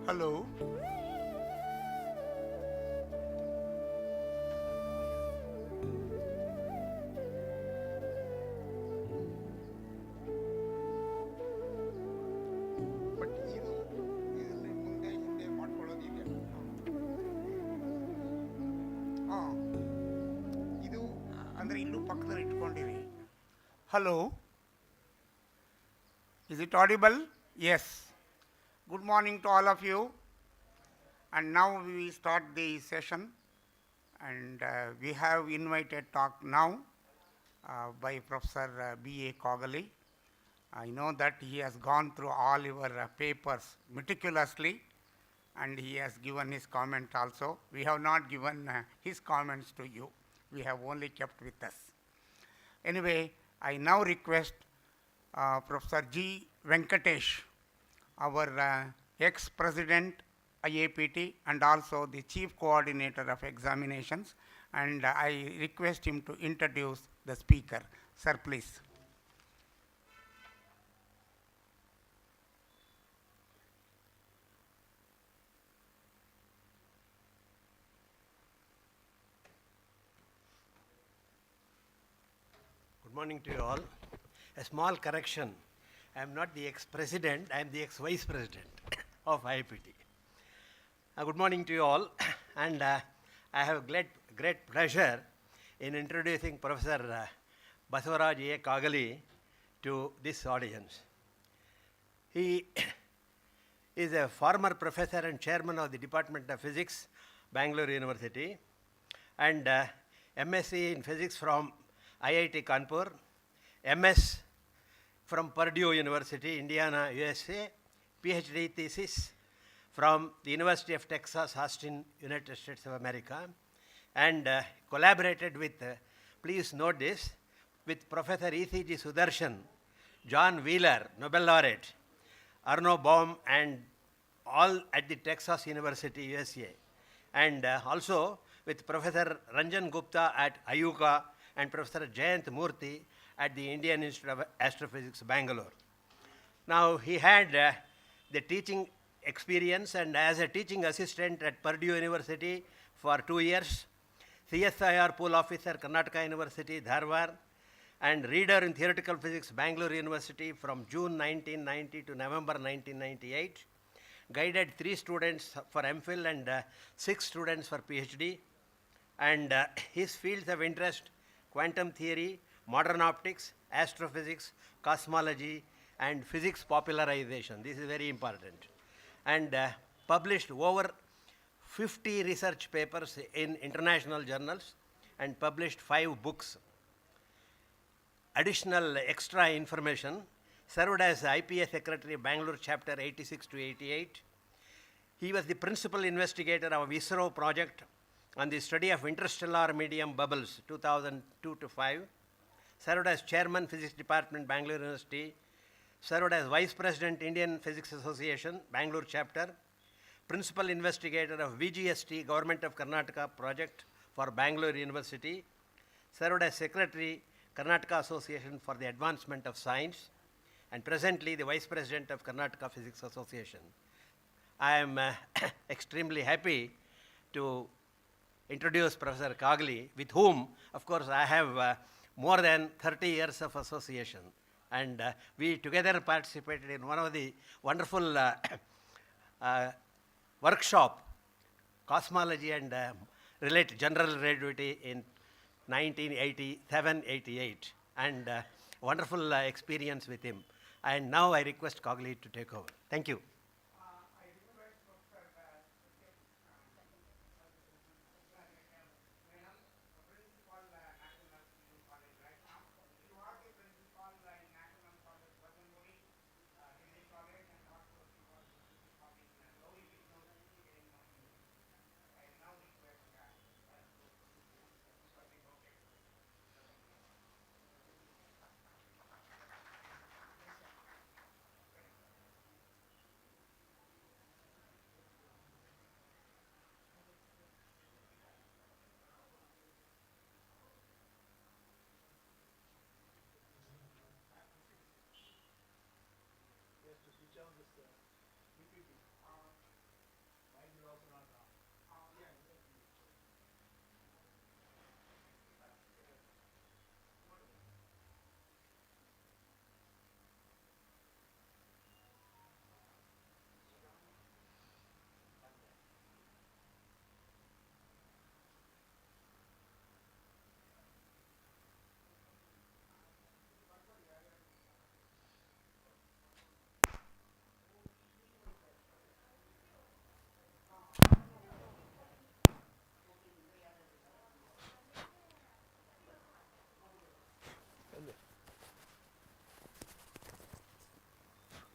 Hello. But ಇದರಲ್ಲಿ ಮುಂದೆ ಹಿಂದೆ ಮಾಡ್ಕೊಳ್ಳೋದಿದೆ. ಹಾಂ, ಇದು ಅಂದರೆ ಇಲ್ಲೂ ಪಕ್ಕದಲ್ಲಿ ಇಟ್ಕೊಂಡಿರಿ. Hello, is it audible? Yes. Good morning to all of you. And now we start the session. And we have invited talk now by Professor B.A. Kokila. I know that he has gone through all your papers meticulously, and he has given his comment also. We have not given his comments to you. We have only kept with us. Anyway, I now request Professor G. Venkatesh, our ex-president IAPT and also the chief coordinator of examinations, and I request him to introduce the speaker. Sir, please. Good morning to you all. A small correction. I am not the ex-president, I am the ex-vice president of IAPT. Good morning to you all, and I have great pleasure in introducing Professor Basavaraj A. Kokila to this audience. He is a former professor and chairman of the Department of Physics, Bangalore University, and MSc in Physics from IIT Kanpur, MS from Purdue University, Indiana, USA, PhD thesis from the University of Texas, Austin, United States of America, and collaborated with, please note this, with Professor E.C.G. Sudarshan, John Wheeler, Nobel laureate, Arno Baum, and all at the Texas University, USA, and also with Professor Ranjan Gupta at Ayuka and Professor Jayant Murthy at the Indian Institute of Astrophysics, Bangalore. Now, he had the teaching experience, and as a teaching assistant at Purdue University for 2 years, CSIR Pool Officer, Karnataka University, Dharwad, and reader in Theoretical Physics, Bangalore University from June 1990 to November 1998, guided 3 students for MPhil and 6 students for PhD, and his fields of interest: quantum theory, modern optics, astrophysics, cosmology, and physics popularization. This is very important. And published over 50 research papers in international journals and published 5 books. Additional extra information: served as IPA Secretary, Bangalore Chapter 86 to 88. He was the principal investigator of ISRO project on the study of interstellar medium bubbles, 2002 to 5. Served as Chairman, Physics Department, Bangalore University. Served as Vice President, Indian Physics Association, Bangalore Chapter. Principal investigator of VGST, Government of Karnataka project for Bangalore University. Served as Secretary, Karnataka Association for the Advancement of Science, and presently the Vice President of Karnataka Physics Association. I am extremely happy to introduce Professor Kokila, with whom, of course, I have more than 30 years of association. And we together participated in one of the wonderful workshop, cosmology and general relativity in 1987-88, and wonderful experience with him. And now I request Kokila to take over. Thank you.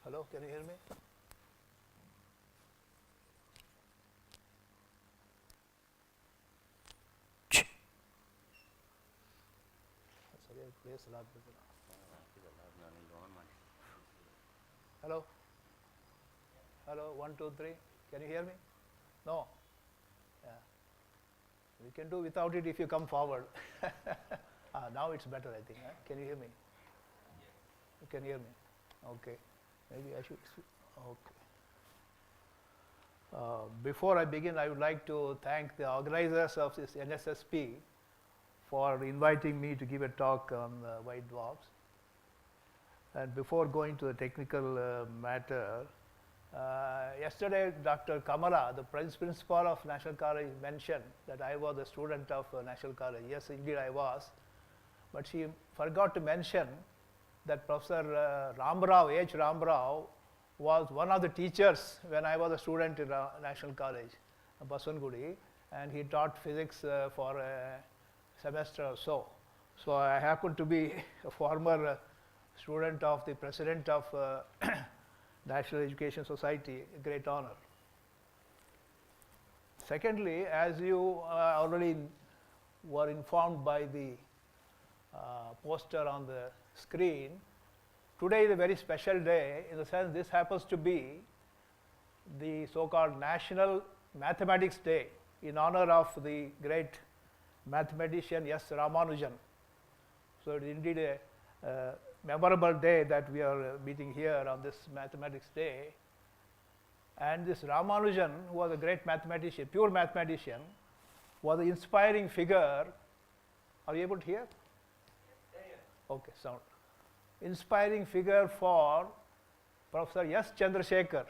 Hello, can you hear me? Sorry, I place a lot better. Hello? Hello, 1, 2, 3. Can you hear me? No? Yeah. We can do without it if you come forward. Now it's better, I think. Huh? Can you hear me? You can hear me? Okay. Maybe I should. Okay. Before I begin, I would like to thank the organizers of this NSSP for inviting me to give a talk on white dwarfs. And before going to the technical matter, yesterday Dr. Kamara, the principal of National College, mentioned that I was a student of National College. Yes, indeed I was. But she forgot to mention that Professor Ramrao, H. Ramrao, was one of the teachers when I was a student in National College, Baswangudi, and he taught physics for a semester or so. So I happen to be a former student of the president of National Education Society, a great honor. Secondly, as you already were informed by the poster on the screen, today is a very special day in the sense this happens to be the so-called National Mathematics Day in honor of the great mathematician S. Ramanujan. So it is indeed a memorable day that we are meeting here on this Mathematics Day. And this Ramanujan, who was a great mathematician, pure mathematician, was an inspiring figure. Are you able to hear? Okay, sound. Inspiring figure for Professor S. Chandrasekhar,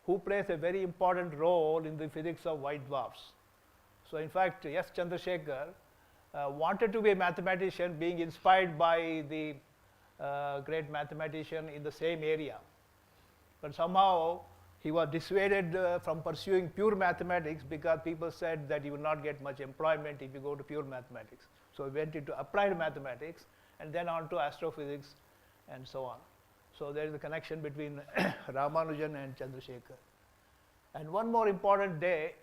who plays a very important role in the physics of white dwarfs. So in fact, S. Chandrasekhar wanted to be a mathematician, being inspired by the great mathematician in the same area. But somehow he was dissuaded from pursuing pure mathematics because people said that you will not get much employment if you go to pure mathematics. So he went into applied mathematics and then on to astrophysics and so on. So there is a connection between Ramanujan and Chandrasekhar. And one more important day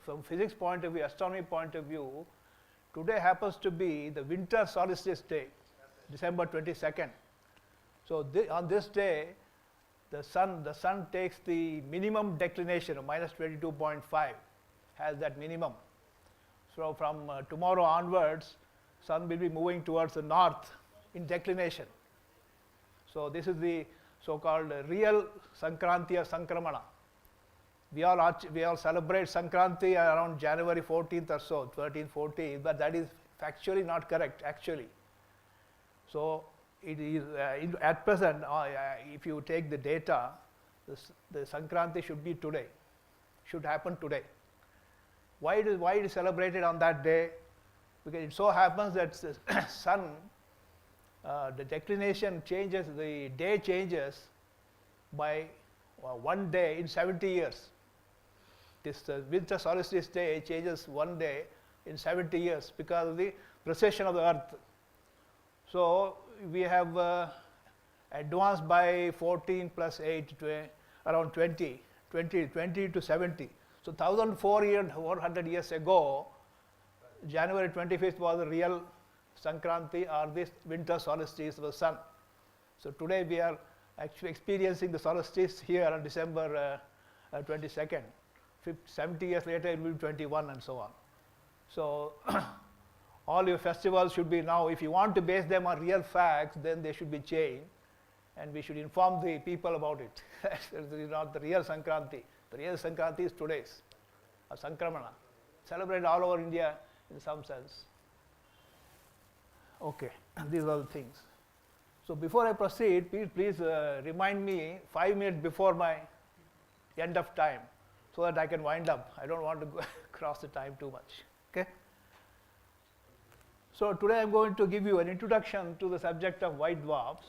from physics point of view, astronomy point of view, today happens to be the winter solstice day, December 22nd. So on this day, the sun takes the minimum declination of minus 22.5, has that minimum. So from tomorrow onwards, sun will be moving towards the north in declination. So this is the so-called real Sankranti or Sankramana. We all celebrate Sankranti around January 14th or so, 13th, 14th, but that is factually not correct, actually. So it is at present, if you take the data, the Sankranti should be today, should happen today. Why it is celebrated on that day? Because it so happens that the sun, the declination changes, the day changes by 1 day in 70 years. This winter solstice day changes 1 day in 70 years because of the precession of the earth. So we have advanced by 14 plus 8 to around 20 to 70. So 1,400 years ago, January 25th was the real Sankranti or this winter solstice of the sun. So today we are actually experiencing the solstice here on December 22nd. 70 years later it will be 21 and so on. So all your festivals should be now, if you want to base them on real facts, then they should be changed and we should inform the people about it. This is not the real Sankranti. The real Sankranti is today's, or Sankramana. Celebrated all over India in some sense. Okay, these are the things. So before I proceed, please remind me 5 minutes before my end of time so that I can wind up. I don't want to cross the time too much. Okay? So today I'm going to give you an introduction to the subject of white dwarfs.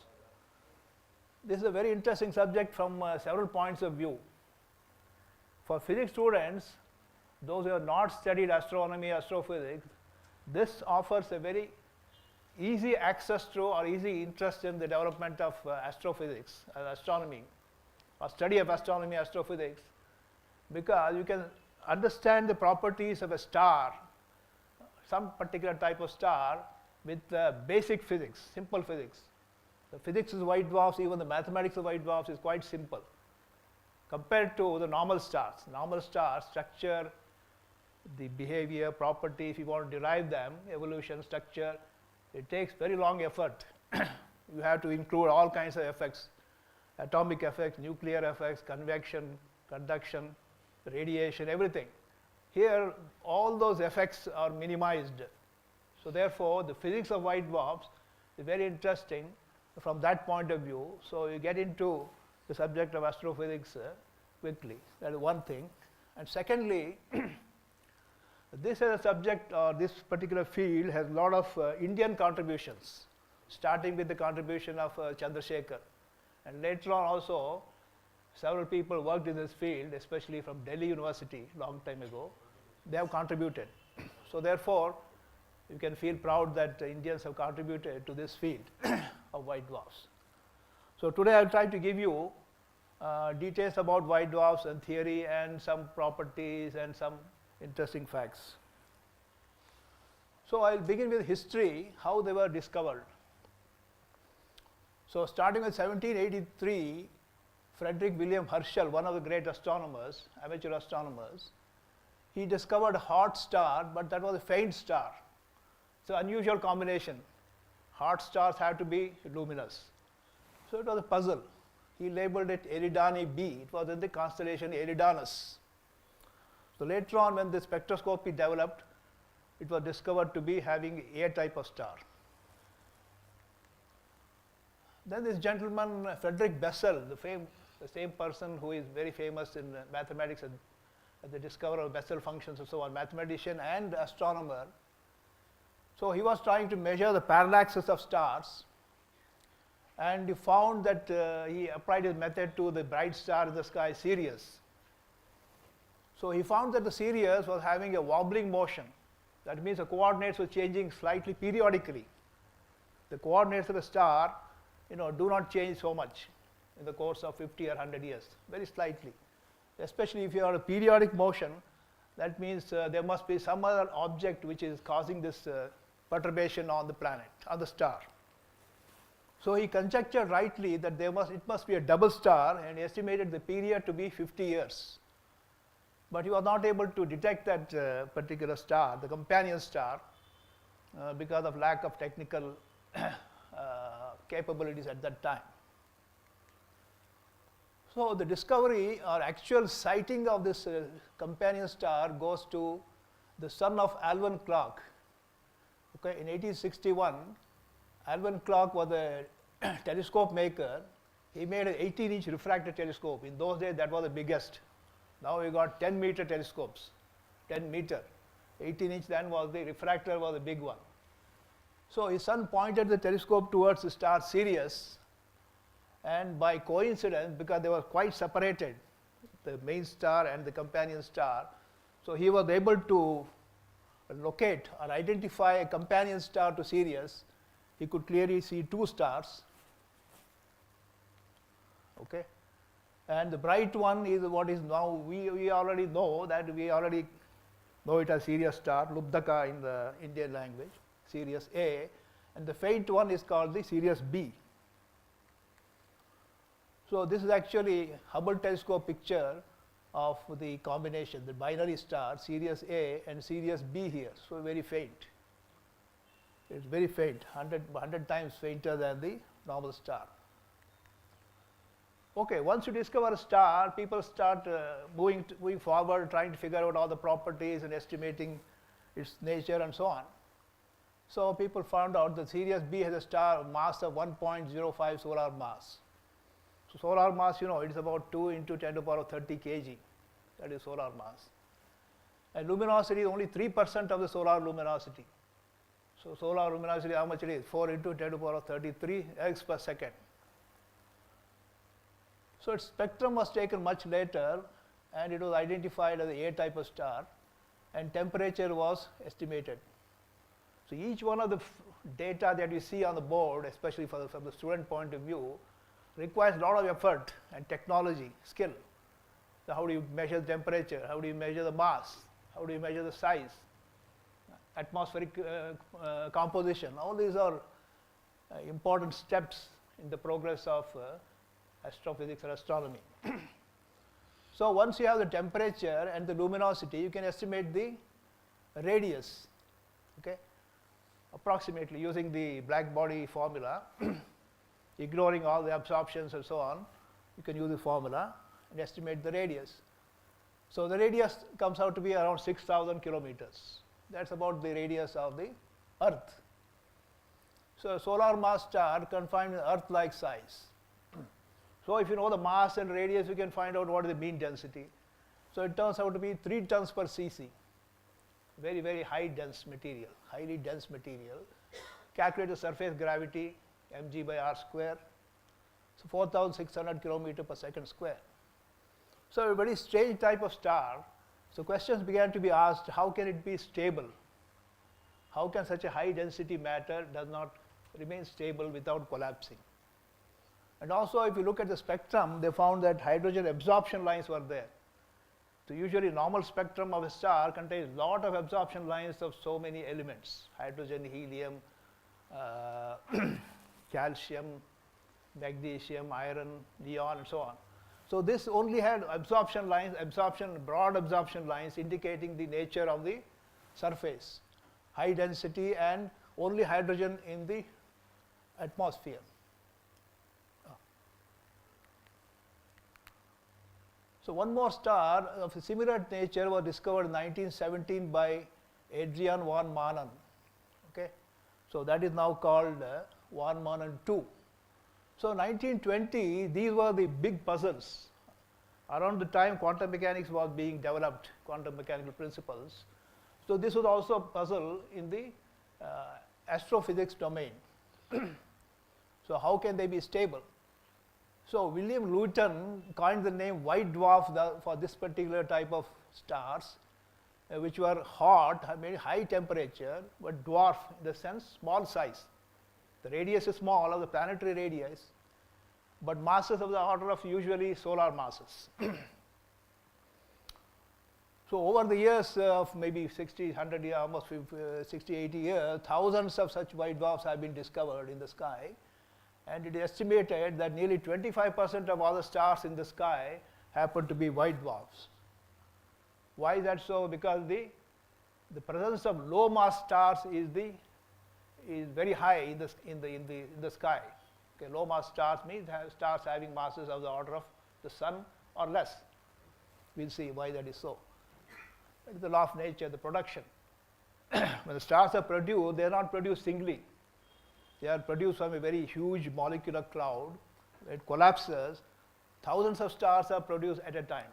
This is a very interesting subject from several points of view. For physics students, those who have not studied astronomy, astrophysics, this offers a very easy access to or easy interest in the development of astrophysics, astronomy, or study of astronomy, astrophysics, because you can understand the properties of a star, some particular type of star, with basic physics, simple physics. The physics of white dwarfs, even the mathematics of white dwarfs is quite simple compared to the normal stars. Normal stars, structure, the behavior, properties, if you want to derive them, evolution, structure, it takes very long effort. You have to include all kinds of effects, atomic effects, nuclear effects, convection, conduction, radiation, everything. Here, all those effects are minimized. So therefore, the physics of white dwarfs is very interesting from that point of view. So you get into the subject of astrophysics quickly. That is one thing. And secondly, this as a subject, or this particular field, has a lot of Indian contributions, starting with the contribution of Chandrasekhar. And later on also, several people worked in this field, especially from Delhi University, long time ago. They have contributed. So therefore, you can feel proud that Indians have contributed to this field of white dwarfs. So today I will try to give you details about white dwarfs and theory and some properties and some interesting facts. So I will begin with history, how they were discovered. So starting with 1783, Frederick William Herschel, one of the great astronomers, amateur astronomers, he discovered a hot star, but that was a faint star. It's an unusual combination. Hot stars have to be luminous. So it was a puzzle. He labeled it Eridani B. It was in the constellation Eridanus. So later on, when the spectroscopy developed, it was discovered to be having A type of star. Then this gentleman, Frederick Bessel, the same person who is very famous in mathematics and the discoverer of Bessel functions and so on, mathematician and astronomer. So he was trying to measure the parallaxes of stars, and he found that he applied his method to the bright star in the sky, Sirius. So he found that the Sirius was having a wobbling motion. That means the coordinates were changing slightly periodically. The coordinates of a star, do not change so much in the course of 50 or 100 years, very slightly. Especially if you have a periodic motion, that means there must be some other object which is causing this perturbation on the planet, on the star. So he conjectured rightly that it must be a double star, and he estimated the period to be 50 years. But he was not able to detect that particular star, the companion star, because of lack of technical capabilities at that time. So the discovery or actual sighting of this companion star goes to the son of Alvan Clark. Okay, in 1861, Alvan Clark was a telescope maker. He made an 18-inch refractor telescope. In those days, that was the biggest. Now we got 10-meter telescopes, 10 meter. 18-inch then was the refractor was a big one. So his son pointed the telescope towards the star Sirius, and by coincidence, because they were quite separated, the main star and the companion star, so he was able to locate or identify a companion star to Sirius. He could clearly see two stars. Okay, and the bright one is what is now, we already know that, we already know it as Sirius star, Lubdaka in the Indian language, Sirius A, and the faint one is called the Sirius B. So this is actually Hubble telescope picture of the combination, the binary star, Sirius A and Sirius B here, so very faint. It's very faint, 100 times fainter than the normal star. Okay, once you discover a star, people start moving forward, trying to figure out all the properties and estimating its nature and so on. So people found out that Sirius B has a star mass of 1.05 solar mass. So solar mass, it is about 2 into 10 to the power 30 kg. That is solar mass. And luminosity is only 3% of the solar luminosity. So solar luminosity, how much it is? 4 into 10 to the power 33 eggs per second. So its spectrum was taken much later, and it was identified as a type of star, and temperature was estimated. So each one of the data that you see on the board, especially from the student point of view, requires a lot of effort and technology, skill. So how do you measure the temperature? How do you measure the mass? How do you measure the size? Atmospheric composition. All these are important steps in the progress of astrophysics or astronomy. So once you have the temperature and the luminosity, you can estimate the radius, okay, approximately using the black body formula, ignoring all the absorptions and so on. You can use the formula and estimate the radius. So the radius comes out to be around 6,000 kilometers. That's about the radius of the Earth. So a solar mass star confined with Earth-like size. So if you know the mass and radius, you can find out what is the mean density. So it turns out to be 3 tons per cc. Very, very high dense material, highly dense material. Calculate the surface gravity, mg by r square. So 4,600 kilometer per second square. So a very strange type of star. So questions began to be asked, how can it be stable? How can such a high density matter does not remain stable without collapsing? And also if you look at the spectrum, they found that hydrogen absorption lines were there. So usually normal spectrum of a star contains lot of absorption lines of so many elements, hydrogen, helium, calcium, magnesium, iron, neon and so on. So this only had absorption lines, broad absorption lines indicating the nature of the surface, high density and only hydrogen in the atmosphere. So one more star of a similar nature was discovered in 1917 by Adrian von Manen. Okay? So that is now called von Manen 2. So 1920, these were the big puzzles. Around the time quantum mechanics was being developed, quantum mechanical principles. So this was also a puzzle in the astrophysics domain. So how can they be stable? So William Lewton coined the name white dwarf for this particular type of stars, which were hot, very high temperature, but dwarf in the sense small size. The radius is small of the planetary radius, but masses of the order of usually solar masses. So over the years of maybe 60, 100 years, almost 60, 80 years, thousands of such white dwarfs have been discovered in the sky. And it is estimated that nearly 25% of all the stars in the sky happen to be white dwarfs. Why is that so? Because the presence of low mass stars is very high in the sky. Okay, low mass stars means stars having masses of the order of the sun or less. We'll see why that is so. It is the law of nature, the production. When the stars are produced, they are not produced singly. They are produced from a very huge molecular cloud. It collapses. Thousands of stars are produced at a time.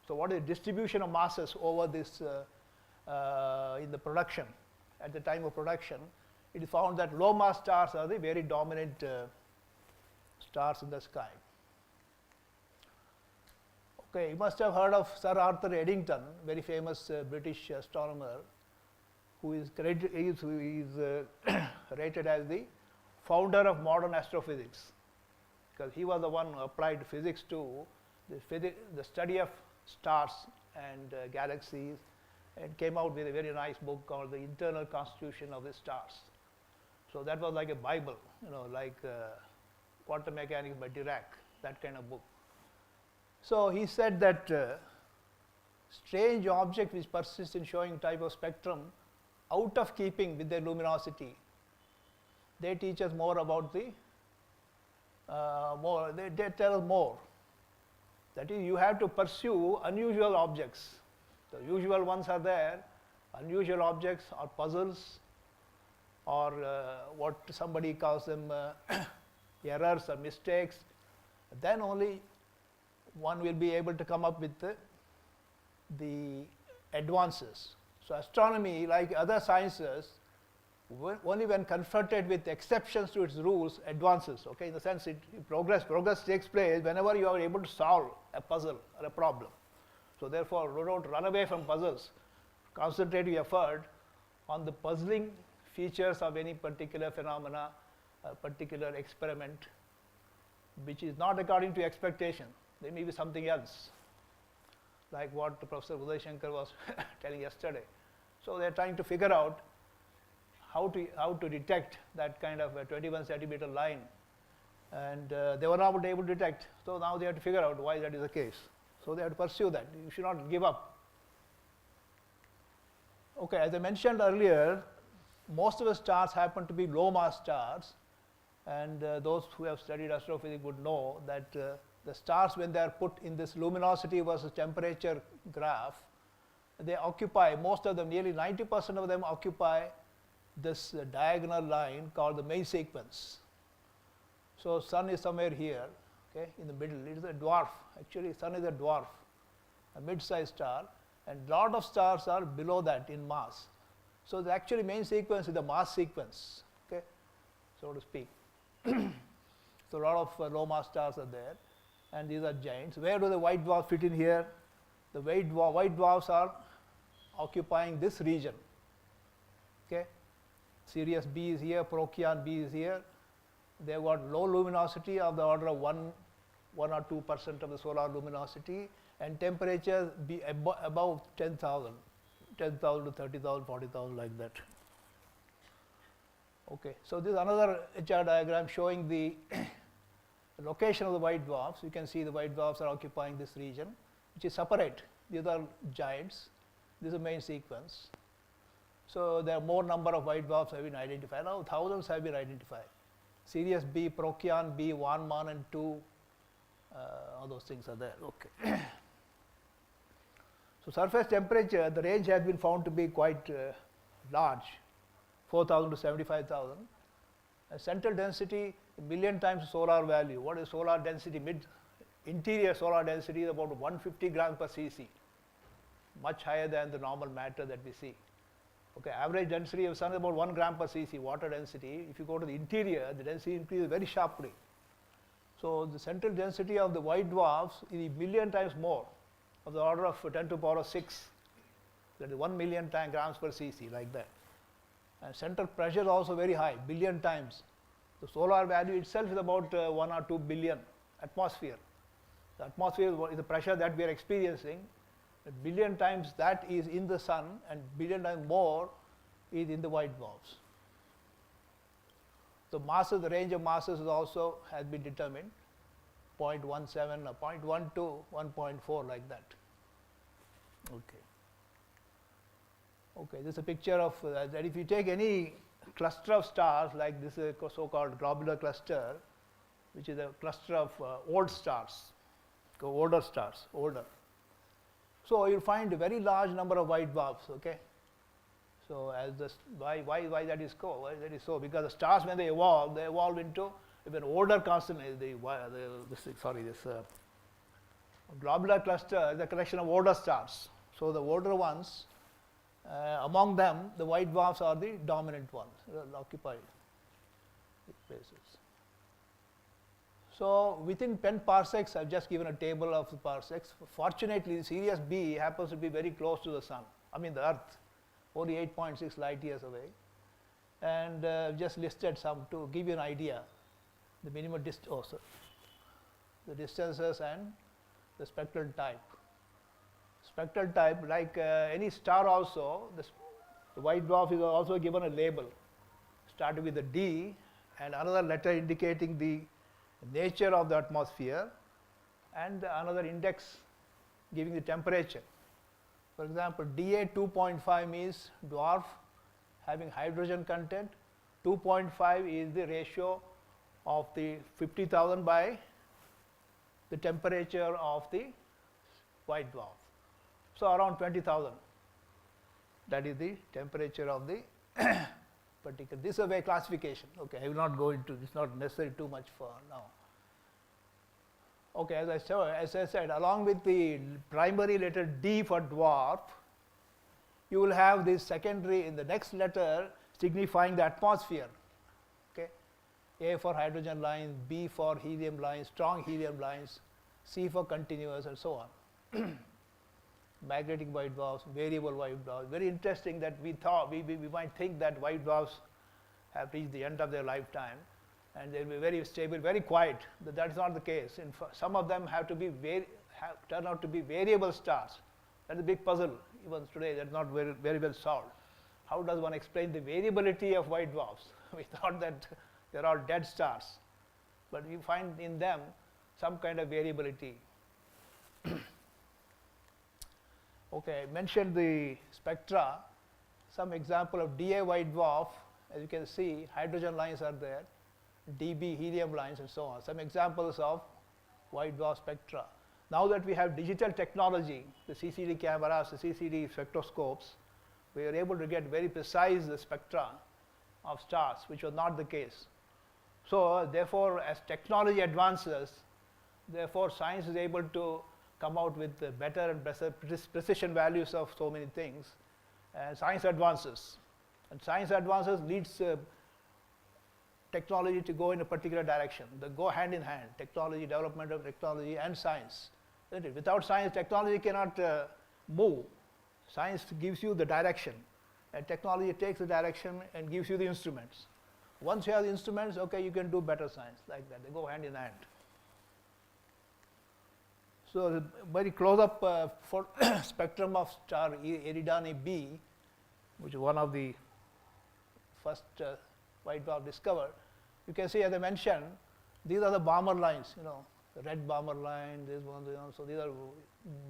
So what is the distribution of masses over this in the production? At the time of production, it is found that low mass stars are the very dominant stars in the sky. Okay, you must have heard of Sir Arthur Eddington, very famous British astronomer, who is rated as the founder of modern astrophysics, because he was the one who applied physics to the study of stars and galaxies, and came out with a very nice book called The Internal Constitution of the Stars. So that was like a Bible, like Quantum Mechanics by Dirac, that kind of book. So he said that strange objects which persist in showing type of spectrum out of keeping with their luminosity, they teach us more about the they tell us more. That is, you have to pursue unusual objects. The usual ones are there, unusual objects or puzzles, or what somebody calls them errors or mistakes. Then only one will be able to come up with the advances. So astronomy, like other sciences, only when confronted with exceptions to its rules, advances. Okay, in the sense, progress takes place whenever you are able to solve a puzzle or a problem. So therefore, don't run away from puzzles. Concentrate your effort on the puzzling features of any particular phenomena, a particular experiment, which is not according to expectation. There may be something else, like what Professor Uday Shankar was telling yesterday. So they are trying to figure out how to detect that kind of a 21 centimeter line, and they were not able to detect. So now they have to figure out why that is the case. So they have to pursue that. You should not give up. Okay, as I mentioned earlier, most of the stars happen to be low mass stars, and those who have studied astrophysics would know that the stars, when they are put in this luminosity versus temperature graph, they occupy, most of them, nearly 90% of them occupy this diagonal line called the main sequence. So sun is somewhere here, okay, in the middle. It is a dwarf. Actually, sun is a dwarf, a mid-sized star, and lot of stars are below that in mass. So the actually main sequence is the mass sequence, okay, so to speak. So a lot of low mass stars are there, and these are giants. Where do the white dwarfs fit in here? The white dwarfs are occupying this region. Okay, Sirius B is here, Procyon B is here. They have got low luminosity of the order of 1 or 2% of the solar luminosity, and temperature be above 10,000 to 30,000, 40,000, like that. Okay, so this is another HR diagram showing the location of the white dwarfs. You can see the white dwarfs are occupying this region, which is separate. These are giants. This is the main sequence. So there are more number of white dwarfs have been identified. Now thousands have been identified. Sirius B, Procyon B, 1, 1 and 2, all those things are there. Okay. So surface temperature, the range has been found to be quite large, 4,000 to 75,000. Central density, a million times solar value. What is solar density? Interior solar density is about 150 grams per cc, much higher than the normal matter that we see. Okay, average density of sun is about 1 gram per cc, water density. If you go to the interior, the density increases very sharply. So the central density of the white dwarfs is a million times more, of the order of 10 to the power of 6. That is 1 million grams per cc, like that. And central pressure is also very high, billion times. The solar value itself is about 1 or 2 billion atmosphere. The atmosphere is the pressure that we are experiencing. A billion times that is in the sun, and billion times more is in the white dwarfs. The masses, the range of masses is also has been determined, 0.17 or 0.12, 1.4, like that. Okay. Okay, this is a picture of that. If you take any cluster of stars, like this is a so-called globular cluster, which is a cluster of old stars, older stars, older. So you'll find a very large number of white dwarfs. Okay. So as the why that is so? Why that is so? Because the stars, when they evolve into even older constellation. This globular cluster is a collection of older stars. So the older ones, among them, the white dwarfs are the dominant ones, occupy places. So within 10 parsecs, I've just given a table of the parsecs. Fortunately, Sirius B happens to be very close to the sun, the Earth, only 8.6 light years away. And just listed some to give you an idea, the minimum the distances and the spectral type. Spectral type, like any star also, the white dwarf is also given a label, starting with the D and another letter indicating the nature of the atmosphere, and another index giving the temperature. For example, Da 2.5 means dwarf having hydrogen content. 2.5 is the ratio of the 50,000 by the temperature of the white dwarf. So around 20,000. That is the temperature of the particular. This is a way classification. Okay, I will not go into this. Not necessary too much for now. Okay, as I said, along with the primary letter D for dwarf, you will have this secondary in the next letter signifying the atmosphere. Okay, A for hydrogen lines, B for helium lines, strong helium lines, C for continuous, and so on. magnetic white dwarfs, variable white dwarfs. Very interesting that we might think that white dwarfs have reached the end of their lifetime and they'll be very stable, very quiet. But that's not the case. Some of them have to be turn out to be variable stars. That's a big puzzle. Even today, that's not very well solved. How does one explain the variability of white dwarfs? We thought that they're all dead stars, but we find in them some kind of variability. Okay, I mentioned the spectra. Some example of dA white dwarf, as you can see, hydrogen lines are there, dB helium lines and so on. Some examples of white dwarf spectra. Now that we have digital technology, the CCD cameras, the CCD spectroscopes, we are able to get very precise spectra of stars, which was not the case. So therefore, as technology advances, therefore science is able to come out with better and better precision values of so many things, and science advances. And science advances leads technology to go in a particular direction. They go hand in hand, technology, development of technology and science. Isn't it? Without science, technology cannot move. Science gives you the direction, and technology takes the direction and gives you the instruments. Once you have the instruments, okay, you can do better science, like that. They go hand in hand. So the very close-up for spectrum of star Eridani B, which is one of the first white dwarf discovered. You can see, as I mentioned, these are the Balmer lines, the red Balmer line, this one, so these are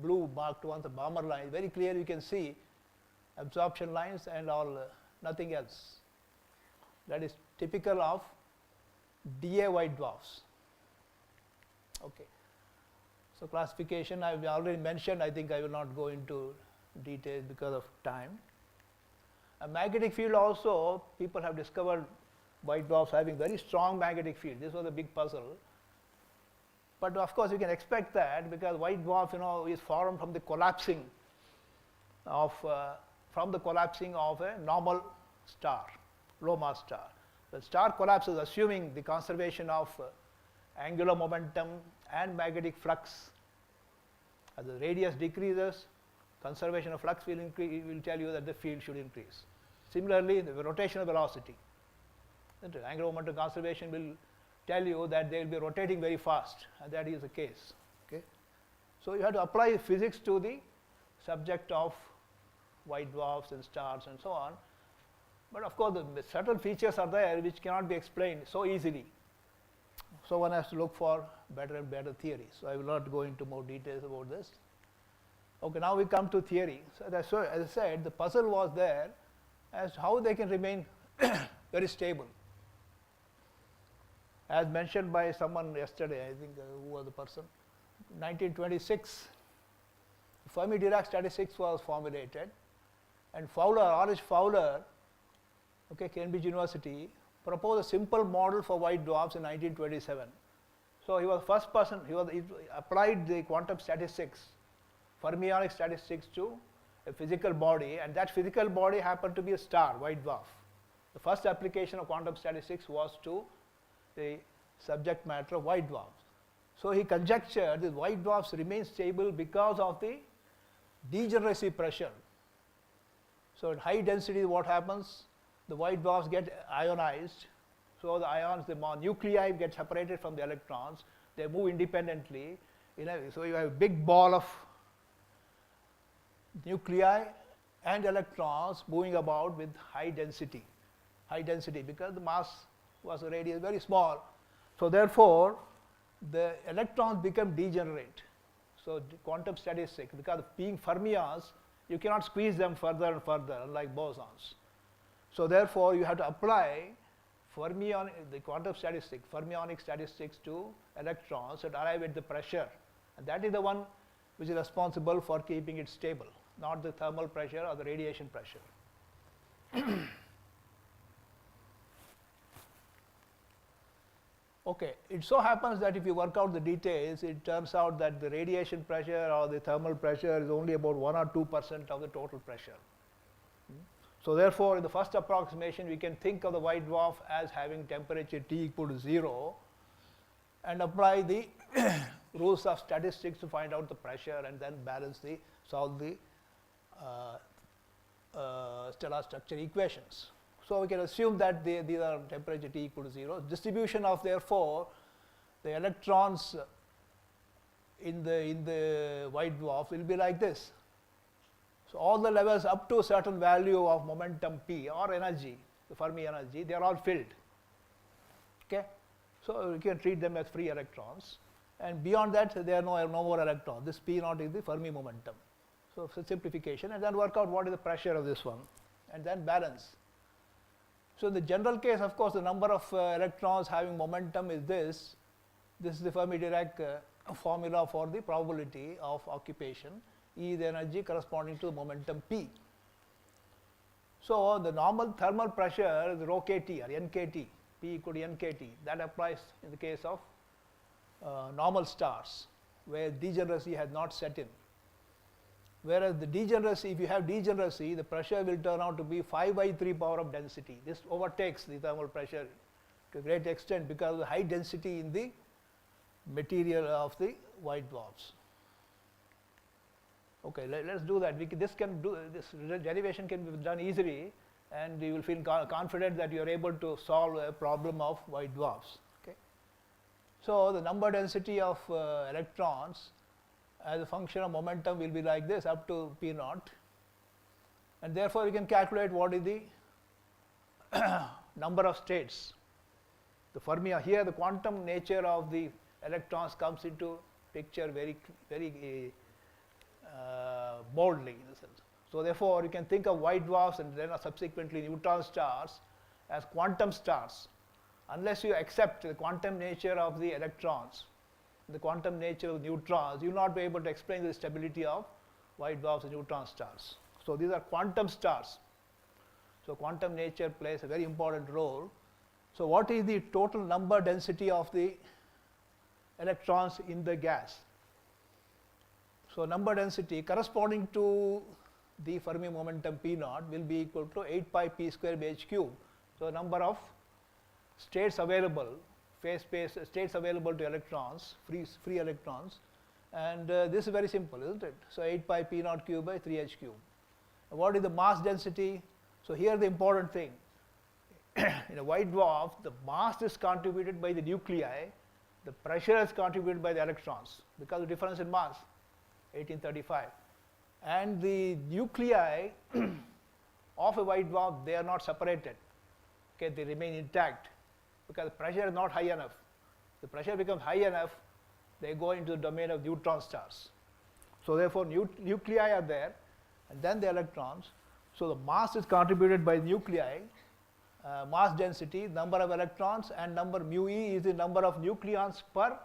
blue marked ones, the Balmer lines. Very clear, you can see absorption lines and all, nothing else. That is typical of dA white dwarfs. Okay. So classification I have already mentioned. I think I will not go into details because of time. A magnetic field also, people have discovered white dwarfs having very strong magnetic field. This was a big puzzle. But of course, you can expect that because white dwarf, is formed from the collapsing of a normal star, low mass star. The star collapses assuming the conservation of angular momentum and magnetic flux. As the radius decreases, conservation of flux will tell you that the field should increase. Similarly, the rotational velocity. Angular momentum conservation will tell you that they will be rotating very fast, and that is the case. Okay? So you have to apply physics to the subject of white dwarfs and stars and so on. But of course, the certain features are there which cannot be explained so easily. So one has to look for better and better theories. So I will not go into more details about this. Okay, now we come to theory. So as I said, the puzzle was there as how they can remain very stable. As mentioned by someone yesterday, I think who was the person? 1926, Fermi-Dirac statistics was formulated, and R.H. Fowler, Cambridge University, proposed a simple model for white dwarfs in 1927. So he was the first person, he applied the quantum statistics, fermionic statistics to a physical body, and that physical body happened to be a star, white dwarf. The first application of quantum statistics was to the subject matter of white dwarfs. So he conjectured that white dwarfs remain stable because of the degeneracy pressure. So at high density, what happens? The white dwarfs get ionized. So the ions, the nuclei get separated from the electrons. They move independently. So you have a big ball of nuclei and electrons moving about with high density because the mass was radius very small. So therefore, the electrons become degenerate. So the quantum statistics, because of being fermions, you cannot squeeze them further and further, like bosons. So therefore, you have to apply the quantum statistics, fermionic statistics to electrons to arrive at the pressure. And that is the one which is responsible for keeping it stable, not the thermal pressure or the radiation pressure. Okay, it so happens that if you work out the details, it turns out that the radiation pressure or the thermal pressure is only about 1 or 2% of the total pressure. So therefore, in the first approximation, we can think of the white dwarf as having temperature T equal to 0 and apply the rules of statistics to find out the pressure and then solve the stellar structure equations. So we can assume that these are temperature T equal to 0. Distribution of therefore the electrons in the white dwarf will be like this. So all the levels up to a certain value of momentum P or energy, the Fermi energy, they are all filled. Okay? So you can treat them as free electrons, and beyond that there are no more electrons. This P naught is the Fermi momentum. So simplification, and then work out what is the pressure of this one, and then balance. So in the general case, of course, the number of electrons having momentum is this. This is the Fermi-Dirac formula for the probability of occupation. E is the energy corresponding to the momentum P. So the normal thermal pressure is rho kT or nkt, P equal to nkt. That applies in the case of normal stars, where degeneracy has not set in. Whereas the degeneracy, if you have degeneracy, the pressure will turn out to be 5/3 power of density. This overtakes the thermal pressure to a great extent because of the high density in the material of the white dwarfs. Okay, let's do that. This derivation can be done easily, and you will feel confident that you are able to solve a problem of white dwarfs. Okay. So the number density of electrons as a function of momentum will be like this up to P naught, and therefore you can calculate what is the number of states. The Fermi here, the quantum nature of the electrons comes into picture very boldly in a sense. So therefore you can think of white dwarfs and then subsequently neutron stars as quantum stars, unless you accept the quantum nature of the electrons, the quantum nature of neutrons, you will not be able to explain the stability of white dwarfs and neutron stars. So these are quantum stars. So quantum nature plays a very important role. So what is the total number density of the electrons in the gas? So number density corresponding to the Fermi momentum P naught will be equal to 8 pi P square by h cube. So number of states available, phase space states available to electrons, free electrons, and this is very simple, isn't it? So 8 pi P naught cube by 3h cube. And what is the mass density? So here the important thing, in a white dwarf, the mass is contributed by the nuclei, the pressure is contributed by the electrons because of the difference in mass, 1835. And the nuclei of a white dwarf, they are not separated. Okay, they remain intact because the pressure is not high enough. The pressure becomes high enough, they go into the domain of neutron stars. So therefore nuclei are there, and then the electrons. So the mass is contributed by nuclei, mass density, number of electrons, and number mu e is the number of nucleons per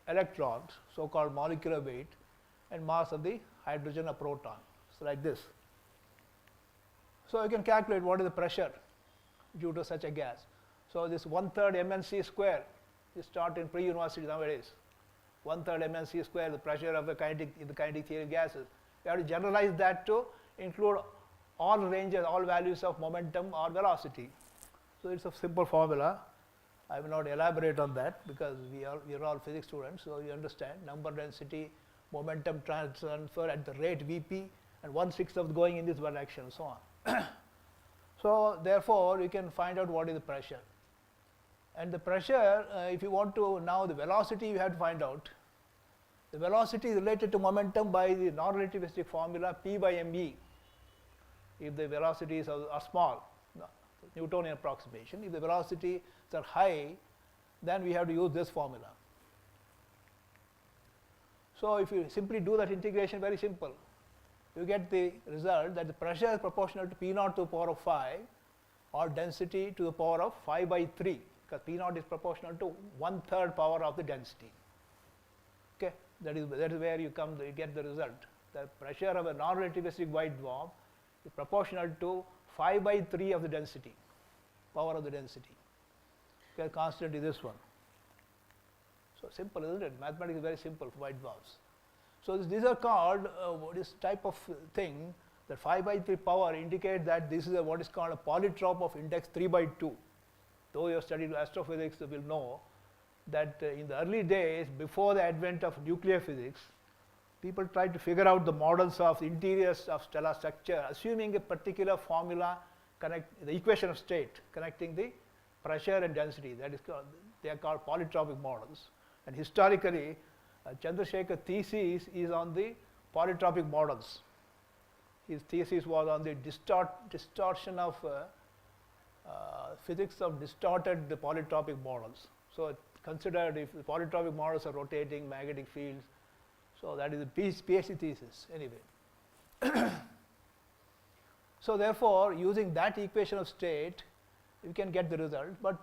electrons, so called molecular weight, and mass of the hydrogen or proton. So like this. So you can calculate what is the pressure due to such a gas. So this 1/3 mnc square is taught in pre-university nowadays. 1/3 mnc square, the pressure of the kinetic theory of gases. You have to generalize that to include all ranges, all values of momentum or velocity. So it's a simple formula. I will not elaborate on that because we are all physics students, so you understand number density, momentum transfer at the rate Vp, and 1/6 of going in this direction, and so on. So therefore you can find out what is the pressure. And the pressure, if you want to now the velocity, you have to find out. The velocity is related to momentum by the non-relativistic formula P by mE. If the velocities are small, Newtonian approximation. If the velocities are high, then we have to use this formula. So if you simply do that integration, very simple, you get the result that the pressure is proportional to P naught to the power of 5 or density to the power of 5/3, because P naught is proportional to 1/3 power of the density. Okay, that is where you get the result. The pressure of a non-relativistic white dwarf is proportional to 5/3 of the density, power of the density. Okay, constant is this one. So simple, isn't it? Mathematics is very simple for white dwarfs. So these are called this type of thing, that 5/3 power indicate that this is what is called a polytrope of index 3/2. Though you have studied astrophysics, you will know that in the early days, before the advent of nuclear physics, people tried to figure out the models of interiors of stellar structure, assuming a particular formula, the equation of state, connecting the pressure and density. That is called, they are called polytropic models. And historically, Chandrasekhar's thesis is on the polytropic models. His thesis was on the distortion of physics of distorted the polytropic models. So considered if the polytropic models are rotating magnetic fields, so that is a PhD thesis anyway. So therefore, using that equation of state, we can get the result, but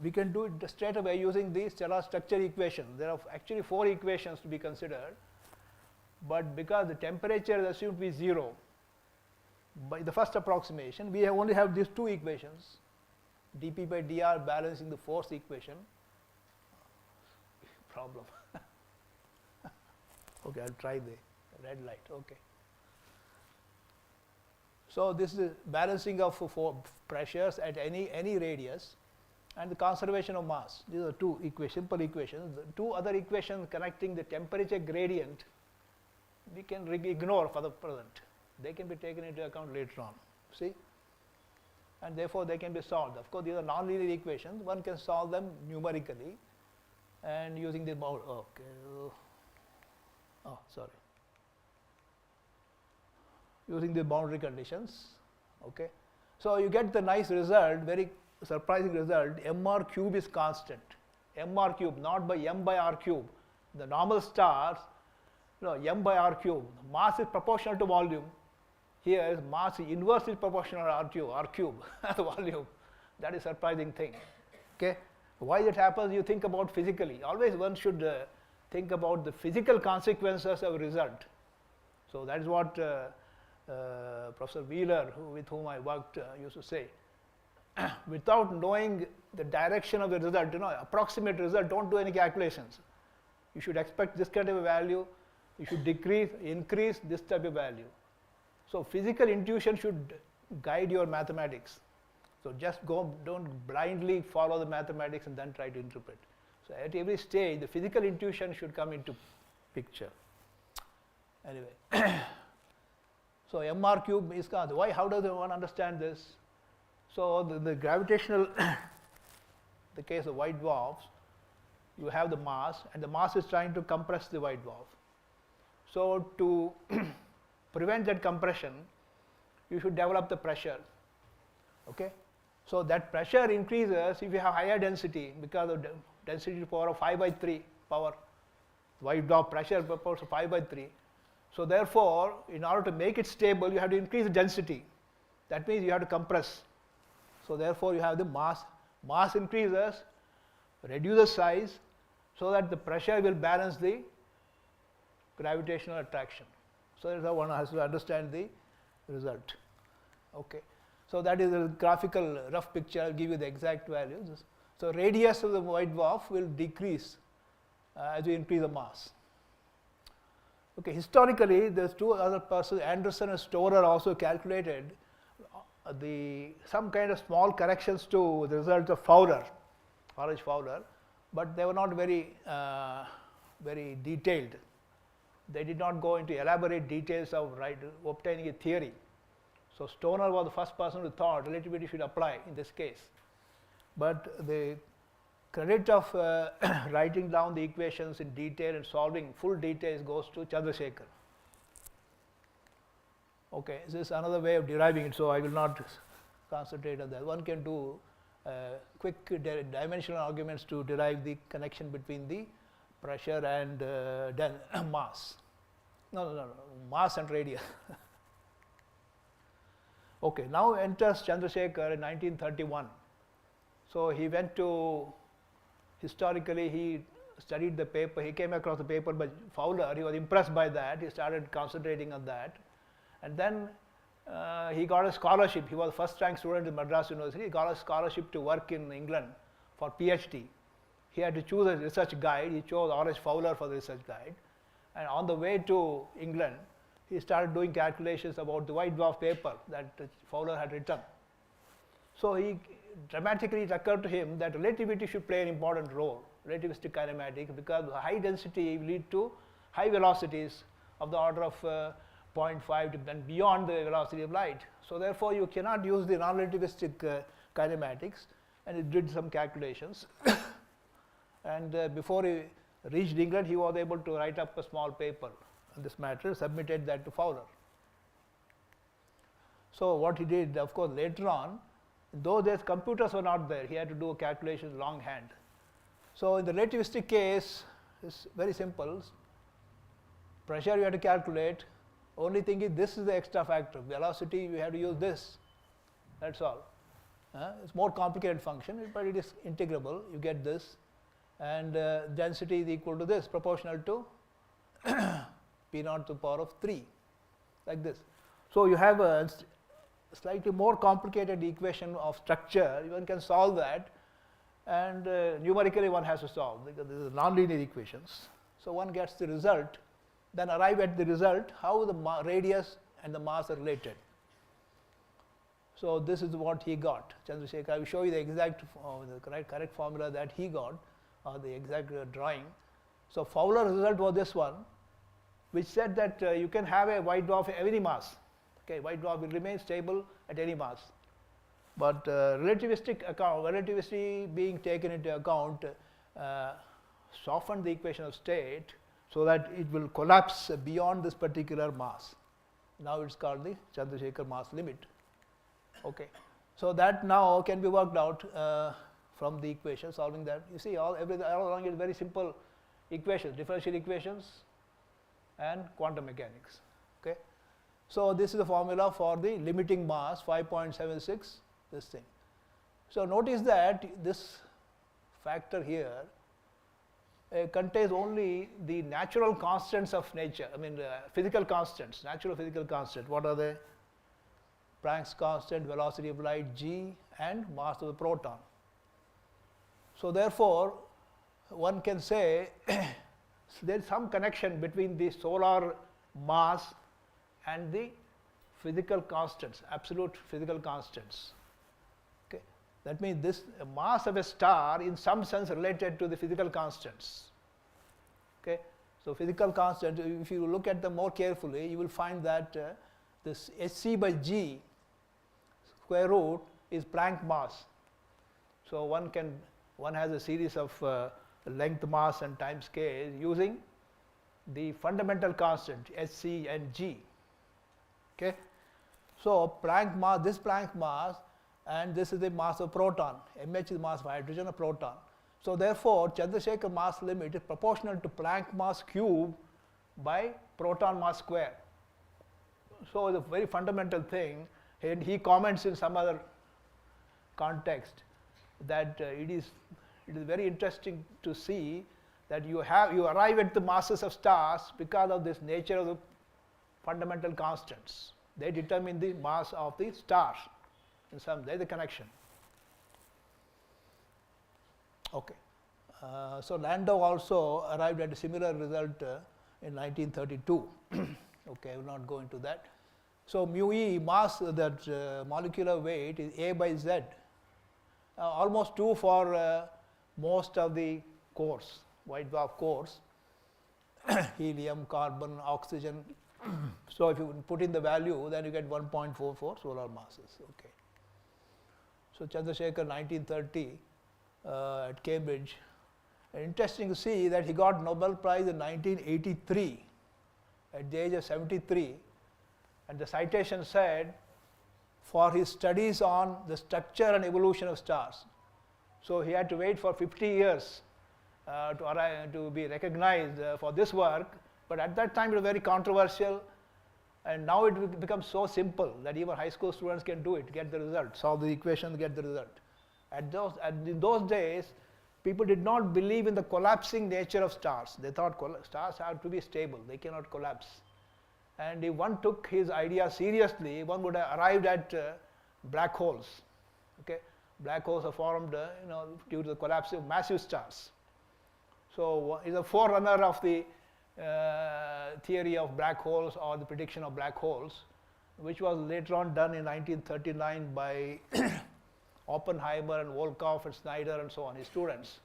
we can do it straight away using the stellar structure equation. There are actually 4 equations to be considered, but because the temperature is assumed to be 0, by the first approximation, we only have these 2 equations, dP by dr balancing the force equation. Problem. Okay, I'll try the red light. Okay. So this is balancing of 4 pressures at any radius and the conservation of mass. These are 2 equations, simple equations. The 2 other equations connecting the temperature gradient we can ignore for the present. They can be taken into account later on. See? And therefore they can be solved. Of course, these are nonlinear equations. One can solve them numerically and using the using the boundary conditions. Okay. So you get the nice result, very surprising result. Mr cube is constant. Mr cube, not by m by r cube. The normal stars, m by r cube. Mass is proportional to volume. Here is mass inversely proportional to r cube, the volume. That is a surprising thing. Okay. Why it happens, you think about physically. Always one should think about the physical consequences of a result. So that is what Professor Wheeler, with whom I worked, used to say. Without knowing the direction of the result, approximate result, don't do any calculations. You should expect this kind of a value. You should increase this type of value. So physical intuition should guide your mathematics. So just don't blindly follow the mathematics and then try to interpret. So at every stage, the physical intuition should come into picture. Anyway, so Mr cube is constant. Why? How does one understand this? So the gravitational, the case of white dwarfs, you have the mass, and the mass is trying to compress the white dwarf. So to prevent that compression, you should develop the pressure. Okay. So that pressure increases if you have higher density, because of density to the power of 5 by 3 power. White dwarf pressure proportional to 5 by 3. So therefore, in order to make it stable, you have to increase the density. That means you have to compress. So therefore, you have the mass increases, reduces size, so that the pressure will balance the gravitational attraction. So that's how one has to understand the result. Okay. So that is a graphical rough picture. I'll give you the exact values. So radius of the white dwarf will decrease as you increase the mass. Okay. Historically, there's 2 other persons, Anderson and Storer, also calculated some kind of small corrections to the results of Fowler, R.H. Fowler, but they were not very detailed. They did not go into elaborate details of obtaining a theory. So Stoner was the first person who thought relativity should apply in this case. But the credit of writing down the equations in detail and solving full details goes to Chandrasekhar. Okay, this is another way of deriving it, so I will not concentrate on that. One can do quick dimensional arguments to derive the connection between the pressure and mass. No, mass and radius. Okay, now enters Chandrasekhar in 1931. So he went to, historically he studied the paper, he came across the paper by Fowler, he was impressed by that, he started concentrating on that. And then he got a scholarship, he was the first rank student in Madras University, he got a scholarship to work in England for PhD. He had to choose a research guide, he chose R.H. Fowler for the research guide. And on the way to England, he started doing calculations about the white dwarf paper that Fowler had written. So dramatically it occurred to him that relativity should play an important role. relativistic kinematics, because high density will lead to high velocities of the order of 0.5 to then beyond the velocity of light. So therefore, you cannot use the non-relativistic kinematics, and it did some calculations. And before he reached England, he was able to write up a small paper on this matter, submitted that to Fowler. So what he did, of course, later on, in those days computers were not there, he had to do a calculation longhand. So in the relativistic case, it's very simple. Pressure you have to calculate. Only thing is, this is the extra factor. Velocity, you have to use this. That's all. It's more complicated function, but it is integrable. You get this, and density is equal to this, proportional to p naught to the power of 3, like this. So you have a slightly more complicated equation of structure. One can solve that, and numerically one has to solve, because these are nonlinear equations. So one gets the result, then arrive at the result how the radius and the mass are related. So this is what he got, Chandrasekhar. I will show you the exact, the correct formula that he got, or the exact drawing. So Fowler's result was this one, which said that you can have a white dwarf at any mass. Okay, white dwarf will remain stable at any mass. But relativity being taken into account softened the equation of state so that it will collapse beyond this particular mass. Now it's called the Chandrasekhar mass limit. Okay, so that now can be worked out from the equation, solving that. You see, all along is very simple equations, differential equations and quantum mechanics. Okay, so this is the formula for the limiting mass 5.76, this thing. So notice that this factor here contains only the natural constants of nature, physical constants, natural physical constants. What are they? Planck's constant, velocity of light g, and mass of the proton. So therefore, one can say there is some connection between the solar mass and the physical constants, absolute physical constants. Okay, that means this mass of a star in some sense related to the physical constants. Okay, so physical constants, if you look at them more carefully, you will find that this hc by g square root is Planck mass. So one has a series of length, mass, and time scale using the fundamental constant hc and g. Okay, so Planck mass, this Planck mass, and this is the mass of proton. Mh is the mass of hydrogen, a proton. So therefore, Chandrasekhar mass limit is proportional to Planck mass cube by proton mass square. So it's a very fundamental thing, and he comments in some other context that it is very interesting to see that you arrive at the masses of stars because of this nature of the fundamental constants. They determine the mass of the stars. In some, there is a connection. Okay. So Landau also arrived at a similar result in 1932. Okay, I will not go into that. So mu e, mass, that molecular weight, is A by Z. Almost 2 for most of the cores, white dwarf cores, helium, carbon, oxygen. So if you put in the value, then you get 1.44 solar masses. Okay. So Chandrasekhar, 1930, at Cambridge. Interesting to see that he got Nobel Prize in 1983 at the age of 73, and the citation said for his studies on the structure and evolution of stars. So he had to wait for 50 years to be recognized for this work, but at that time it was very controversial, and now it becomes so simple that even high school students can do it, get the result, solve the equation, get the result. In those days, people did not believe in the collapsing nature of stars. They thought stars have to be stable, they cannot collapse. And if one took his idea seriously, one would have arrived at black holes. Okay? Black holes are formed due to the collapse of massive stars. So is a forerunner of the theory of black holes, or the prediction of black holes, which was later on done in 1939 by Oppenheimer and Volkoff and Snyder and so on, his students.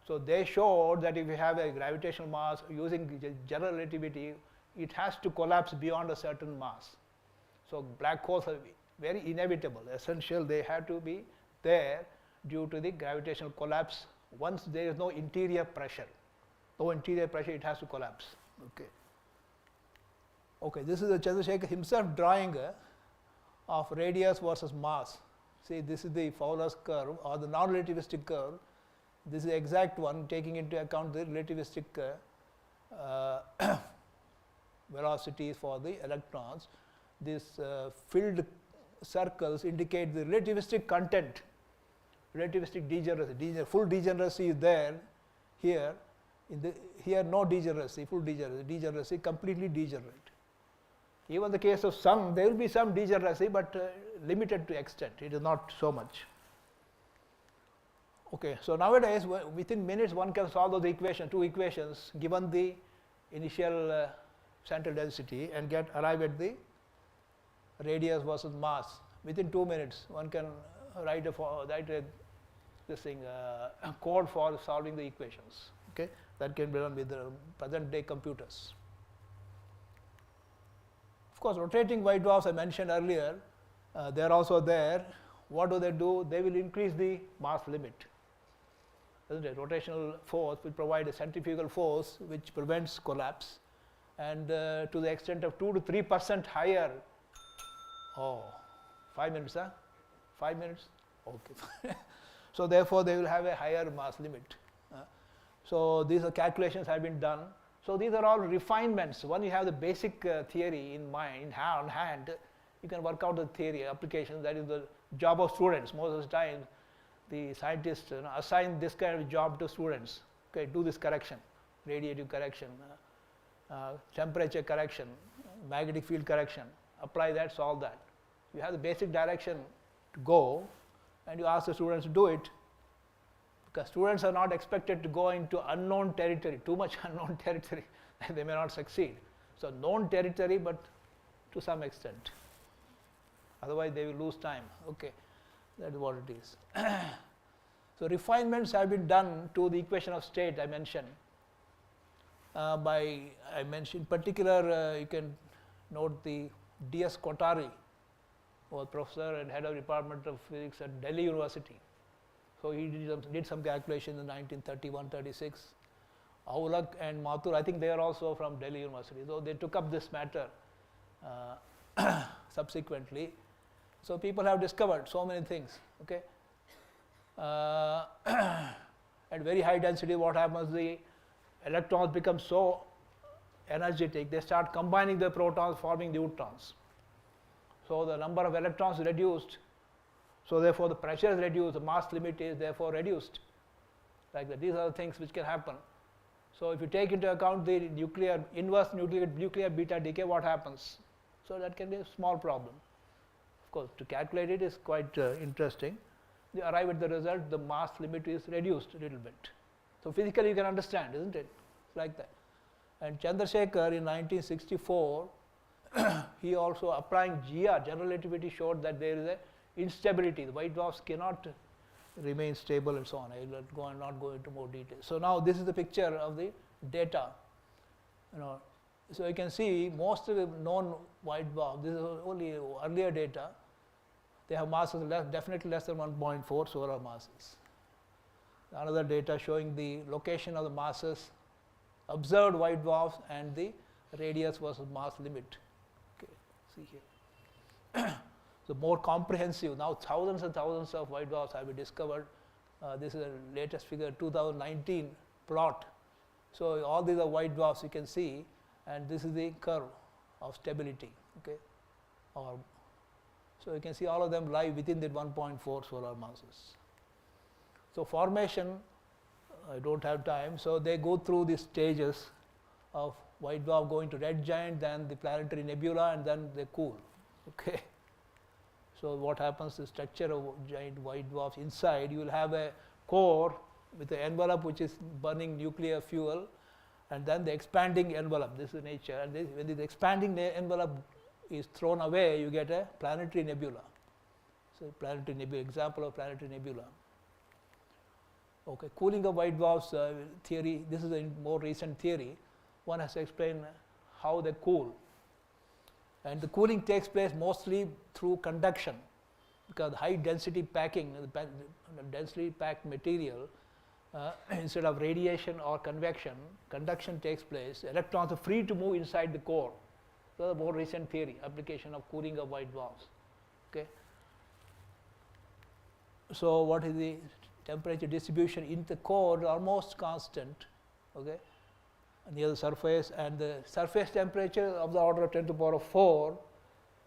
So they showed that if you have a gravitational mass using general relativity, it has to collapse beyond a certain mass. So black holes are very inevitable, essential. They have to be there due to the gravitational collapse. Once there is no interior pressure, it has to collapse. Okay. Okay, this is the Chandrasekhar himself drawing of radius versus mass. See, this is the Fowler's curve or the non-relativistic curve. This is the exact one taking into account the relativistic velocities for the electrons. These filled circles indicate the relativistic content, relativistic degeneracy. Full degeneracy is there here. Here no degeneracy, full degeneracy, completely degenerate. Even the case of some, there will be some degeneracy, but limited to extent. It is not so much. Okay, so nowadays within minutes one can solve those equations, two equations, given the initial central density and arrive at the radius versus mass. Within 2 minutes one can write a code for solving the equations. Okay, that can be done with the present day computers. Of course, rotating white dwarfs I mentioned earlier, they are also there. What do? They will increase the mass limit. Isn't it? Rotational force will provide a centrifugal force which prevents collapse, and to the extent of 2 to 3% higher. Oh, 5 minutes, huh? 5 minutes? Okay. So therefore, they will have a higher mass limit. So these calculations have been done. So these are all refinements. When you have the basic theory in mind, on hand, you can work out the theory applications. That is the job of students. Most of the time, the scientists assign this kind of job to students. Okay, do this correction, radiative correction, temperature correction, magnetic field correction. Apply that, solve that. You have the basic direction to go, and you ask the students to do it. Because students are not expected to go into unknown territory, too much unknown territory, they may not succeed. So known territory, but to some extent. Otherwise they will lose time. Okay, that is what it is. So refinements have been done to the equation of state I mentioned. In particular, you can note the D.S. Kothari, who was professor and head of department of physics at Delhi University. So he did some calculations in 1931-36. Aulak and Mathur, I think they are also from Delhi University. So they took up this matter subsequently. So people have discovered so many things. Okay. At very high density, what happens? The electrons become so energetic, they start combining the protons, forming neutrons. So the number of electrons is reduced. So therefore the pressure is reduced, the mass limit is therefore reduced. Like that. These are the things which can happen. So if you take into account the inverse nuclear beta decay, what happens? So that can be a small problem. Of course, to calculate it is quite interesting. You arrive at the result, the mass limit is reduced a little bit. So physically you can understand, isn't it? It's like that. And Chandrasekhar in 1964, he also applying GR, general relativity, showed that there is a instability. The white dwarfs cannot remain stable and so on. I will not go into more detail. So now this is the picture of the data. So you can see most of the known white dwarfs, this is only earlier data, they have masses definitely less than 1.4 solar masses. Another data showing the location of the masses, observed white dwarfs and the radius versus mass limit. Okay, see here. So more comprehensive, now thousands and thousands of white dwarfs have been discovered. This is the latest figure, 2019 plot. So all these are white dwarfs you can see, and this is the curve of stability. Okay, so you can see all of them lie within that 1.4 solar masses. So formation, I don't have time. So they go through the stages of white dwarf going to red giant, then the planetary nebula, and then they cool. Okay. So what happens? The structure of giant white dwarfs inside, you will have a core with an envelope which is burning nuclear fuel, and then the expanding envelope. This is nature. And when the expanding envelope is thrown away, you get a planetary nebula. So planetary nebula, example of planetary nebula. Okay, cooling of white dwarfs theory, this is a more recent theory. One has to explain how they cool. And the cooling takes place mostly through conduction, because high density packing, densely packed material, instead of radiation or convection, conduction takes place. Electrons are free to move inside the core. So, the more recent theory, application of cooling of white dwarfs. Okay. So, what is the temperature distribution in the core? Almost constant, okay, near the surface, and the surface temperature of the order of 10 to the power of 4,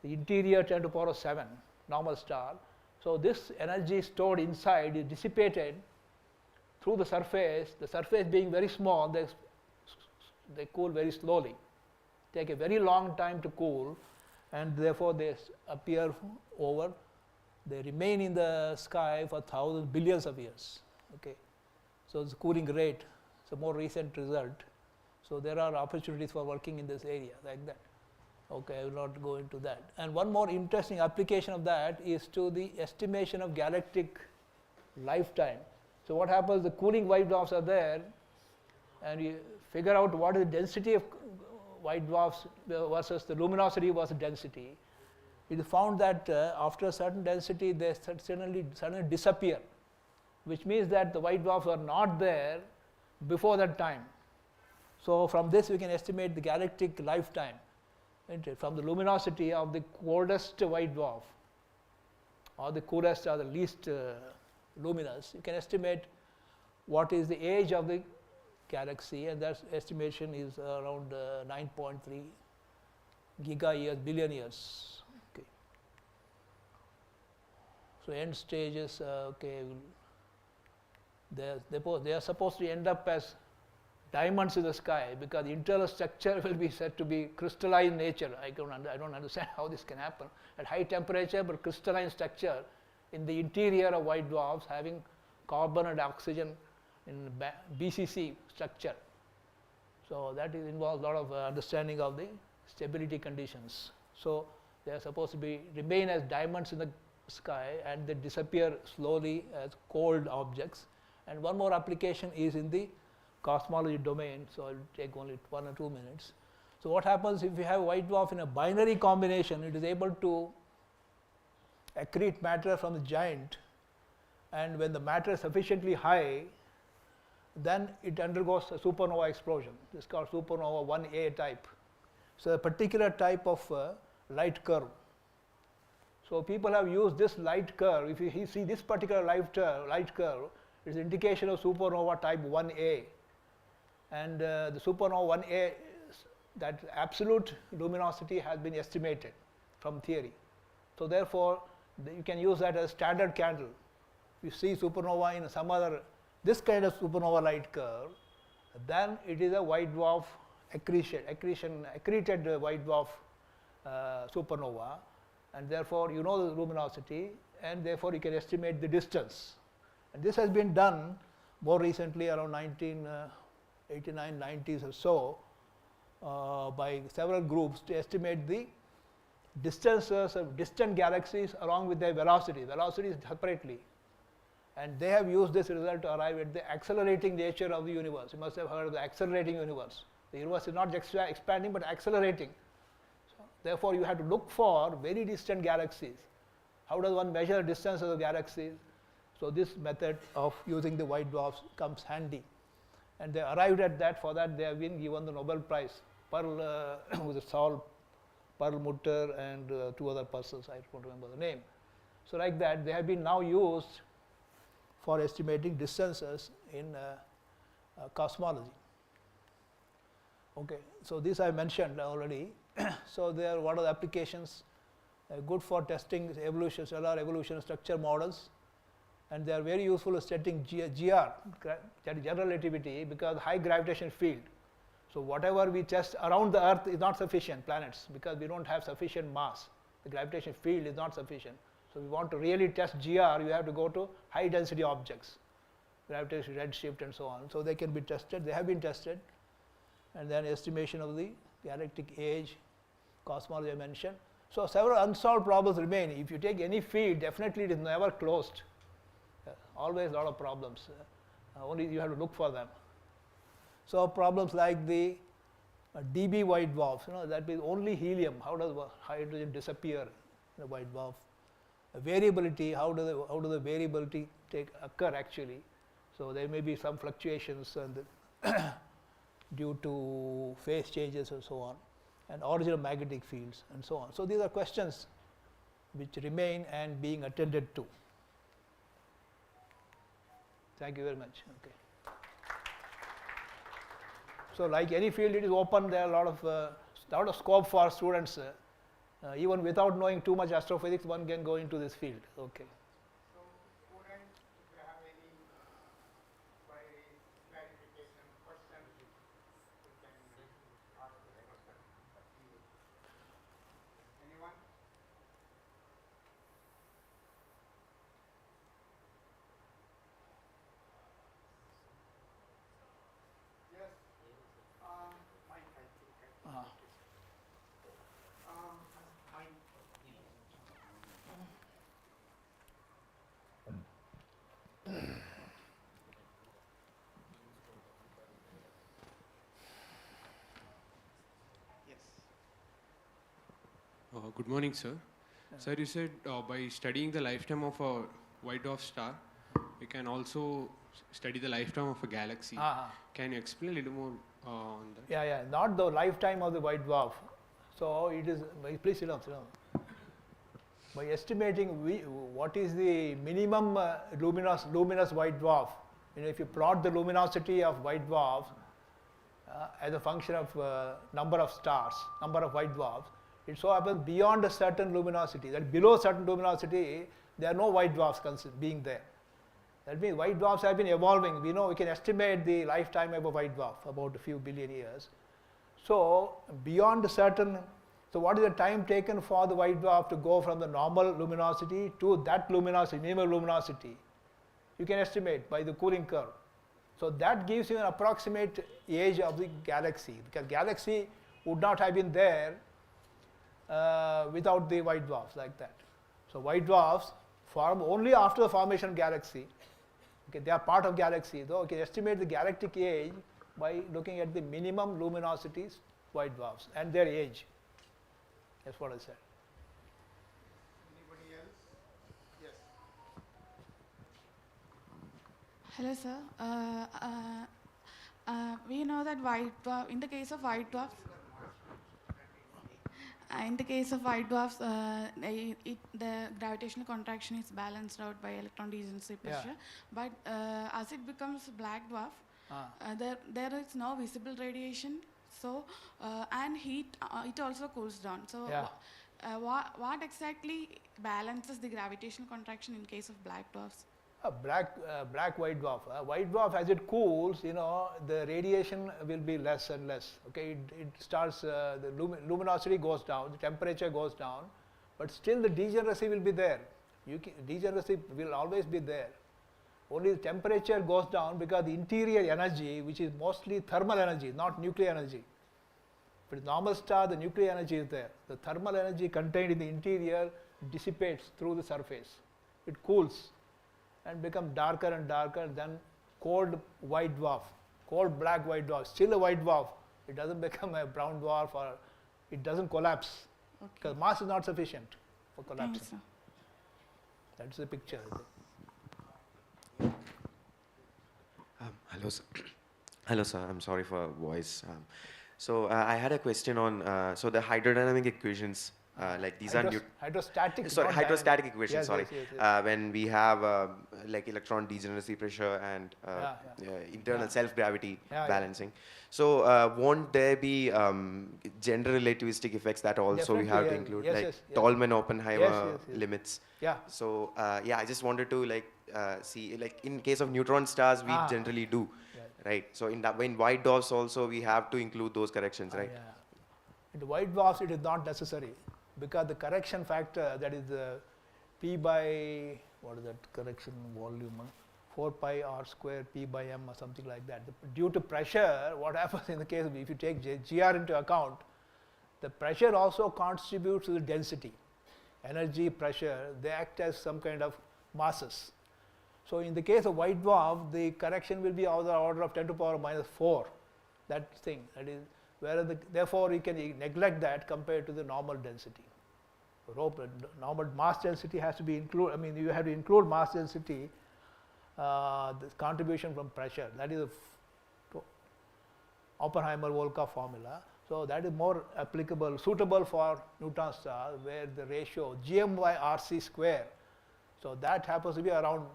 the interior 10 to the power of 7, normal star. So, this energy stored inside is dissipated through the surface being very small, they cool very slowly, take a very long time to cool, and therefore they appear over, they remain in the sky for thousands, billions of years. Okay. So, the cooling rate is a more recent result. So, there are opportunities for working in this area like that. Okay, I will not go into that. And one more interesting application of that is to the estimation of galactic lifetime. So, what happens, the cooling white dwarfs are there, and you figure out what is the density of white dwarfs versus the luminosity versus density. It is found that after a certain density they suddenly disappear, which means that the white dwarfs are not there before that time. So, from this we can estimate the galactic lifetime, from the luminosity of the coldest white dwarf, or the coolest or the least luminous. You can estimate what is the age of the galaxy, and that estimation is around 9.3 giga years, billion years. Okay. So, end stages, okay, they are supposed to end up as diamonds in the sky, because the internal structure will be said to be crystalline nature. I don't understand how this can happen at high temperature, but crystalline structure in the interior of white dwarfs having carbon and oxygen in BCC structure. So, that involves a lot of understanding of the stability conditions. So, they are supposed to remain as diamonds in the sky, and they disappear slowly as cold objects. And one more application is in the cosmology domain. So, I will take only 1 or 2 minutes. So, what happens if you have white dwarf in a binary combination, it is able to accrete matter from the giant, and when the matter is sufficiently high, then it undergoes a supernova explosion. This is called supernova 1A type. So, a particular type of light curve. So, people have used this light curve. If you see this particular light curve, it is an indication of supernova type 1A. And the supernova 1A, that absolute luminosity has been estimated from theory. So, therefore, you can use that as standard candle. If you see supernova in some other, this kind of supernova light curve, then it is a white dwarf accreted white dwarf supernova, and therefore you know the luminosity, and therefore you can estimate the distance. And this has been done more recently, around 1989, 90s or so, by several groups to estimate the distances of distant galaxies along with their velocities separately. And they have used this result to arrive at the accelerating nature of the universe. You must have heard of the accelerating universe. The universe is not just expanding but accelerating. So, therefore, you have to look for very distant galaxies. How does one measure the distance of the galaxies? So, this method of using the white dwarfs comes handy. And they arrived at that. For that, they have been given the Nobel Prize. Who is Saul Perlmutter and 2 other persons, I don't remember the name. So, like that, they have been now used for estimating distances in cosmology. Okay. So, this I mentioned already. So, there are what are the applications good for testing evolution, stellar evolution structure models, and they are very useful in setting GR, general relativity, because high gravitational field. So, whatever we test around the earth is not sufficient, planets, because we do not have sufficient mass. The gravitational field is not sufficient. So, we want to really test GR, you have to go to high density objects, gravitational redshift and so on. So, they can be tested, they have been tested, and then estimation of the galactic age, cosmology I mentioned. So, several unsolved problems remain. If you take any field, definitely it is never closed, always a lot of problems. only you have to look for them. So problems like the dB white dwarfs, that means only helium. How does hydrogen disappear in a white dwarf? Variability, how do the variability occur actually? So there may be some fluctuations due to phase changes and so on, and origin of magnetic fields and so on. So these are questions which remain and being attended to. Thank you very much. Okay. So like any field, it is open. There are a lot of scope for students. Even without knowing too much astrophysics, one can go into this field. Okay. So, students, if you have any queries, clarification, questions, you can ask the question. Anyone? Yes. Mike, I think. Uh-huh. Mike. Yes. Good morning, sir. Sir, you said by studying the lifetime of a white dwarf star, we can also study the lifetime of a galaxy. Can you explain a little more on that? Yeah, not the lifetime of the white dwarf. So it is, please sit down. By estimating what is the minimum luminous white dwarf, if you plot the luminosity of white dwarf as a function of number of stars, number of white dwarfs, it so happens beyond a certain luminosity, that below certain luminosity, there are no white dwarfs being there. That means white dwarfs have been evolving. We know we can estimate the lifetime of a white dwarf, about a few billion years. So beyond a certain, so what is the time taken for the white dwarf to go from the normal luminosity to that luminosity, minimum luminosity? You can estimate by the cooling curve. So that gives you an approximate age of the galaxy, because galaxy would not have been there without the white dwarfs like that. So white dwarfs form only after the formation of galaxy. Okay, they are part of galaxy, though. You can estimate the galactic age by looking at the minimum luminosities white dwarfs and their age. That's what I said. Anybody else? Yes. Hello, sir. We know that white dwarf, in the case of white dwarfs, the gravitational contraction is balanced out by electron degeneracy pressure. But as it becomes black dwarf, there is no visible radiation. So and heat, it also cools down. So what exactly balances the gravitational contraction in case of black dwarfs? Black white dwarf. White dwarf, as it cools, the radiation will be less and less. Okay, it starts, the luminosity goes down, the temperature goes down, but still the degeneracy will be there. Degeneracy will always be there. Only the temperature goes down because the interior energy, which is mostly thermal energy, not nuclear energy. But normal star, the nuclear energy is there. The thermal energy contained in the interior dissipates through the surface. It cools and becomes darker and darker than cold white dwarf, cold black white dwarf, still a white dwarf. It doesn't become a brown dwarf, or it doesn't collapse, because mass is not sufficient for collapsing. Thanks, sir. That's the picture. Hello, sir. Hello, sir. I'm sorry for voice. So I had a question on so the hydrodynamic equations. Like these are hydrostatic. Sorry, hydrostatic equations. Yes, yes. When we have like electron degeneracy pressure and internal self-gravity balancing. So won't there be general relativistic effects that also we have to include, like Tolman-Oppenheimer limits? Yeah. So I just wanted to see, like in case of neutron stars, we generally do, right? So in white dwarfs also we have to include those corrections, right? In the white dwarfs, it is not necessary, because the correction factor, that is P by, what is that correction volume, 4 pi r square P by m or something like that. Due to pressure, what happens in the case of, if you take GR into account, the pressure also contributes to the density. Energy, pressure, they act as some kind of masses. So in the case of white dwarf, the correction will be of the order of 10 to the power minus 4, that thing. That is, whereas therefore you can neglect that compared to the normal density. Normal mass density has to be included, I mean you have to include mass density, this contribution from pressure, that is the Oppenheimer-Volkoff formula. So that is more applicable, suitable for neutron star, where the ratio gm by rc square, so that happens to be around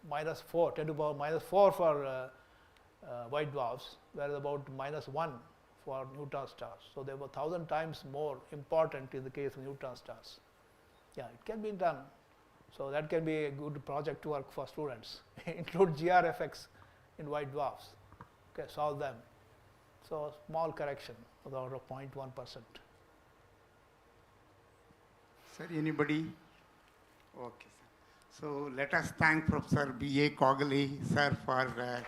minus 4, 10 to the power minus 4 for white dwarfs, whereas about minus 1 for neutron stars. So they were 1,000 times more important in the case of neutron stars. Yeah, it can be done. So that can be a good project to work for students. Include GRFX in white dwarfs. Okay, solve them. So small correction of the order of 0.1%. Sir, anybody? Okay, sir. So let us thank Professor B.A. Kokila, sir, for the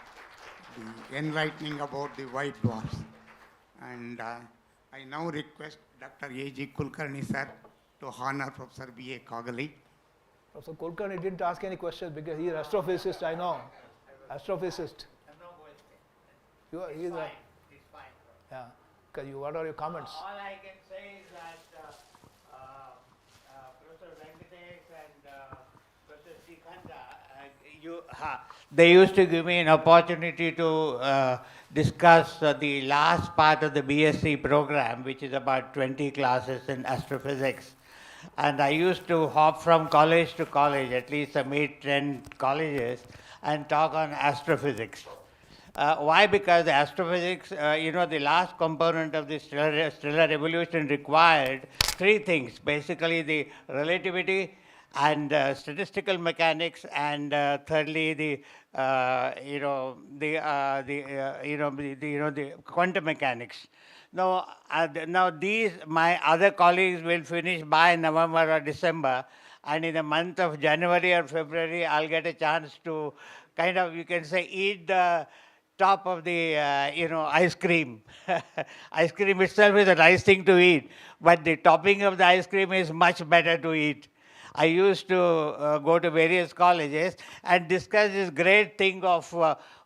enlightening about the white dwarfs. And I now request Dr. A.G. Kulkarni, sir, to honor Professor B.A. Kokila. Professor Kulkarni didn't ask any questions because he is an astrophysicist, I know. Astrophysicist. He is It's fine. Yeah. What are your comments? All I can say is that Professor Venkatesh and Professor Srikhanda, they used to give me an opportunity to discuss the last part of the BSc program, which is about 20 classes in astrophysics. And I used to hop from college to college, at least some 8-10 colleges, and talk on astrophysics. Why? Because the astrophysics, the last component of the stellar evolution required three things: basically the relativity and statistical mechanics, and thirdly the quantum mechanics. Now, these my other colleagues will finish by November or December, and in the month of January or February, I'll get a chance to kind of, you can say, eat the top of the ice cream. Ice cream itself is a nice thing to eat, but the topping of the ice cream is much better to eat. I used to go to various colleges and discuss this great thing of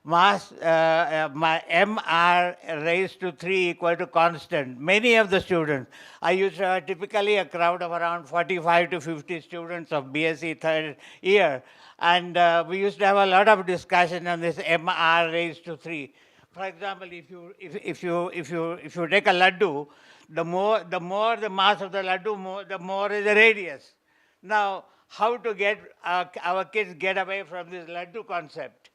mass, my mr raised to 3 equal to constant. Many of the students, I used to have typically a crowd of around 45 to 50 students of BSc third year, and we used to have a lot of discussion on this mr raised to 3. For example, if you take a laddu, the more the mass of the laddu, the more is the radius. Now, how to get our kids get away from this laddu concept?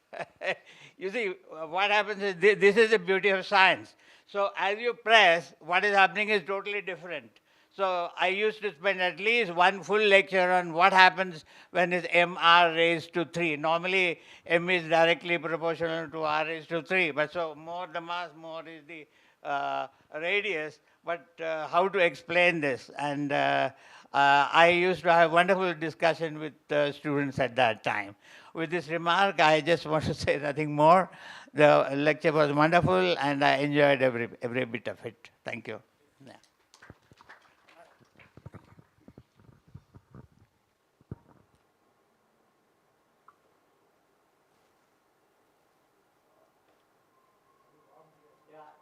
You see, what happens is this is the beauty of science. So as you press, what is happening is totally different. So I used to spend at least one full lecture on what happens when it's mr raised to 3. Normally, m is directly proportional to r raised to 3. But so more the mass, more is the radius. But how to explain this? And I used to have wonderful discussion with students at that time. With this remark, I just want to say nothing more. The lecture was wonderful, and I enjoyed every bit of it. Thank you. Yeah.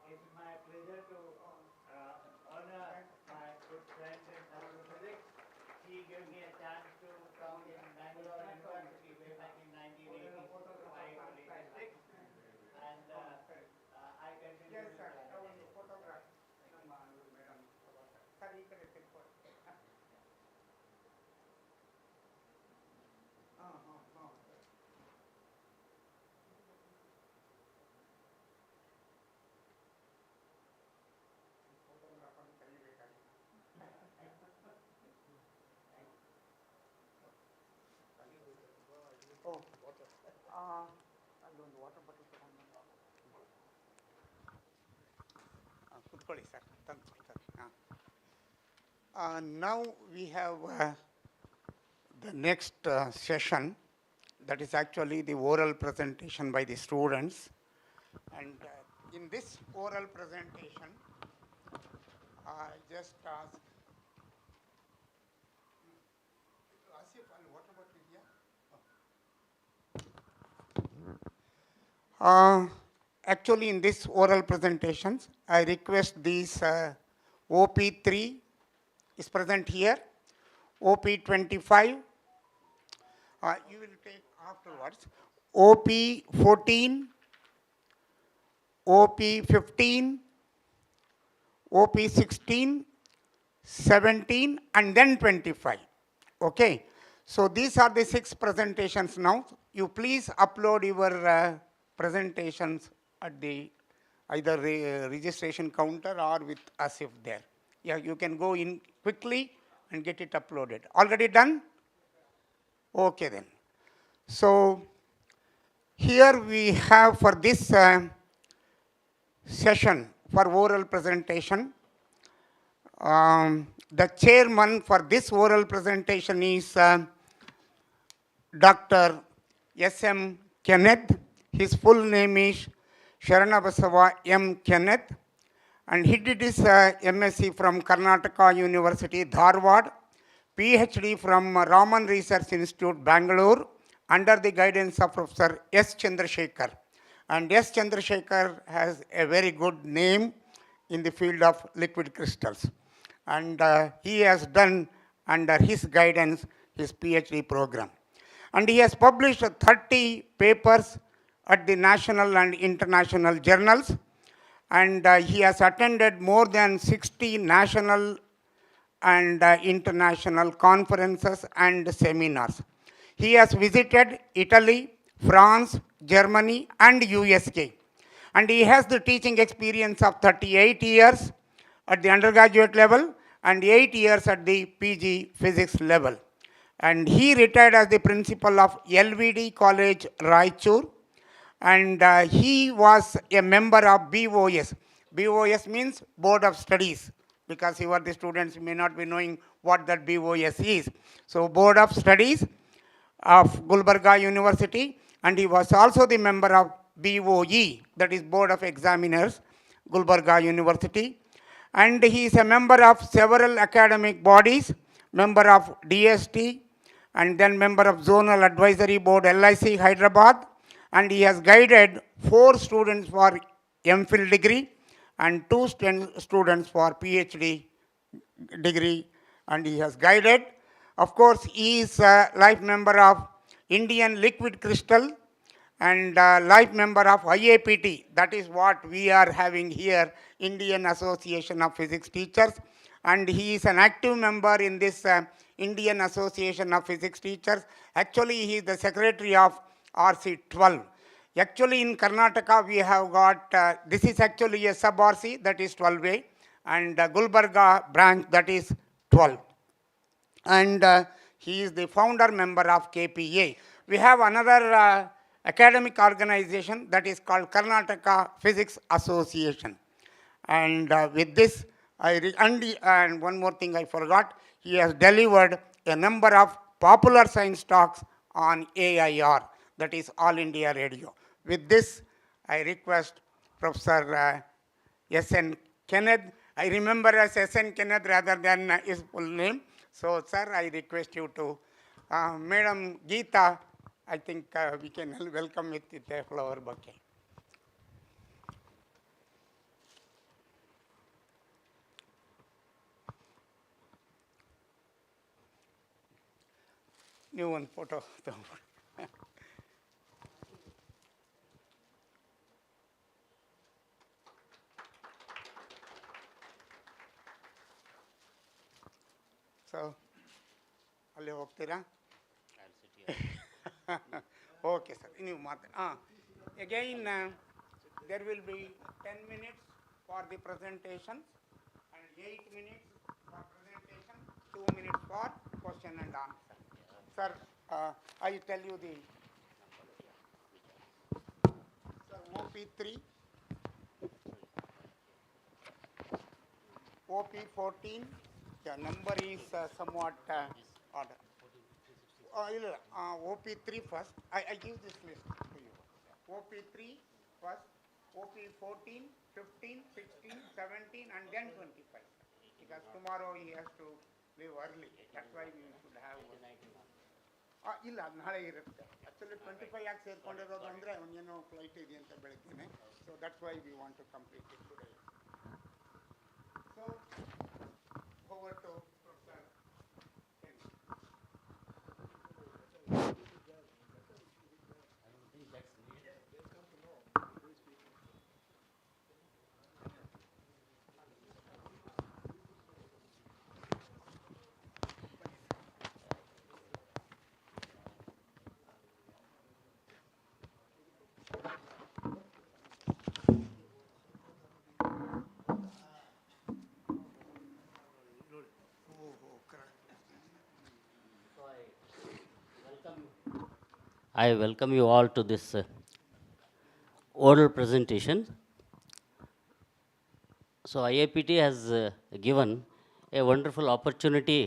It's my pleasure to honor my good friend in astrophysics. He gave me a chance to talk in Bangalore University way back in 1985-86, and I continue. Yes, sir. Photograph. Now we have the next session, that is actually the oral presentation by the students. And in this oral presentation, I just ask Asif, and what about Vidya? Uh, Actually, in this oral presentations, I request these OP3 is present here, OP25, you will take afterwards, OP14, OP15, OP16, 17, and then 25. Okay. So these are the 6 presentations now. You please upload your presentations at the either registration counter or with us if there. Yeah, you can go in quickly and get it uploaded. Already done? Okay then. So here we have for this session for oral presentation, the chairman for this oral presentation is Dr. S.M. Kenneth. His full name is Sharanabasava M. Kenneth, and he did his MSc from Karnataka University, Dharwad, PhD from Raman Research Institute, Bangalore, under the guidance of Professor S. Chandrasekhar. And S. Chandrasekhar has a very good name in the field of liquid crystals. And he has done, under his guidance, his PhD program. And he has published 30 papers at the national and international journals. And he has attended more than 60 national and international conferences and seminars. He has visited Italy, France, Germany, and USA. And he has the teaching experience of 38 years at the undergraduate level and 8 years at the PG physics level. And he retired as the principal of LVD College, Raichur. And he was a member of BOS. BOS means Board of Studies, because you are the students may not be knowing what that BOS is. So Board of Studies of Gulbarga University, and he was also the member of BOE, that is Board of Examiners, Gulbarga University. And he is a member of several academic bodies, member of DST, and then member of Zonal Advisory Board, LIC, Hyderabad. And he has guided 4 students for MPhil degree and 2 students for PhD degree, and he has guided. Of course, he is a life member of Indian Liquid Crystal and life member of IAPT. That is what we are having here, Indian Association of Physics Teachers. And he is an active member in this Indian Association of Physics Teachers. Actually, he is the secretary of RC12. Actually, in Karnataka, we have got, this is actually a sub-RC, that is 12A, and Gulbarga branch, that is 12. And he is the founder member of KPA. We have another academic organization that is called Karnataka Physics Association. And with this, and one more thing I forgot, he has delivered a number of popular science talks on AIR, that is All India Radio. With this, I request Professor S.N. Kenneth. I remember as S.N. Kenneth rather than his full name. So, sir, I request you to, Madam Geeta, I think we can welcome with a flower bouquet. New one photo. So, ಅಲ್ಲಿ ಹೋಗ್ತೀರಾ? Okay, sir. Again, there will be 10 minutes for the presentation and 8 minutes for presentation, 2 minutes for question and answer. Sir, I tell you the sir, OP3, OP14, the number is somewhat order. OP3 first. I give this list to you. OP3 first, OP14, 15, 16, 17, and then 25. Because tomorrow he has to leave early. That's why we should have. ಇಲ್ಲ ನಾಳೆ ಇರುತ್ತೆ actually 25 ಯಾಕೆ ಸೇರ್ಕೊಂಡಿರೋದು ಅಂದರೆ ಅವನೇನೋ flight ಇದೆಯಂತೆ ಬೆಳಗ್ಗೆ so that's why we want to complete it today so over to professor I welcome you all to this oral presentation. So IIPT has given a wonderful opportunity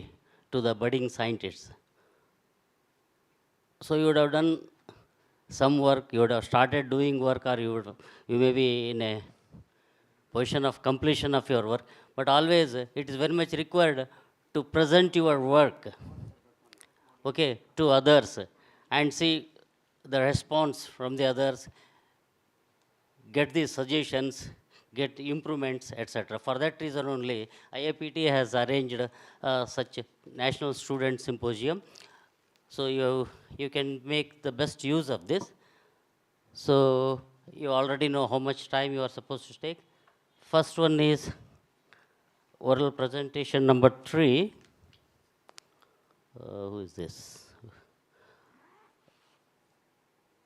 to the budding scientists. So you would have done some work, you would have started doing work, or you may be in a position of completion of your work, but always it is very much required to present your work, okay, to others and see the response from the others, get the suggestions, get improvements, etc. For that reason only, IIPT has arranged such a National Student Symposium. So you can make the best use of this. So you already know how much time you are supposed to take. First one is oral presentation number 3. Who is this?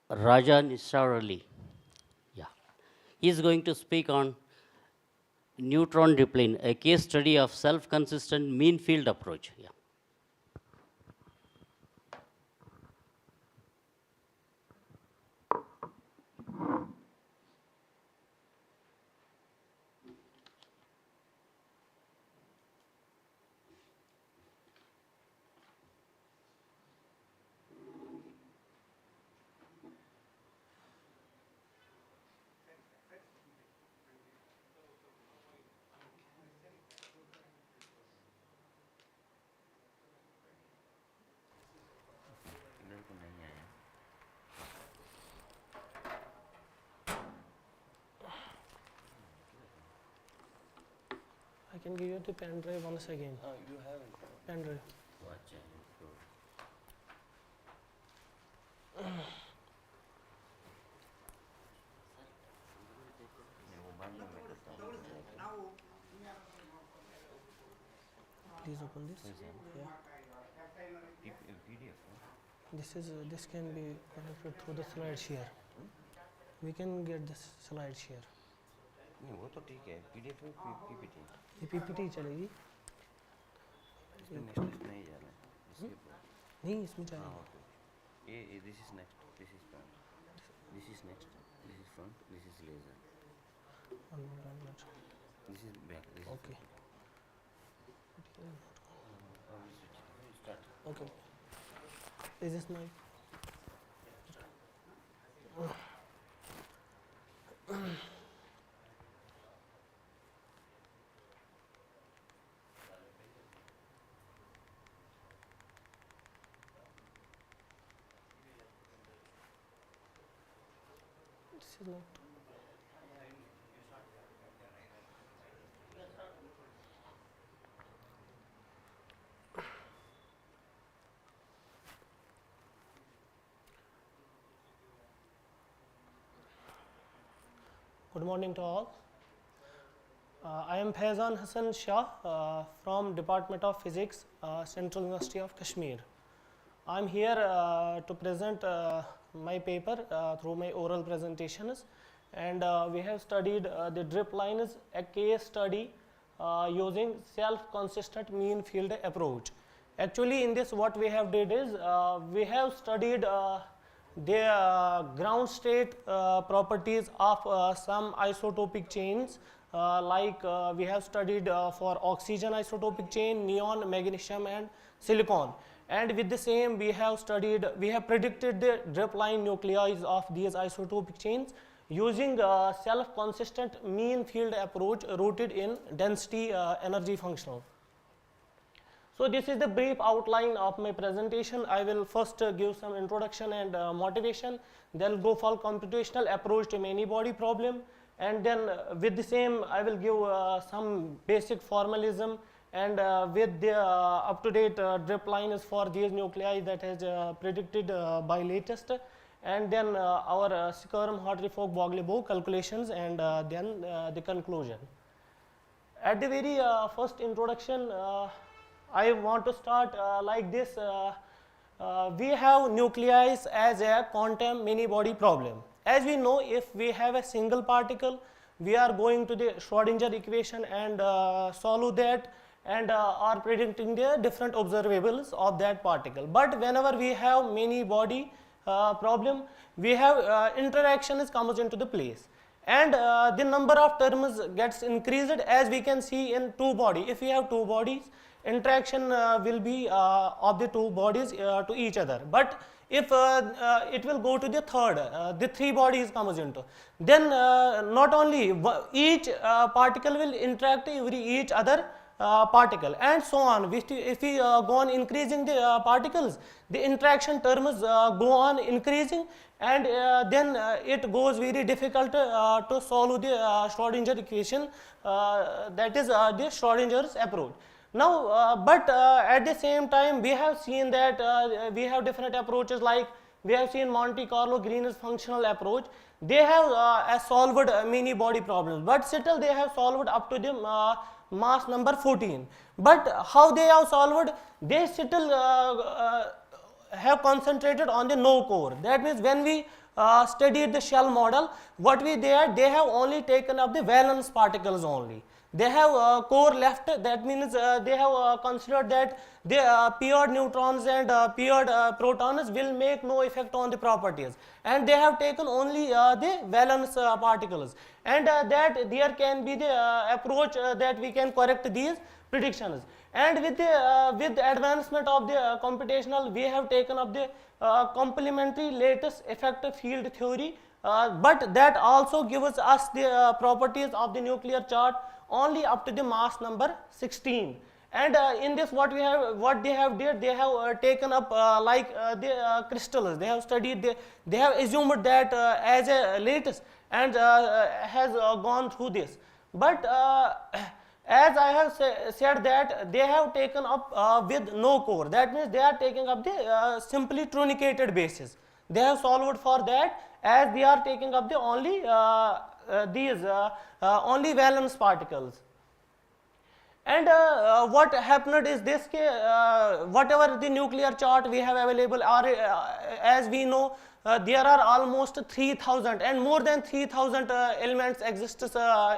Raja Nisarali. Yeah. He is going to speak on neutron deplane, a case study of self-consistent mean field approach. Yeah. I can give you the pen drive once again. Oh, you have it. Pen drive. Watch it. Please open this. Yeah. This can be connected through the slide share. We can get this slide share. नहीं वो तो ठीक है PDF में PPT ये PPT चलेगी इसमें next नहीं जाना है नहीं इसमें चलेगा ये this is next, this is front, this is next, this is front, this is laser, this is back, this is okay start. okay is this my this is not Good morning to all. I am Faizan Hassan Shah from Department of Physics, Central University of Kashmir. I am here to present my paper through my oral presentations, and we have studied the drip line is a case study using self-consistent mean field approach. Actually, in this what we have did is we have studied the ground state properties of some isotopic chains like we have studied for oxygen isotopic chain, neon, magnesium and silicon, and with the same we have predicted the drip line nuclei of these isotopic chains using self-consistent mean field approach rooted in density energy functional. So this is the brief outline of my presentation. I will first give some introduction and motivation, then go for computational approach to many body problem, and then with the same I will give some basic formalism, and with the up-to-date drip lines for these nuclei that is predicted by latest, and then our Scarum Hartree-Fock Bogle calculations, and then the conclusion. At the very first introduction, I want to start like this. We have nuclei as a quantum many-body problem. As we know, if we have a single particle, we are going to the Schrodinger equation and solve that, and are predicting the different observables of that particle. But whenever we have many-body problem, we have interactions comes into the place, and the number of terms gets increased, as we can see in two body. If we have two bodies, interaction will be of the two bodies to each other. But if it will go to the third, the three bodies comes into, then not only each particle will interact with each other particle, and so on. If we go on increasing the particles, the interaction terms go on increasing, and then it goes very difficult to solve the Schrodinger equation, that is the Schrodinger's approach. Now, but at the same time, we have seen that we have different approaches, like we have seen Monte Carlo Green's functional approach. They have solved many body problems, but still they have solved up to the mass number 14. But how they have solved? They still have concentrated on the no core. That means when we studied the shell model, what we did, they have only taken up the valence particles only. They have core left. That means they have considered that the paired neutrons and paired protons will make no effect on the properties, and they have taken only the valence particles, and that there can be the approach that we can correct these predictions. And with the advancement of the computational, we have taken up the complementary lattice effect field theory, but that also gives us the properties of the nuclear chart only up to the mass number 16. And in this, what they have did, they have taken up like the crystals. They have studied, they have assumed that as a lattice, and has gone through this. But as I have said that they have taken up with no core. That means they are taking up the simply truncated basis. They have solved for that, as they are taking up the only only valence particles. And what happened is this, whatever the nuclear chart we have available are, as we know, there are almost 3,000 and more than 3,000 elements exist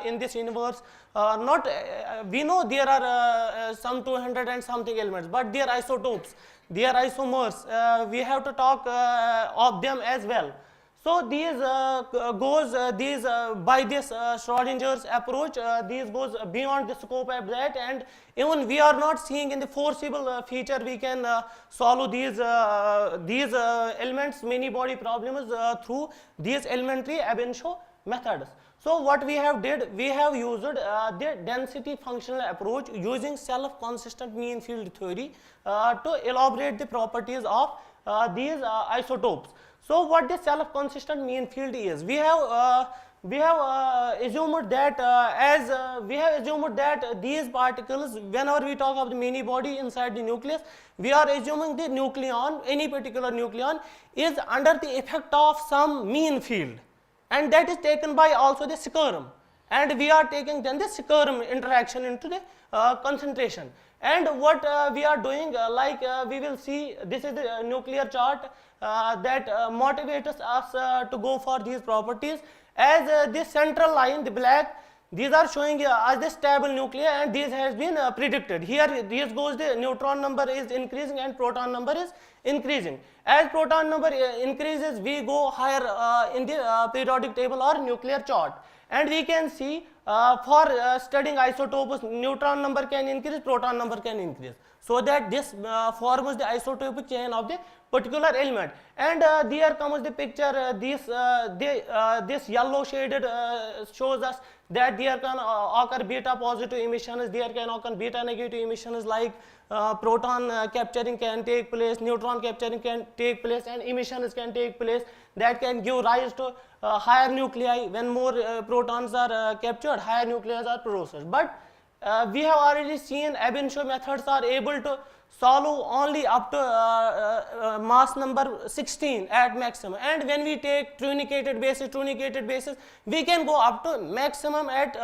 in this universe. We know there are some 200 and something elements, but they are isotopes, they are isomers. We have to talk of them as well. So these by this Schrodinger's approach, these goes beyond the scope of that, and even we are not seeing in the foreseeable future we can solve these elements many body problems through these elementary ab initio methods. So what we have did, we have used the density functional approach using self-consistent mean field theory to elaborate the properties of these isotopes. So what the self-consistent mean field is, we have assumed that these particles, whenever we talk of the many body inside the nucleus, we are assuming the nucleon, any particular nucleon, is under the effect of some mean field, and that is taken by also the Scarum, and we are taking then the Scarum interaction into the concentration. And what we are doing, we will see, this is the nuclear chart that motivates us to go for these properties. As this central line, the black, these are showing as the stable nuclei, and this has been predicted. Here, this goes, the neutron number is increasing and proton number is increasing. As proton number increases, we go higher in the periodic table or nuclear chart, and we can see for studying isotopes, neutron number can increase, proton number can increase. So that this forms the isotopic chain of the particular element. And there comes the picture, this yellow shaded shows us that there can occur beta positive emissions, there can occur beta negative emissions, like proton capturing can take place, neutron capturing can take place, and emissions can take place that can give rise to higher nuclei. When more protons are captured, higher nuclei are produced. But we have already seen ab initio methods are able to solve only up to mass number 16 at maximum, and when we take truncated bases, we can go up to maximum at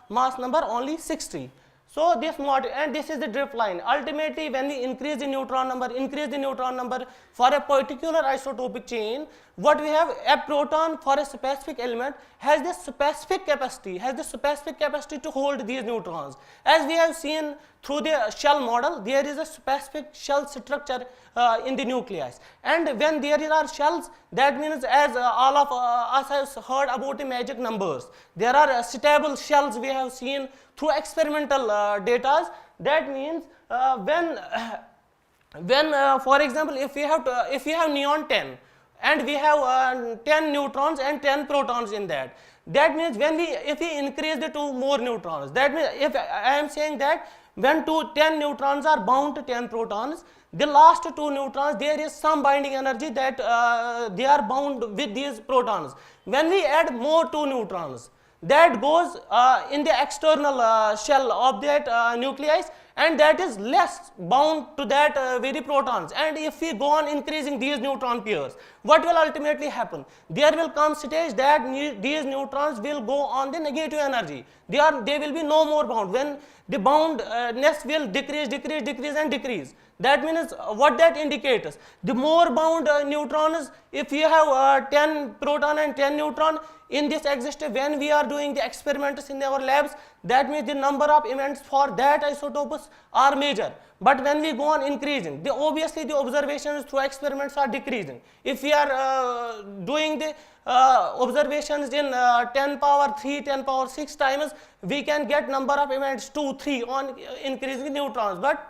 mass number only 60. So this model, and this is the drift line. Ultimately, when we increase the neutron number for a particular isotopic chain, what we have, a proton for a specific element has the specific capacity to hold these neutrons. As we have seen through the shell model, there is a specific shell structure in the nucleus, and when there are shells, that means, as all of us have heard about the magic numbers, there are stable shells we have seen through experimental data. That means when for example, if we have neon 10 and we have 10 neutrons and 10 protons in that, that means if we increase the 2 more neutrons, that means, if I am saying that when 10 neutrons are bound to 10 protons, the last 2 neutrons, there is some binding energy that they are bound with these protons. When we add more 2 neutrons, that goes in the external shell of that nucleus, and that is less bound to that very protons. And if we go on increasing these neutron pairs, what will ultimately happen? There will come stage that these neutrons will go on the negative energy. They will be no more bound. When the boundness will decrease. That means, what that indicates, the more bound neutrons, if you have 10 proton and 10 neutron in this existence, when we are doing the experiments in our labs, that means the number of events for that isotopes are major. But when we go on increasing, obviously the observations through experiments are decreasing. If we are doing the observations in 10 power 3, 10 power 6 times, we can get number of events 2, 3 on increasing neutrons. But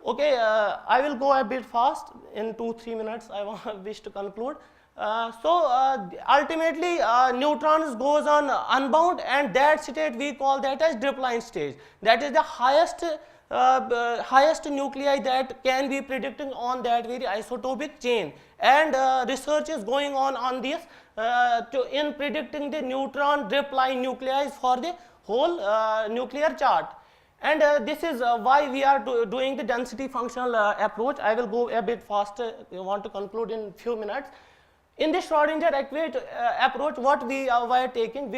okay, I will go a bit fast. In 2-3 minutes, I wish to conclude. Ultimately, neutrons goes on unbound, and that state we call that as drip line stage. That is the highest nuclei that can be predicted on that very isotopic chain, and research is going on this in predicting the neutron drip line nuclei for the whole nuclear chart. And this is why we are doing the density functional approach. I will go a bit faster. I want to conclude in few minutes. In the Schrodinger equate approach, what we were taking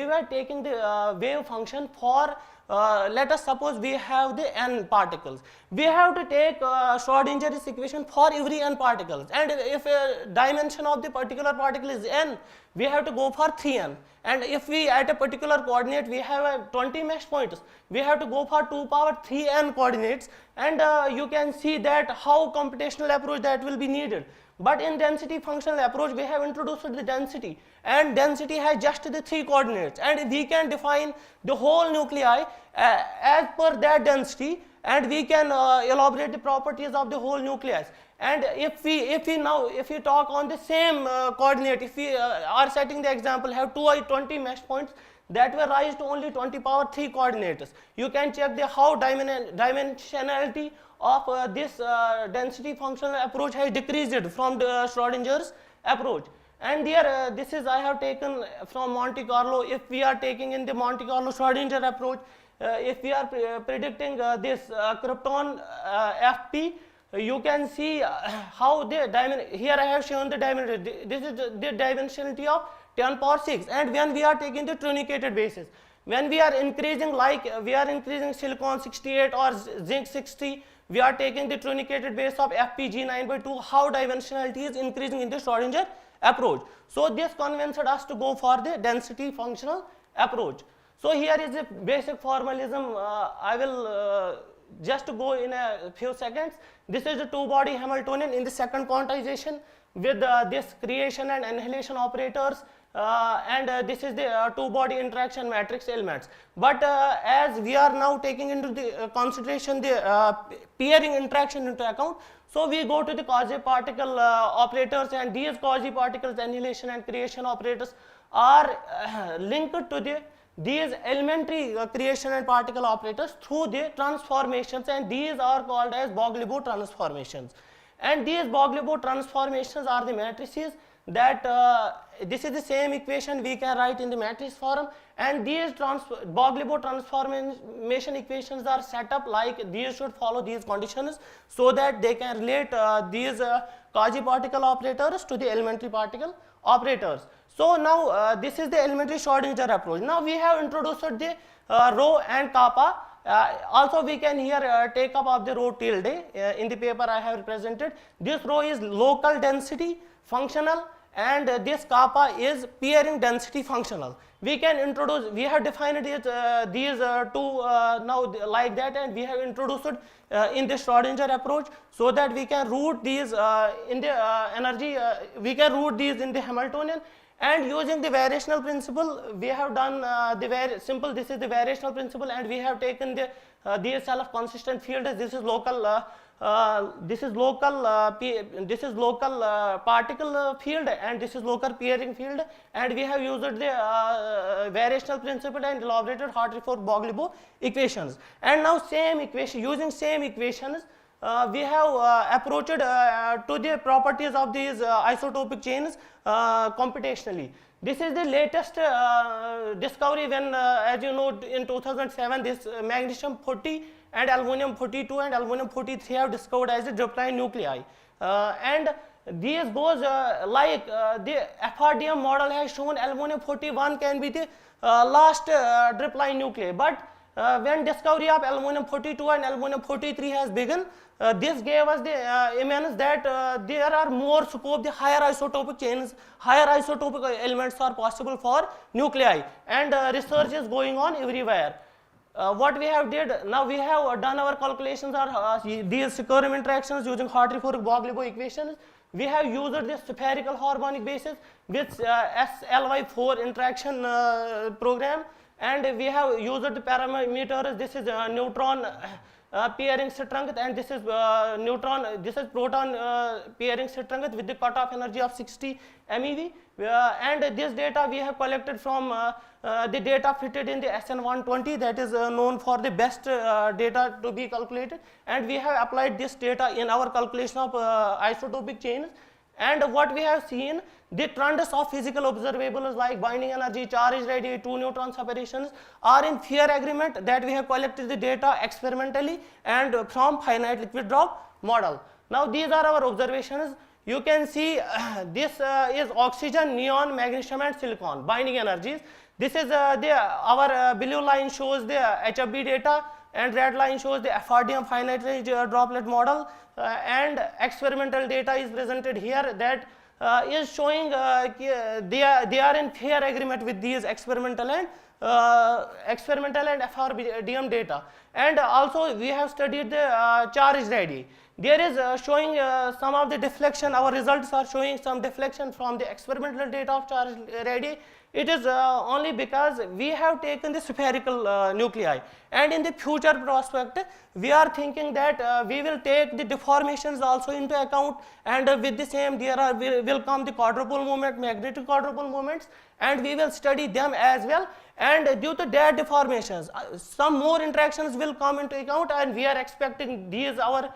the wave function for, let us suppose we have the n particles. We have to take Schrodinger's equation for every n particles, and if a dimension of the particular particle is n, we have to go for 3n. And if we at a particular coordinate we have 20 mesh points, we have to go for 2 power 3n coordinates, and you can see that how computational approach that will be needed. But in density functional approach, we have introduced the density, and density has just the 3 coordinates, and we can define the whole nuclei as per that density, and we can elaborate the properties of the whole nucleus. And if we talk on the same coordinate, if we are setting the example, have 20 mesh points, that will rise to only 20 power 3 coordinates. You can check the how dimensionality of this density functional approach has decreased from the Schrodinger's approach. And here this is I have taken from Monte Carlo. If we are taking in the Monte Carlo Schrodinger approach, if we are predicting this krypton Fp, you can see how the here I have shown the dimension. This is the dimensionality of 10 power 6, and when we are taking the truncated bases, when we are increasing, like we are increasing silicon 68 or zinc 60, we are taking the truncated base of FPG9/2, how dimensionality is increasing in the Schrodinger approach. So this convinced us to go for the density functional approach. So here is the basic formalism. I will just go in a few seconds. This is the 2-body Hamiltonian in the second quantization with this creation and annihilation operators, and this is the two-body interaction matrix elements. But as we are now taking into the consideration the pairing interaction into account, so we go to the quasi-particle operators, and these quasi-particles annihilation and creation operators are linked to these elementary creation and particle operators through the transformations, and these are called as Boglebo transformations. And these Boglebo transformations are the matrices that this is the same equation we can write in the matrix form, and these Boglebo transformation equations are set up like these should follow these conditions so that they can relate these quasi-particle operators to the elementary particle operators. So now this is the elementary Schrodinger approach. Now we have introduced the rho and kappa. Also we can here take up of the rho tilde in the paper I have represented. This rho is local density functional, and this kappa is pairing density functional. We can introduce, we have defined it, these two now like that, and we have introduced in the Schrodinger approach so that we can root these in the energy, we can root these in the Hamiltonian. And using the variational principle, we have done the simple, this is the variational principle, and we have taken the these self-consistent fields. This is local this is local particle field, and this is local pairing field, and we have used the variational principle and elaborated Hartree-Fock-Boglebo equations. And now same equation, using same equations, we have approached to the properties of these isotopic chains computationally. This is the latest discovery when, as you know, in 2007 this magnesium 40 and aluminum 42 and aluminum 43 have discovered as the dripline nuclei, and these goes like the FRDM model has shown aluminum 41 can be the last dripline nuclei, but when discovery of aluminum 42 and aluminum 43 has begun, this gave us the evidence that there are more scope, the higher isotopic chains, higher isotopic elements are possible for nuclei, and research is going on everywhere. What we have did, now we have done our calculations are these sequential interactions using Hartree-Fock-Boglebo equations. We have used this spherical harmonic basis with SLY4 interaction program, and we have used the parameters. This is neutron pairing strength, and this is this is proton pairing strength with the cutoff energy of 60 MeV, and this data we have collected from the data fitted in the SN120, that is known for the best data to be calculated, and we have applied this data in our calculation of isotopic chains. And what we have seen, the trends of physical observables like binding energy, charge radii, two neutron separations are in fair agreement that we have collected the data experimentally and from finite liquid drop model. Now these are our observations. You can see this is oxygen, neon, magnesium and silicon binding energies. This is our blue line shows the HFB data, and red line shows the FRDM finite range droplet model, and experimental data is presented here that is showing they are in fair agreement with these experimental and FRDM data. And also we have studied the charge radii. There is showing some of the deflection, our results are showing some deflection from the experimental data of charge radii. It is only because we have taken the spherical nuclei, and in the future prospect we are thinking that we will take the deformations also into account, and with the same there will come the quadrupole moment, magnetic quadrupole moments, and we will study them as well, and due to their deformations some more interactions will come into account, and we are expecting these our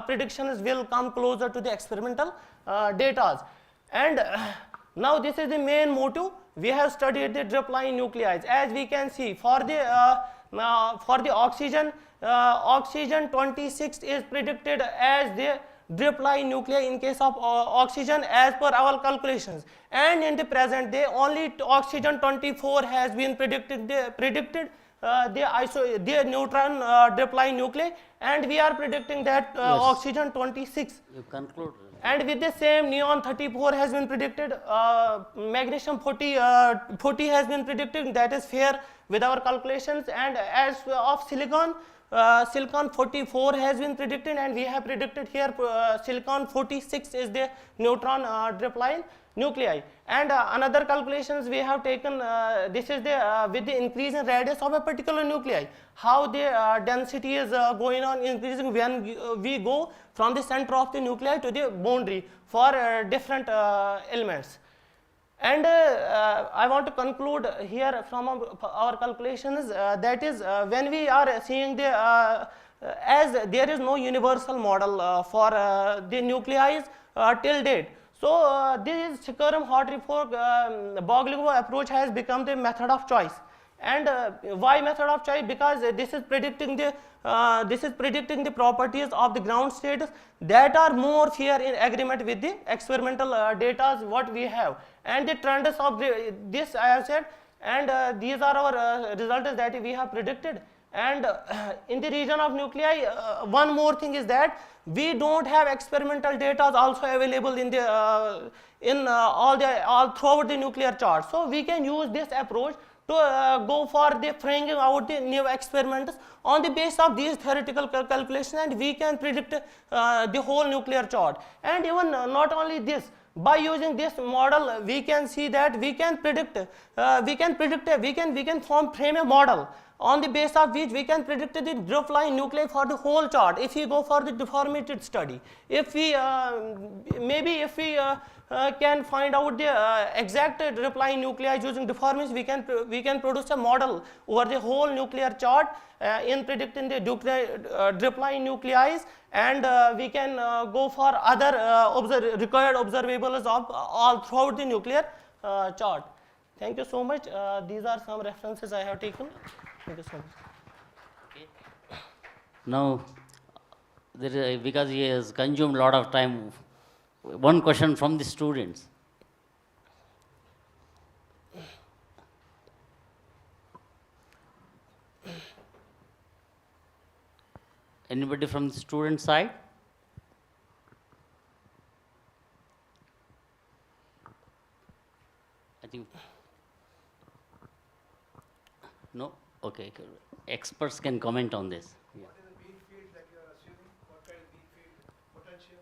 predictions will come closer to the experimental data. And now this is the main motive. We have studied the dripline nuclei. As we can see, for the oxygen, oxygen 26 is predicted as the dripline nuclei in case of oxygen as per our calculations, and in the present day only oxygen 24 has been predicted the neutron dripline nuclei, and we are predicting that oxygen 26. You conclude. And with the same neon 34 has been predicted, magnesium 40 has been predicted, that is fair with our calculations, and as of silicon, silicon 44 has been predicted, and we have predicted here silicon 46 is the neutron dripline nuclei. And another calculations we have taken, this is the with the increase in radius of a particular nuclei, how the density is going on increasing when we go from the center of the nuclei to the boundary for different elements. And I want to conclude here from our calculations, that is when we are seeing the as there is no universal model for the nuclei till date. So this Securum-Hartree-Fock-Bogligua approach has become the method of choice. And why method of choice? Because this is predicting the properties of the ground states that are more fair in agreement with the experimental data what we have, and the trends of this I have said, and these are our results that we have predicted. And in the region of nuclei, one more thing is that we don't have experimental data also available in the all throughout the nuclear chart. So we can use this approach to go for the framing out the new experiments on the basis of these theoretical calculations, and we can predict the whole nuclear chart. And even not only this, by using this model we can see that we can predict we can frame a model on the basis of which we can predict the drip-line nuclei for the whole chart if we go for the deformated study. If we can find out the exact drip-line nuclei using deformation, we can produce a model over the whole nuclear chart in predicting the drip-line nuclei, and we can go for other required observables of all throughout the nuclear chart. Thank you so much. These are some references I have taken. Thank you so much. Okay. Now, because he has consumed a lot of time, one question from the students. Anybody from the student side? I think no. Okay. Experts can comment on this. Yeah. What is the mean field that you are assuming? What kind of mean field potential?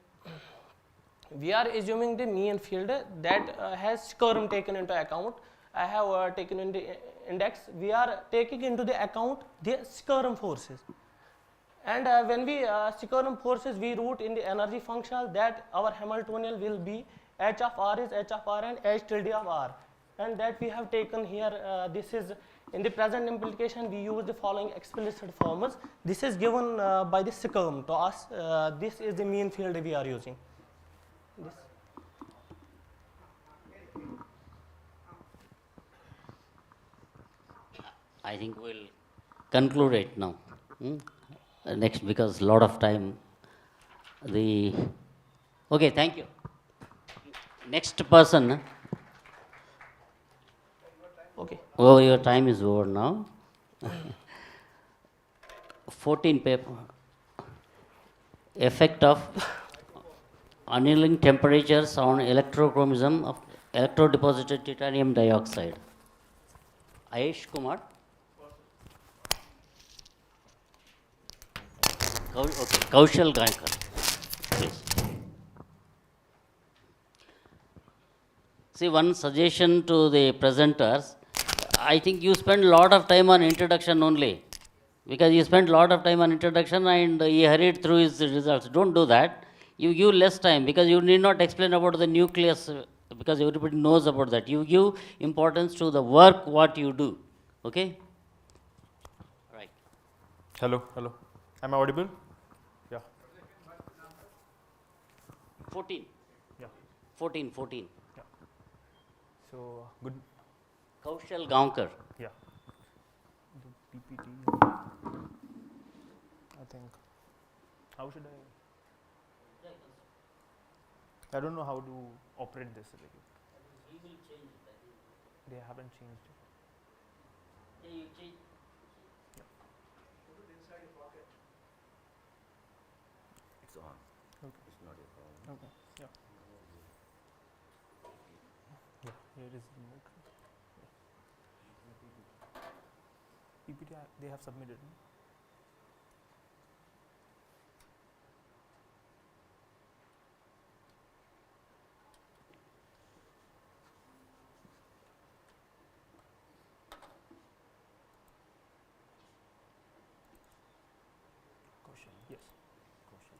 We are assuming the mean field that has Securum taken into account. I have taken in the index. We are taking into the account the Securum forces. And when we Securum forces, we root in the energy function that our Hamiltonian will be h of r is h of r and h tilde of r. And that we have taken here, this is in the present implication we use the following explicit formulas. This is given by the Securum to us. This is the mean field we are using. This. I think we'll conclude it now. Next, because a lot of time. Okay, thank you. Next person. Okay. Oh, your time is over now. 14 paper. Effect of annealing temperatures on electrochromism of electrodeposited titanium dioxide. Ayush Kumar. Okay, Kaushal Gankar, please. See, one suggestion to the presenters, I think you spend a lot of time on introduction only, because you spent a lot of time on introduction and he hurried through his results. Don't do that. You give less time, because you need not explain about the nucleus, because everybody knows about that. You give importance to the work what you do. Okay? Right. Hello. Am I audible? Yeah. 14. Yeah. 14. Yeah. So, good. Kaushal Gankar. Yeah. The PPT. I think. How should I don't know how to operate this. He will change it. They haven't changed it. Yeah, you change. It's on. Okay. It's not your problem. Okay. Yeah. Yeah. Here is the remote. PPT they have submitted. No? question. Yes. Question.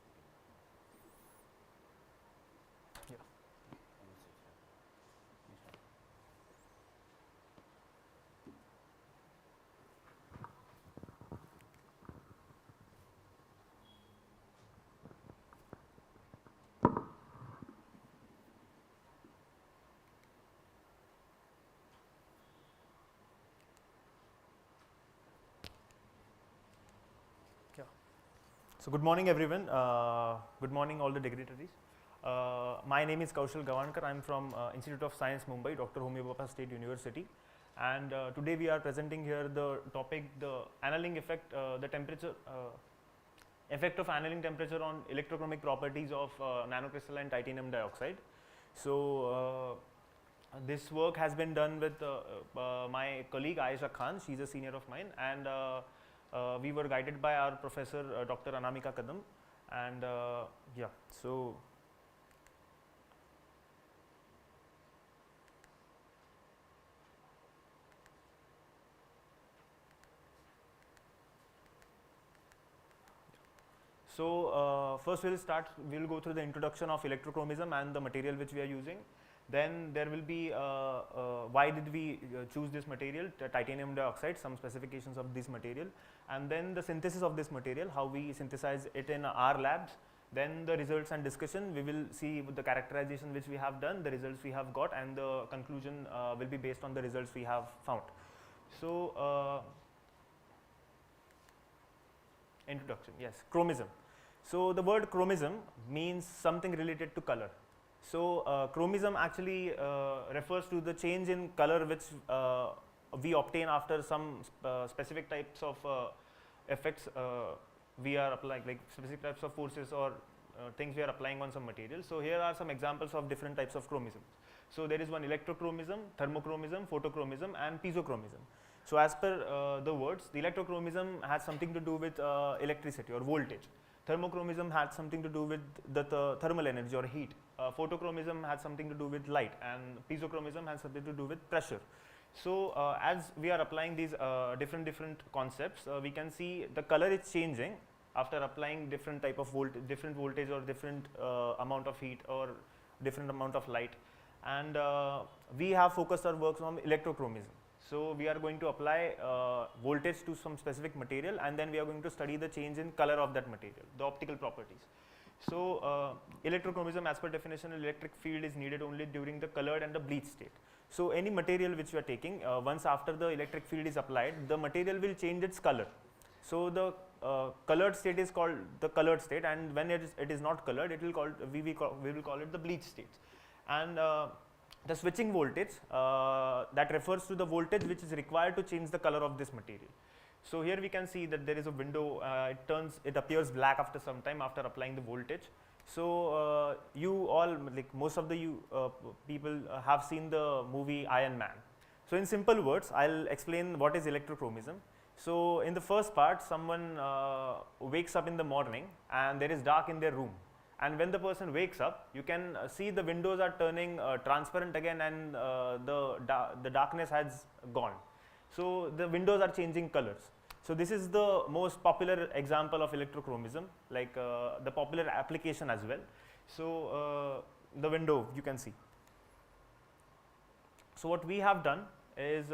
Yeah. So good morning everyone, good morning all the dignitaries. My name is Kaushal Gavankar, I am from Institute of Science Mumbai, Dr. Homi Bhabha State University, and today we are presenting here the topic, the annealing effect, the temperature, effect of annealing temperature on electrochromic properties of nanocrystalline titanium dioxide. So this work has been done with my colleague Aisha Khan, she is a senior of mine, and we were guided by our professor Dr. Anamika Kadam, and yeah, so first we will go through the introduction of electrochromism and the material which we are using. Then there will be why did we choose this material, titanium dioxide, some specifications of this material, and then the synthesis of this material, how we synthesize it in our labs. Then the results and discussion, we will see the characterization which we have done, the results we have got, and the conclusion will be based on the results we have found. So introduction, yes, chromism. So the word chromism means something related to color. So chromism actually refers to the change in color which we obtain after some specific types of effects we are applying, like specific types of forces or things we are applying on some material. So here are some examples of different types of chromism. So there is one electrochromism, thermochromism, photochromism, and piezochromism. So as per the words, the electrochromism has something to do with electricity or voltage. Thermochromism had something to do with the thermal energy or heat. Photochromism has something to do with light, and piezochromism has something to do with pressure. So as we are applying these different concepts, we can see the color is changing after applying different type of different voltage or different amount of heat or different amount of light. And we have focused our works on electrochromism. So we are going to apply voltage to some specific material, and then we are going to study the change in color of that material, the optical properties. So electrochromism, as per definition, electric field is needed only during the colored and the bleached state. So any material which we are taking, once after the electric field is applied, the material will change its color. So the colored state is called the colored state, and when it is not colored, it will we will call it the bleached state. And the switching voltage, that refers to the voltage which is required to change the color of this material. So here we can see that there is a window, it appears black after some time after applying the voltage. So you all, like most of the people have seen the movie Iron Man. So in simple words, I'll explain what is electrochromism. So in the first part, someone wakes up in the morning and there is dark in their room. And when the person wakes up, you can see the windows are turning transparent again, and the darkness has gone. So the windows are changing colors. So this is the most popular example of electrochromism, like the popular application as well. So the window you can see. So what we have done is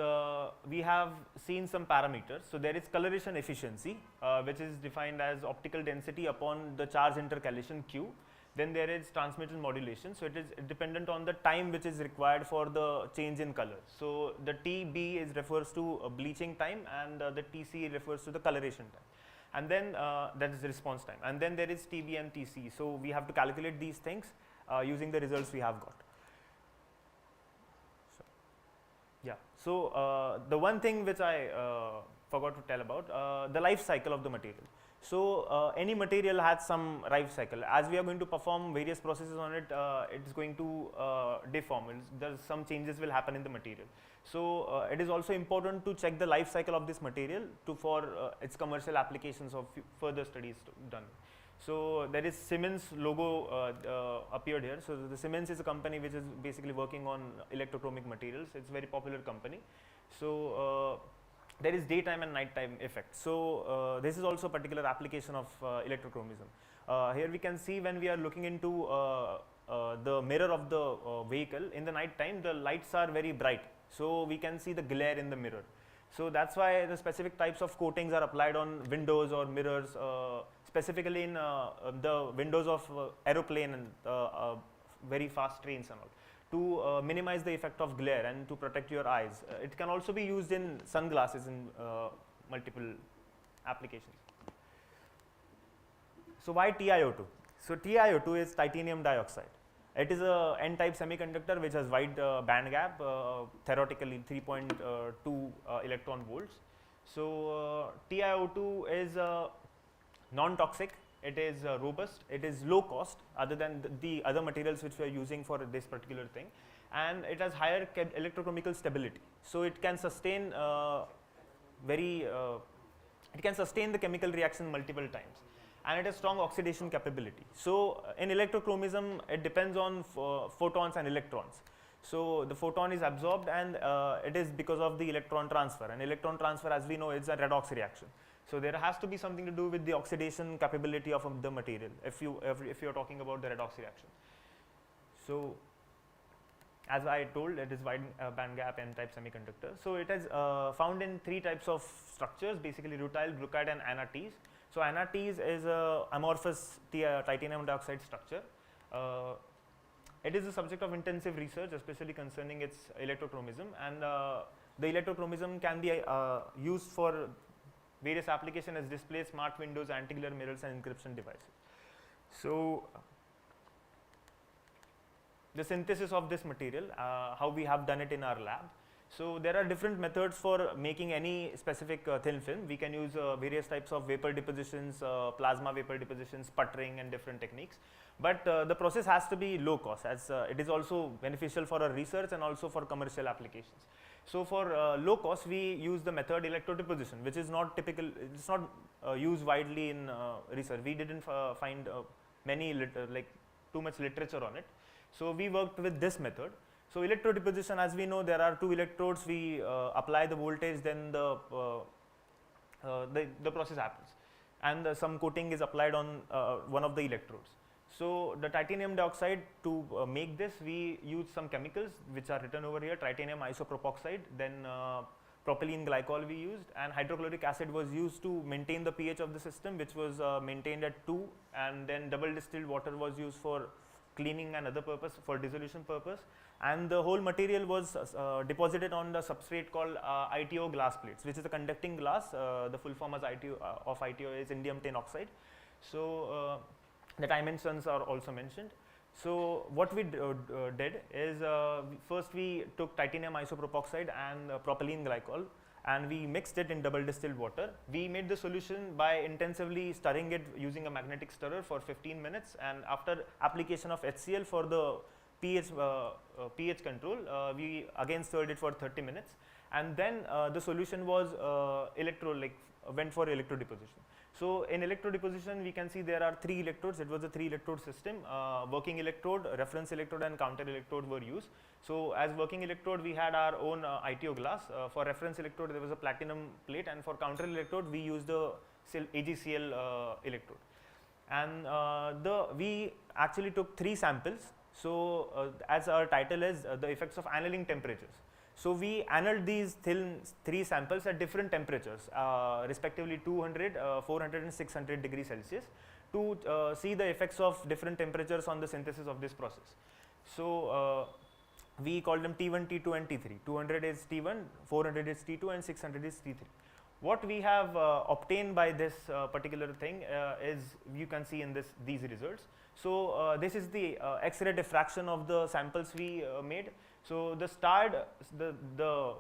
we have seen some parameters. So there is coloration efficiency, which is defined as optical density upon the charge intercalation Q. Then there is transmission modulation. So it is dependent on the time which is required for the change in color. So the TB refers to bleaching time, and the TC refers to the coloration time. And then that is the response time. And then there is TB and TC. So we have to calculate these things using the results we have got. Yeah, so the one thing which I forgot to tell about, the life cycle of the material. So any material has some life cycle. As we are going to perform various processes on it, it is going to deform. Some changes will happen in the material. So it is also important to check the life cycle of this material for its commercial applications of further studies done. So there is Siemens logo appeared here. So the Siemens is a company which is basically working on electrochromic materials. It's a very popular company. So there is daytime and nighttime effect. So this is also a particular application of electrochromism. Here we can see when we are looking into the mirror of the vehicle in the night time, the lights are very bright. So we can see the glare in the mirror. So that's why the specific types of coatings are applied on windows or mirrors, specifically in the windows of aeroplane and very fast trains and all, to minimize the effect of glare and to protect your eyes. It can also be used in sunglasses in multiple applications. So why TiO2? So TiO2 is titanium dioxide. It is a N-type semiconductor which has wide band gap, theoretically 3.2 electron volts. So TiO2 is non-toxic, it is robust, it is low cost other than the other materials which we are using for this particular thing, and it has higher electrochemical stability. So it can sustain it can sustain the chemical reaction multiple times, and it has strong oxidation capability. So in electrochromism, it depends on photons and electrons. So the photon is absorbed, and it is because of the electron transfer, and electron transfer, as we know, is a redox reaction. So there has to be something to do with the oxidation capability of the material if you are talking about the redox reaction. So as I told, it is wide band gap N-type semiconductor. So it is found in 3 types of structures, basically rutile, glucide and NRTs. So NRTs is a amorphous titanium dioxide structure. It is the subject of intensive research, especially concerning its electrochromism, and the electrochromism can be used for various applications as displays, smart windows, anti-glare mirrors and encryption devices. So the synthesis of this material, how we have done it in our lab. So there are different methods for making any specific thin film. We can use various types of vapor depositions, plasma vapor depositions, sputtering and different techniques. But the process has to be low cost, as it is also beneficial for our research and also for commercial applications. So for low cost, we use the method electrodeposition, which is not typical, it's not used widely in research. We didn't find too much literature on it. So we worked with this method. So electrodeposition, as we know, there are 2 electrodes. We apply the voltage, then the process happens, and some coating is applied on one of the electrodes. So the titanium dioxide, to make this, we use some chemicals which are written over here: titanium isopropoxide, then propylene glycol we used, and hydrochloric acid was used to maintain the pH of the system, which was maintained at 2, and then double distilled water was used for cleaning and other purpose, for dissolution purpose, and the whole material was deposited on the substrate called ITO glass plates, which is a conducting glass. The full form of ITO is indium tin oxide. So the dimensions are also mentioned. So what we did is first we took titanium isopropoxide and propylene glycol, and we mixed it in double distilled water. We made the solution by intensively stirring it using a magnetic stirrer for 15 minutes, and after application of HCl for the pH control, we again stirred it for 30 minutes, and then the solution was went for electrodeposition. So in electrodeposition, we can see there are 3 electrodes. It was a 3 electrode system. Working electrode, reference electrode and counter electrode were used. So as working electrode, we had our own ITO glass. For reference electrode, there was a platinum plate, and for counter electrode, we used the AgCl electrode. And we actually took 3 samples. So as our title is, the effects of annealing temperatures. So we annealed these 3 samples at different temperatures, respectively 200, 400 and 600 degrees Celsius, to see the effects of different temperatures on the synthesis of this process. So we call them T1, T2 and T3. 200 is T1, 400 is T2 and 600 is T3. What we have obtained by this particular thing is, you can see in these results. So this is the X-ray diffraction of the samples we made. So the starred, the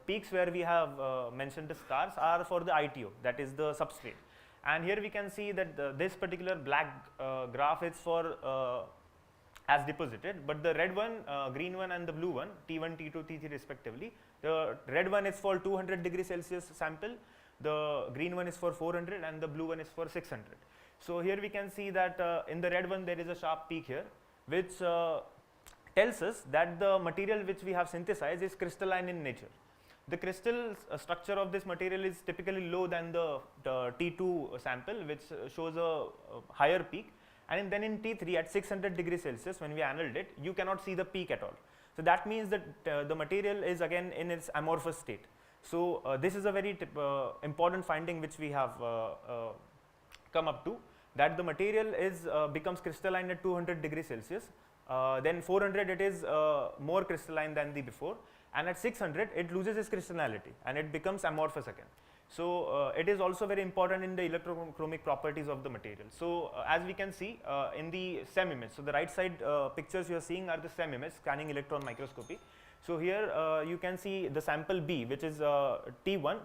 peaks where we have mentioned the stars are for the ITO, that is the substrate. And here we can see that this particular black graph is for as deposited, but the red one, green one and the blue one, T1, T2, T3 respectively. The red one is for 200 degrees Celsius sample, the green one is for 400 and the blue one is for 600. So here we can see that in the red one there is a sharp peak here, which tells us that the material which we have synthesized is crystalline in nature. The crystal structure of this material is typically low than the T2 sample, which shows a higher peak, and then in T3 at 600 degrees Celsius, when we annulled it, you cannot see the peak at all. So that means that the material is again in its amorphous state. So this is a very important finding which we have come up to, that the material is becomes crystalline at 200 degrees Celsius. Then 400 it is more crystalline than the before, and at 600 it loses its crystallinity and it becomes amorphous again. So it is also very important in the electrochromic properties of the material. So as we can see in the SEM image, so the right side pictures you are seeing are the SEM image, scanning electron microscopy. So here you can see the sample B, which is T1.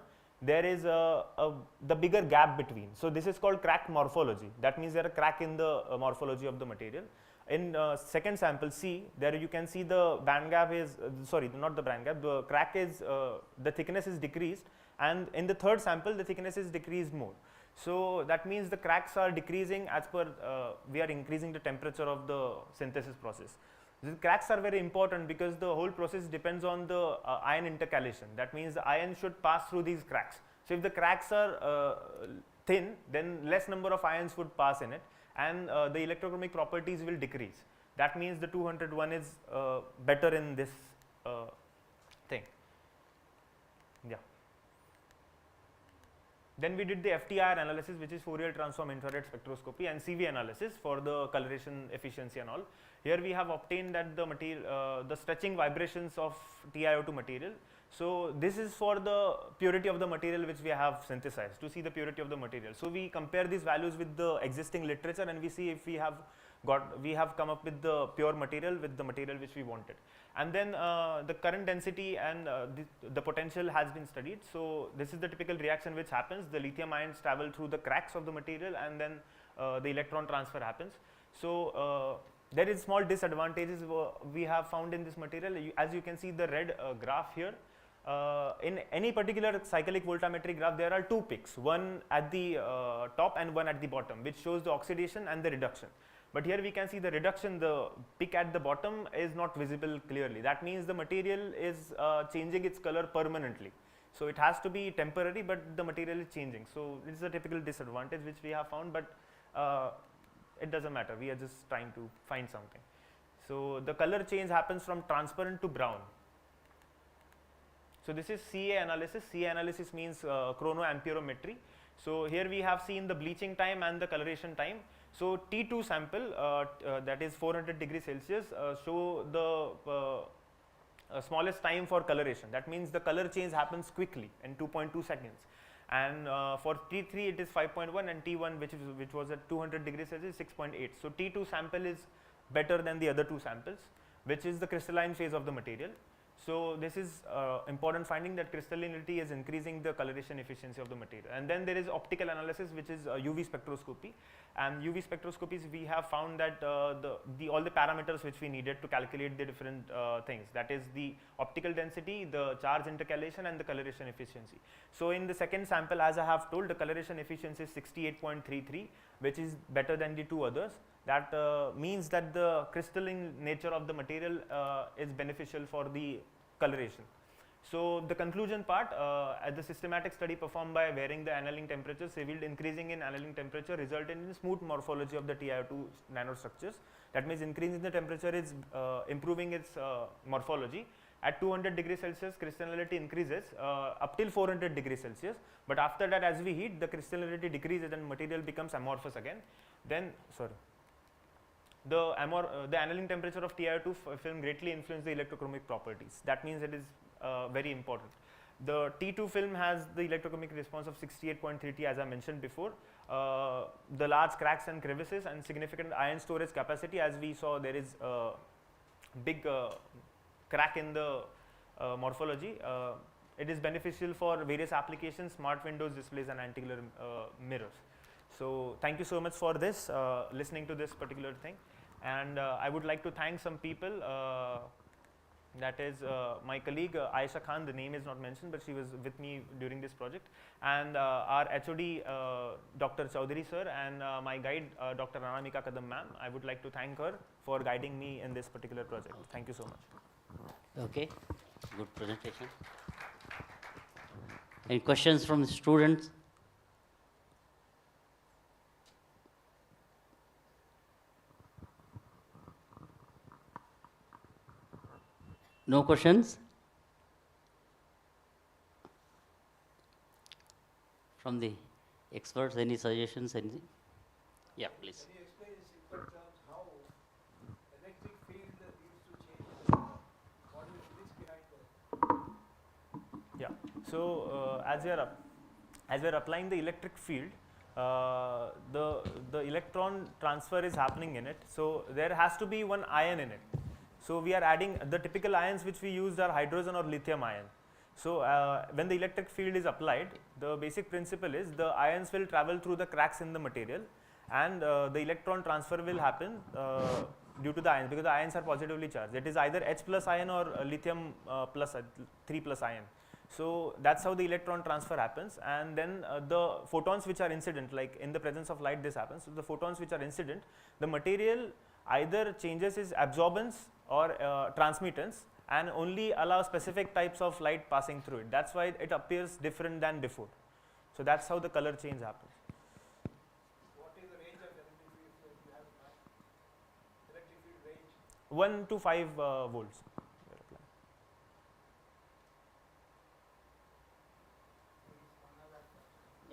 There is the bigger gap between. So this is called crack morphology. That means there is a crack in the morphology of the material. In second sample C, there you can see the band gap is sorry, not the band gap, the crack is the thickness is decreased, and in the third sample the thickness is decreased more. So that means the cracks are decreasing as per we are increasing the temperature of the synthesis process. The cracks are very important because the whole process depends on the ion intercalation. That means the ion should pass through these cracks. So if the cracks are thin, then less number of ions would pass in it, and the electrochromic properties will decrease. That means the 201 is better in this thing. Yeah. Then we did the FTIR analysis, which is Fourier transform infrared spectroscopy, and CV analysis for the coloration efficiency and all. Here we have obtained that the material, the stretching vibrations of TiO2 material. So this is for the purity of the material which we have synthesized, to see the purity of the material. So we compare these values with the existing literature, and we see if we have come up with the pure material with the material which we wanted. And then the current density and the potential has been studied. So this is the typical reaction which happens. The lithium ions travel through the cracks of the material, and then the electron transfer happens. So there is small disadvantages we have found in this material. As you can see the red graph here, in any particular cyclic voltammetry graph, there are two peaks, one at the top and one at the bottom, which shows the oxidation and the reduction. But here we can see the reduction, the peak at the bottom is not visible clearly. That means the material is changing its color permanently. So it has to be temporary, but the material is changing. So this is a typical disadvantage which we have found, but it doesn't matter. We are just trying to find something. So the color change happens from transparent to brown. So this is CA analysis. CA analysis means chronoamperometry. So here we have seen the bleaching time and the coloration time. So T2 sample that is 400 degrees Celsius show the smallest time for coloration. That means the color change happens quickly in 2.2 seconds. And for T3 it is 5.1, and T1 which was at 200 degrees Celsius 6.8. So T2 sample is better than the other two samples, which is the crystalline phase of the material. So this is important finding, that crystallinity is increasing the coloration efficiency of the material. And then there is optical analysis, which is UV spectroscopy. And UV spectroscopies, we have found that all the parameters which we needed to calculate the different things, that is the optical density, the charge intercalation, and the coloration efficiency. So in the second sample, as I have told, the coloration efficiency is 68.33, which is better than the two others. That means that the crystalline nature of the material is beneficial for the coloration. So the conclusion part, the systematic study performed by varying the annealing temperature revealed increasing in annealing temperature resulted in smooth morphology of the TiO2 nanostructures. That means increasing the temperature is improving its morphology. At 200 degrees Celsius, crystallinity increases up till 400 degrees Celsius. But after that, as we heat, the crystallinity decreases and material becomes amorphous again. Then, the annealing temperature of TiO2 film greatly influences the electrochromic properties. That means it is very important. The T2 film has the electrochromic response of 68.30, as I mentioned before. The large cracks and crevices and significant ion storage capacity, as we saw, there is a big crack in the morphology. It is beneficial for various applications, smart windows, displays, and anti-glare mirrors. So thank you so much for this, listening to this particular thing. And I would like to thank some people. That is my colleague Aisha Khan, the name is not mentioned, but she was with me during this project, and our HOD Dr. Chaudhary sir, and my guide Dr. Anamika Kadam ma'am. I would like to thank her for guiding me in this particular project. Thank you so much. Okay, good presentation. Any questions from the students? No questions? From the experts, any suggestions, anything? Yeah, please. Can you explain in simple terms how electric field needs to change? What is the physics behind that? Yeah. So as we are applying the electric field, the electron transfer is happening in it. So there has to be one ion in it. So we are adding the typical ions which we use are hydrogen or lithium ion. So when the electric field is applied, the basic principle is the ions will travel through the cracks in the material, and the electron transfer will happen due to the ions, because the ions are positively charged. It is either H plus ion or lithium plus 3 plus ion. So that's how the electron transfer happens, and then the photons which are incident, like in the presence of light this happens. So the photons which are incident, the material either changes its absorbance or transmittance, and only allow specific types of light passing through it. That's why it appears different than before. So that's how the color change happens. What is the range of electric field you have? Electric field range? 1 to 5 volts.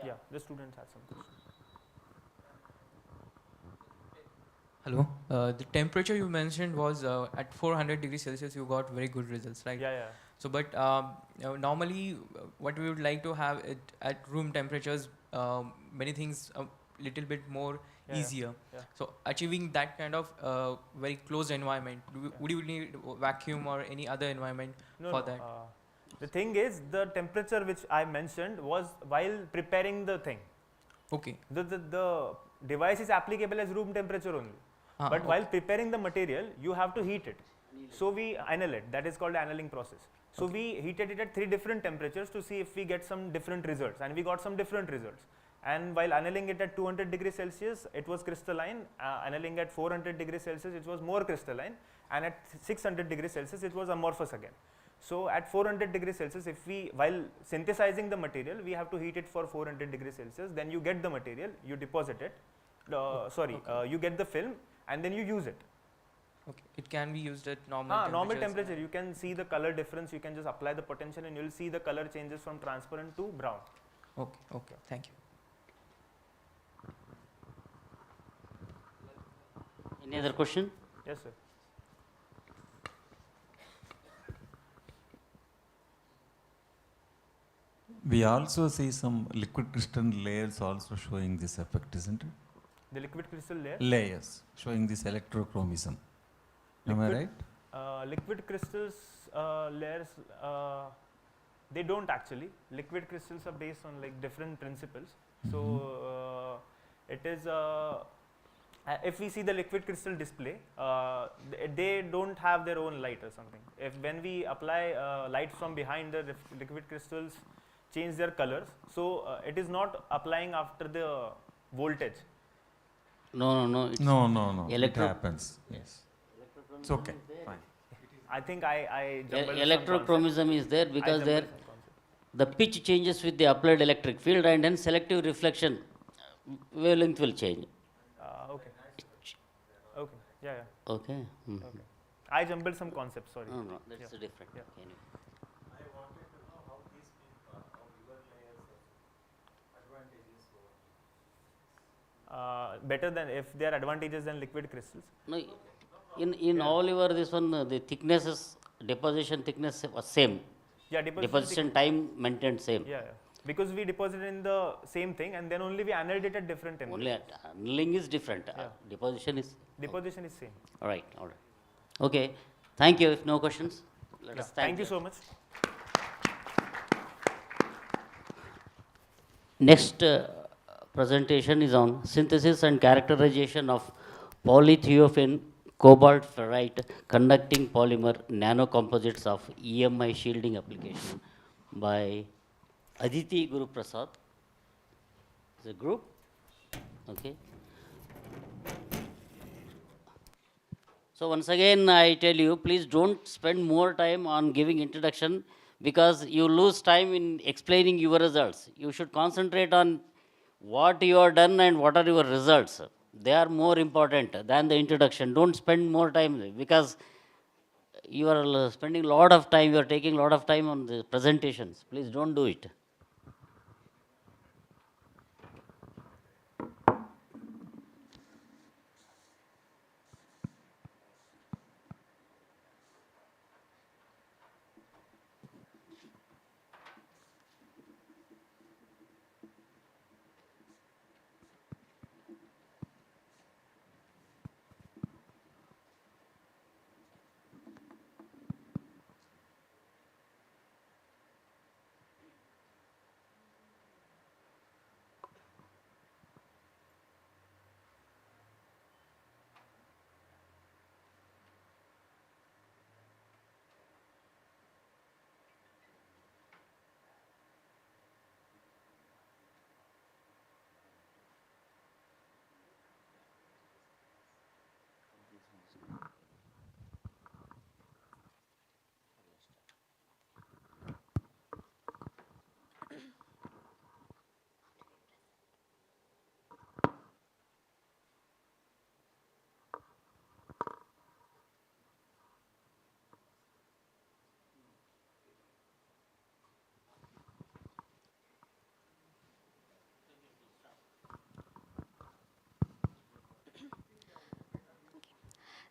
Yeah, the student has some questions. Hello. The temperature you mentioned was at 400 degrees Celsius. You got very good results, right? Yeah, yeah. So, but normally, what we would like to have it at room temperatures, many things a little bit more easier. Yeah. So, achieving that kind of very closed environment, would you need vacuum or any other environment for that? The thing is, the temperature which I mentioned was while preparing the thing. Okay. The device is applicable as room temperature only. But while preparing the material, you have to heat it. So we anneal it. That is called annealing process. So we heated it at 3 different temperatures to see if we get some different results, and we got some different results. And while annealing it at 200 degrees Celsius, it was crystalline. Annealing at 400 degrees Celsius, it was more crystalline, and at 600 degrees Celsius, it was amorphous again. So at 400 degrees Celsius, if we, while synthesizing the material, we have to heat it for 400 degrees Celsius, then you get the material, you deposit it, you get the film, and then you use it. Okay. It can be used at normal normal temperature. You can see the color difference. You can just apply the potential, and you will see the color changes from transparent to brown. Okay. Okay. Thank you. Any other question? Yes, sir. We also see some liquid crystal layers also showing this effect, isn't it? The liquid crystal layer? Layers showing this electrochromism. Am I right? Liquid crystals layers, they don't actually. Liquid crystals are based on like different principles. So it is, if we see the liquid crystal display, they don't have their own light or something. If when we apply light from behind, the liquid crystals change their colors. So it is not applying after the voltage. No. No. It happens. Yes. It's okay. Fine. I think I jumbled electrochromism is there because there the pitch changes with the applied electric field, and then selective reflection wavelength will change. Okay. Okay. Yeah. Okay. Okay. I jumbled some concepts. Sorry. No, that's different. Yeah. Okay, anyway. I wanted to know how these how your layers advantages Better than if they are advantages than liquid crystals. No, in all your this one the thicknesses, deposition thickness was same. Yeah, deposition time maintained same. Yeah. Because we deposited in the same thing, and then only we annealed it at different temperatures. Only annealing is different. Deposition is Same. All right. Okay. Thank you. If no questions, let us thank you so much. Next presentation is on synthesis and characterization of polythiophene cobalt ferrite conducting polymer nanocomposites of EMI shielding application by Aditi Guru Prasad. Is a group? Okay. So once again I tell you, please don't spend more time on giving introduction. because you lose time in explaining your results. You should concentrate on what you have done and what are your results. They are more important than the introduction. Don't spend more time, because you are spending a lot of time, you are taking a lot of time on the presentations. Please don't do it.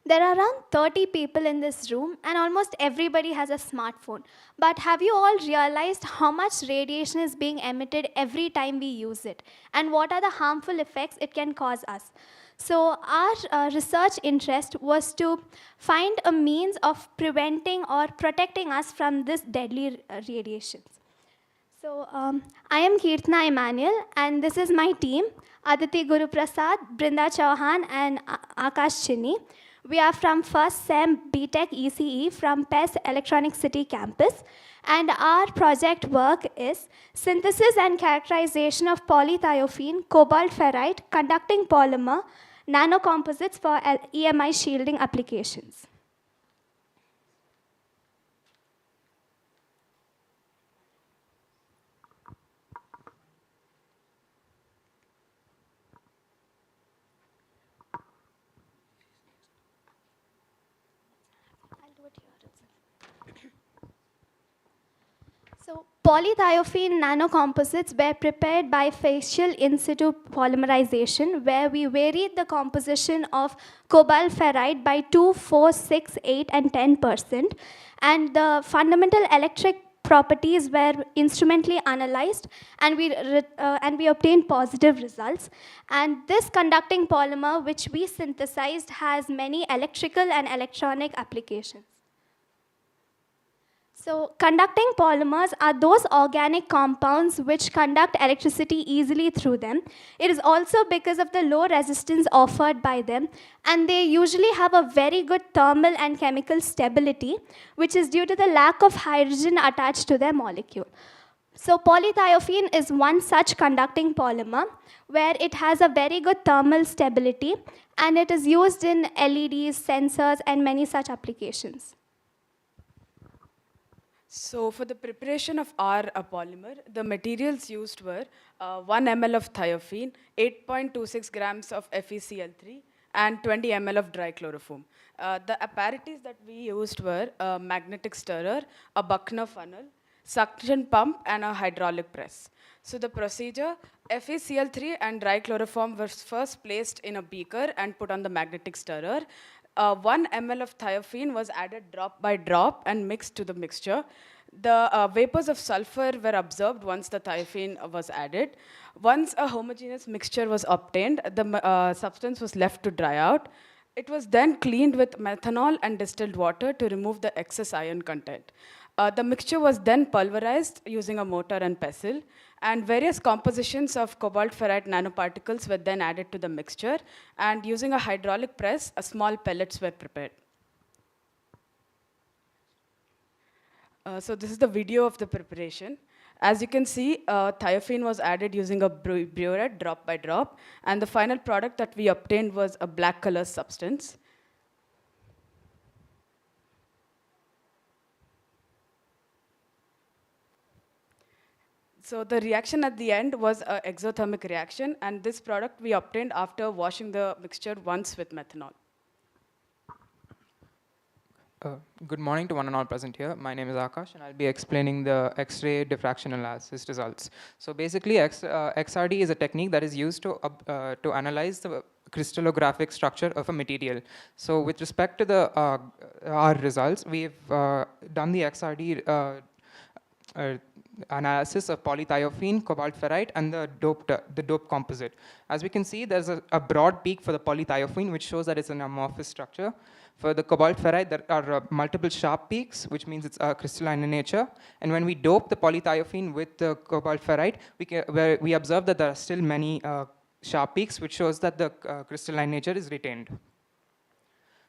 There are around 30 people in this room, and almost everybody has a smartphone. But have you all realized how much radiation is being emitted every time we use it? And what are the harmful effects it can cause us? So our research interest was to find a means of preventing or protecting us from this deadly radiations. So I am Kirtana Emmanuel, and this is my team, Aditi Guru Prasad, Brinda Chauhan, and Akash Chinni. We are from first SEM BTech ECE from PES Electronic City campus, and our project work is synthesis and characterization of polythiophene, cobalt ferrite, conducting polymer, nanocomposites for EMI shielding applications. So polythiophene nanocomposites were prepared by facial in situ polymerization, where we varied the composition of cobalt ferrite by 2, 4, 6, 8, and 10%. And the fundamental electric properties were instrumentally analyzed, and we obtained positive results. And this conducting polymer, which we synthesized, has many electrical and electronic applications. So conducting polymers are those organic compounds which conduct electricity easily through them. It is also because of the low resistance offered by them, and they usually have a very good thermal and chemical stability, which is due to the lack of hydrogen attached to their molecule. So polythiophene is one such conducting polymer where it has a very good thermal stability, and it is used in LEDs, sensors, and many such applications. So for the preparation of our polymer, the materials used were 1 ml of thiophene, 8.26 grams of FeCl3, and 20 ml of dry chloroform. The apparatus that we used were a magnetic stirrer, a Buckner funnel, suction pump, and a hydraulic press. So the procedure, FeCl3 and dry chloroform was first placed in a beaker and put on the magnetic stirrer. 1 ml of thiophene was added drop by drop and mixed to the mixture. The vapors of sulfur were observed once the thiophene was added. Once a homogeneous mixture was obtained, the substance was left to dry out. It was then cleaned with methanol and distilled water to remove the excess iron content. The mixture was then pulverized using a mortar and pestle, and various compositions of cobalt ferrite nanoparticles were then added to the mixture, and using a hydraulic press, small pellets were prepared. So this is the video of the preparation. As you can see, thiophene was added using a burette drop by drop, and the final product that we obtained was a black color substance. So the reaction at the end was an exothermic reaction, and this product we obtained after washing the mixture once with methanol. Good morning to one and all present here. My name is Akash, and I'll be explaining the X-ray diffraction analysis results. So basically, XRD is a technique that is used to analyze the crystallographic structure of a material. So with respect to the our results, we've done the XRD analysis of polythiophene, cobalt ferrite, and the doped composite. As we can see, there's a broad peak for the polythiophene, which shows that it's an amorphous structure. For the cobalt ferrite, there are multiple sharp peaks, which means it's crystalline in nature. And when we dope the polythiophene with the cobalt ferrite, we observe that there are still many sharp peaks, which shows that the crystalline nature is retained.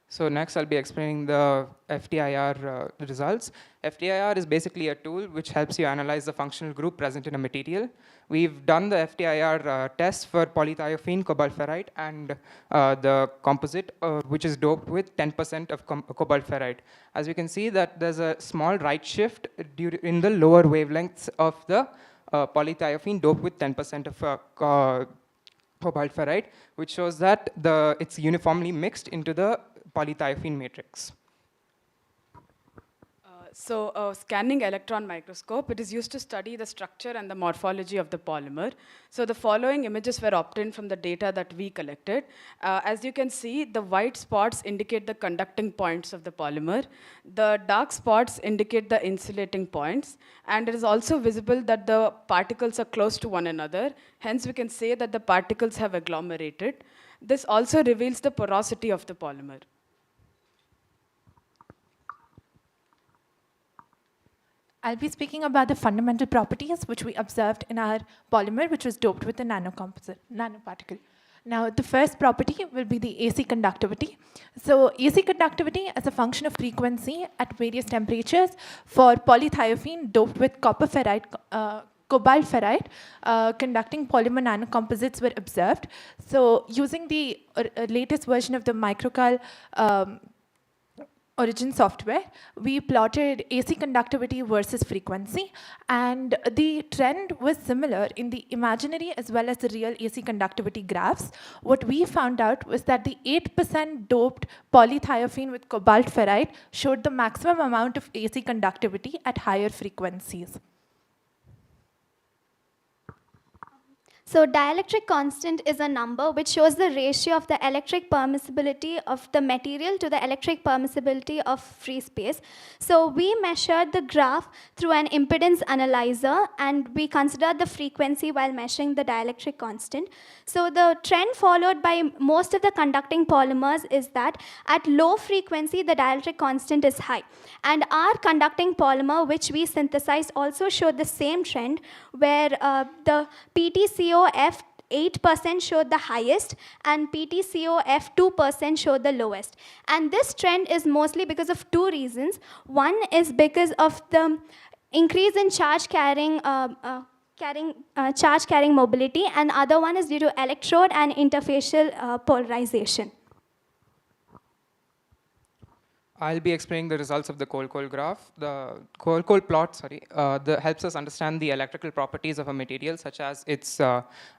So next, I'll be explaining the FTIR results. FTIR is basically a tool which helps you analyze the functional group present in a material. We've done the FTIR test for polythiophene, cobalt ferrite, and the composite, which is doped with 10% of cobalt ferrite. As you can see, that there's a small right shift in the lower wavelengths of the polythiophene doped with 10% of cobalt ferrite, which shows that it's uniformly mixed into the polythiophene matrix. So scanning electron microscope, it is used to study the structure and the morphology of the polymer. So the following images were obtained from the data that we collected. As you can see, the white spots indicate the conducting points of the polymer. The dark spots indicate the insulating points. And it is also visible that the particles are close to one another. Hence, we can say that the particles have agglomerated. This also reveals the porosity of the polymer. I'll be speaking about the fundamental properties which we observed in our polymer, which was doped with a nanoparticle. Now, the first property will be the AC conductivity. So, AC conductivity as a function of frequency at various temperatures for polythiophene doped with copper ferrite, cobalt ferrite, conducting polymer nanocomposites were observed. So, using the latest version of the microcal origin software, we plotted AC conductivity versus frequency, and the trend was similar in the imaginary as well as the real AC conductivity graphs. What we found out was that the 8% doped polythiophene with cobalt ferrite showed the maximum amount of AC conductivity at higher frequencies. So dielectric constant is a number which shows the ratio of the electric permissibility of the material to the electric permissibility of free space. So we measured the graph through an impedance analyzer, and we considered the frequency while measuring the dielectric constant. So the trend followed by most of the conducting polymers is that at low frequency, the dielectric constant is high. And our conducting polymer, which we synthesized, also showed the same trend, where the PTCOF 8% showed the highest and PTCOF 2% showed the lowest. And this trend is mostly because of two reasons. One is because of the increase in charge carrying mobility, and the other one is due to electrode and interfacial polarization. I'll be explaining the results of the coal-coal graph. The coal-coal plot, helps us understand the electrical properties of a material, such as its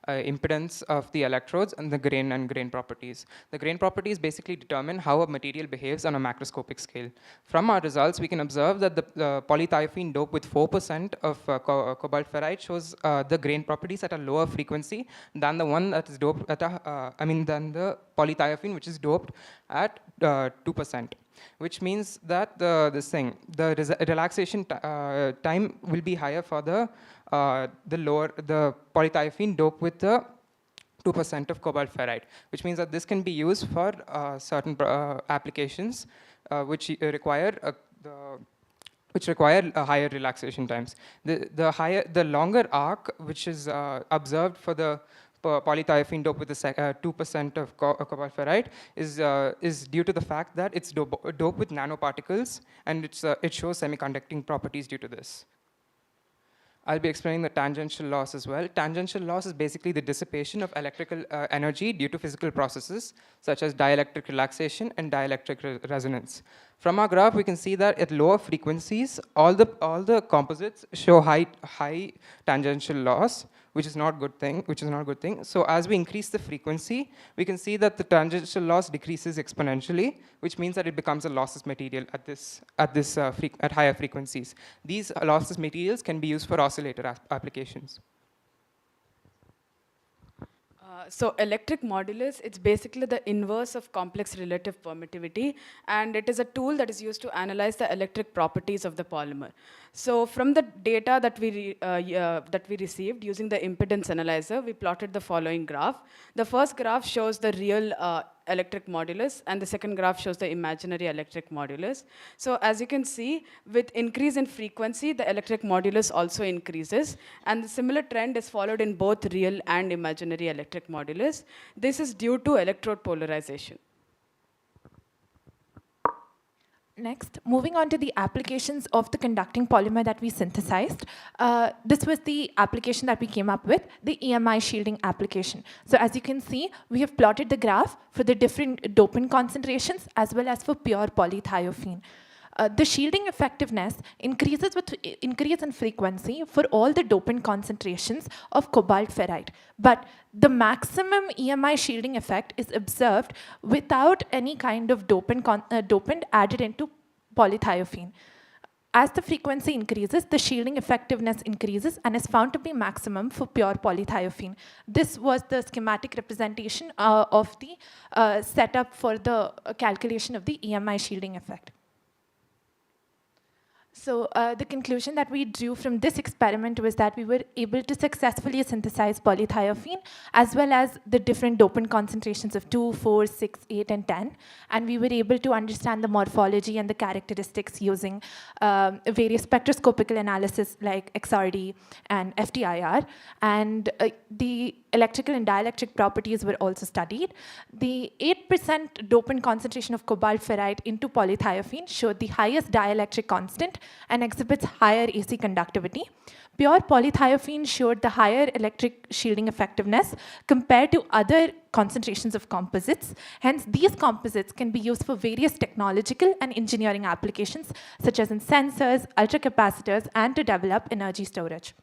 impedance of the electrodes and the grain properties. The grain properties basically determine how a material behaves on a macroscopic scale. From our results, we can observe that the polythiophene dope with 4% of cobalt ferrite shows the grain properties at a lower frequency than the one that is doped at than the polythiophene, which is doped at 2%. Which means that the relaxation time will be higher for the polythiophene dope with the 2% of cobalt ferrite, which means that this can be used for certain applications which require higher relaxation times. The longer arc which is observed for the polythiophene dope with the 2% of cobalt ferrite is due to the fact that it's doped with nanoparticles, and it shows semiconducting properties due to this. I'll be explaining the tangential loss as well. Tangential loss is basically the dissipation of electrical energy due to physical processes such as dielectric relaxation and dielectric resonance. From our graph, we can see that at lower frequencies, all the composites show high tangential loss, which is not good thing. So as we increase the frequency, we can see that the tangential loss decreases exponentially, which means that it becomes a lossless material at higher frequencies. These lossless materials can be used for oscillator applications. So electric modulus, it's basically the inverse of complex relative permittivity, and it is a tool that is used to analyze the electric properties of the polymer. So from the data that we received using the impedance analyzer, we plotted the following graph. The first graph shows the real electric modulus, and the second graph shows the imaginary electric modulus. So as you can see, with increase in frequency, the electric modulus also increases, and the similar trend is followed in both real and imaginary electric modulus. This is due to electrode polarization. Next, moving on to the applications of the conducting polymer that we synthesized. This was the application that we came up with, the EMI shielding application. So as you can see, we have plotted the graph for the different dopant concentrations as well as for pure polythiophene. The shielding effectiveness increases with increase in frequency for all the dopant concentrations of cobalt ferrite. But the maximum EMI shielding effect is observed without any kind of dopant added into polythiophene. As the frequency increases, the shielding effectiveness increases and is found to be maximum for pure polythiophene. This was the schematic representation of the setup for the calculation of the EMI shielding effect. So the conclusion that we drew from this experiment was that we were able to successfully synthesize polythiophene as well as the different dopant concentrations of 2, 4, 6, 8, and 10. And we were able to understand the morphology and the characteristics using various spectroscopical analysis like XRD and FTIR. And the electrical and dielectric properties were also studied. The 8% dopant concentration of cobalt ferrite into polythiophene showed the highest dielectric constant and exhibits higher AC conductivity. Pure polythiophene showed the higher electric shielding effectiveness compared to other concentrations of composites. Hence, these composites can be used for various technological and engineering applications, such as in sensors, ultracapacitors, and to develop energy storage.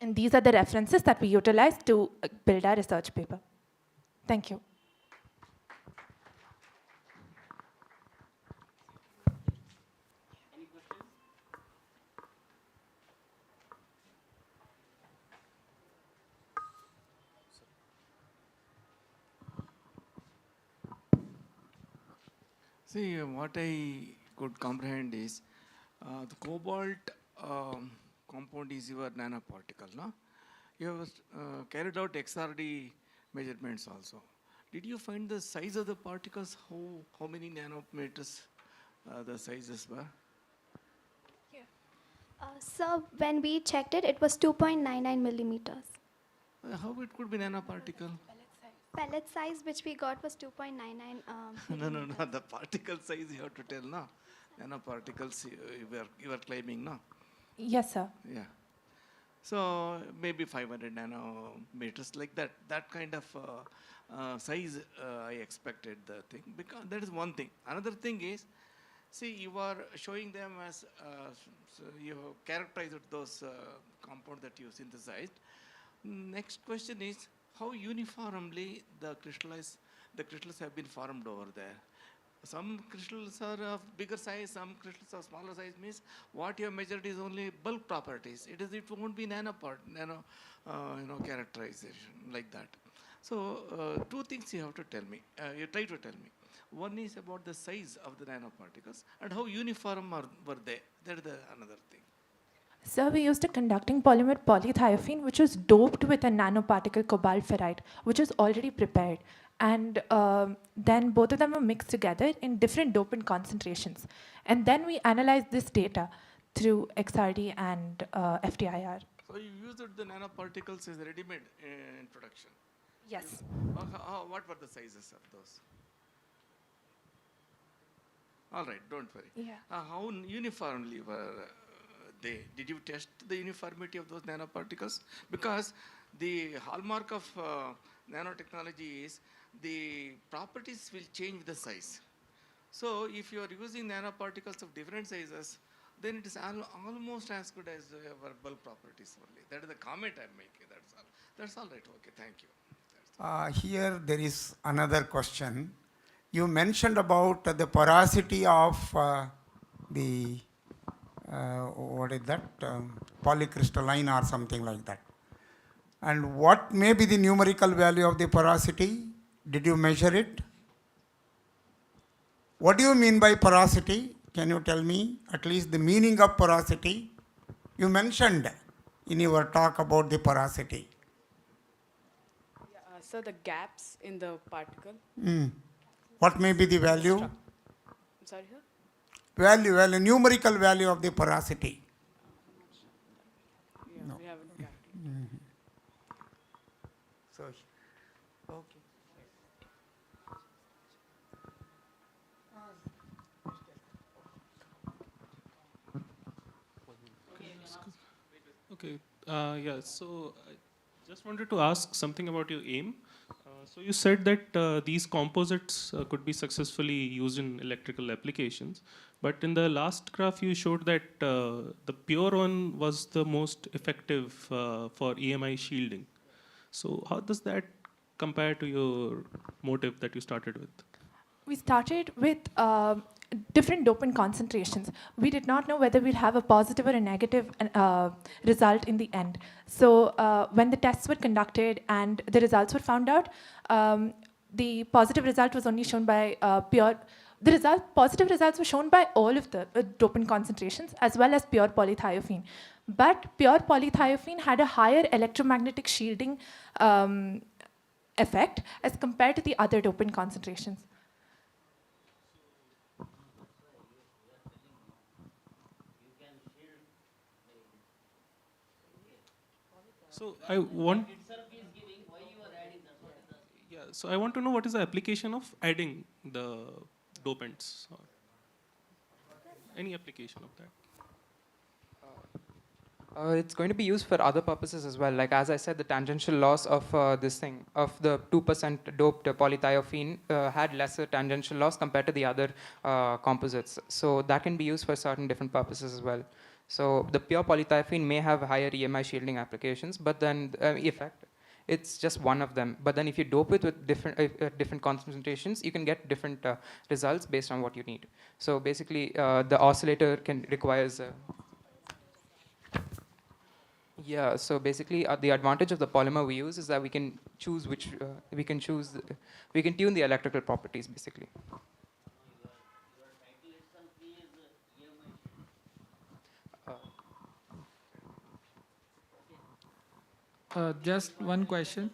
And these are the references that we utilized to build our research paper. Thank you. See, what I could comprehend is the cobalt compound is your nanoparticle, no? You have carried out XRD measurements also. Did you find the size of the particles? How many nanometers the sizes were? So when we checked it, it was 2.99 millimeters. How it could be nanoparticle? Pellet size which we got was 2.99. No, the particle size you have to tell, no? Nanoparticles you were claiming, no? Yes, sir. Yeah. So maybe 500 nanometers, like that. That kind of size I expected the thing, because that is one thing. Another thing is, see, you are showing them as, so you have characterized those compounds that you synthesized. Next question is, how uniformly the crystals have been formed over there. Some crystals are of bigger size, some crystals are smaller size. Means what you have measured is only bulk properties. It won't be nano characterization like that. So two things you have to tell me. You try to tell me. One is about the size of the nanoparticles and how uniform were they. That is another thing. So we used a conducting polymer polythiophene, which was doped with a nanoparticle cobalt ferrite, which was already prepared. And then both of them were mixed together in different dopant concentrations. And then we analyzed this data through XRD and FTIR. So you used the nanoparticles as ready-made in production? Yes. What were the sizes of those? All right, don't worry. Yeah. How uniformly were Did you test the uniformity of those nanoparticles? Because the hallmark of nanotechnology is the properties will change with the size. So if you are using nanoparticles of different sizes, then it is almost as good as verbal properties only. That is the comment I'm making. That's all. That's all right. Okay, thank you. Here there is another question. You mentioned about the porosity of what is that? Polycrystalline or something like that. And what may be the numerical value of the porosity? Did you measure it? What do you mean by porosity? Can you tell me at least the meaning of porosity? You mentioned in your talk about the porosity. So the gaps in the particle. What may be the value? I'm sorry, sir? Value, numerical value of the porosity. Yeah, No. we haven't calculated. So, okay. Okay. Yeah. So I just wanted to ask something about your aim. So you said that these composites could be successfully used in electrical applications, but in the last graph you showed that the pure one was the most effective for EMI shielding. So how does that compare to your motive that you started with? We started with different dopant concentrations. We did not know whether we'd have a positive or a negative result in the end. So when the tests were conducted and the results were found out, the positive result was only shown by positive results were shown by all of the dopant concentrations as well as pure polythiophene. But pure polythiophene had a higher electromagnetic shielding effect as compared to the other dopant concentrations. So I want. Yeah. So I want to know what is the application of adding the dopants. Or any application of that. It's going to be used for other purposes as well. Like as I said, the tangential loss of this thing, of the 2% doped polythiophene had lesser tangential loss compared to the other composites. So that can be used for certain different purposes as well. So the pure polythiophene may have higher EMI shielding applications, but then effect, it's just one of them. But then if you dope it with different concentrations, you can get different results based on what you need. So basically, the oscillator requires. Yeah, so basically the advantage of the polymer we use is that we can choose we can tune the electrical properties basically. Just one question.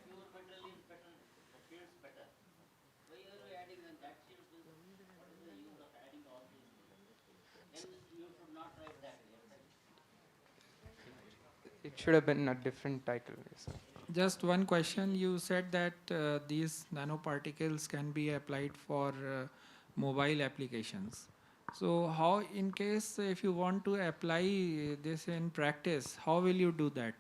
It should have been a different title. Yes. Just one question. You said that these nanoparticles can be applied for mobile applications. So how, in case if you want to apply this in practice, how will you do that?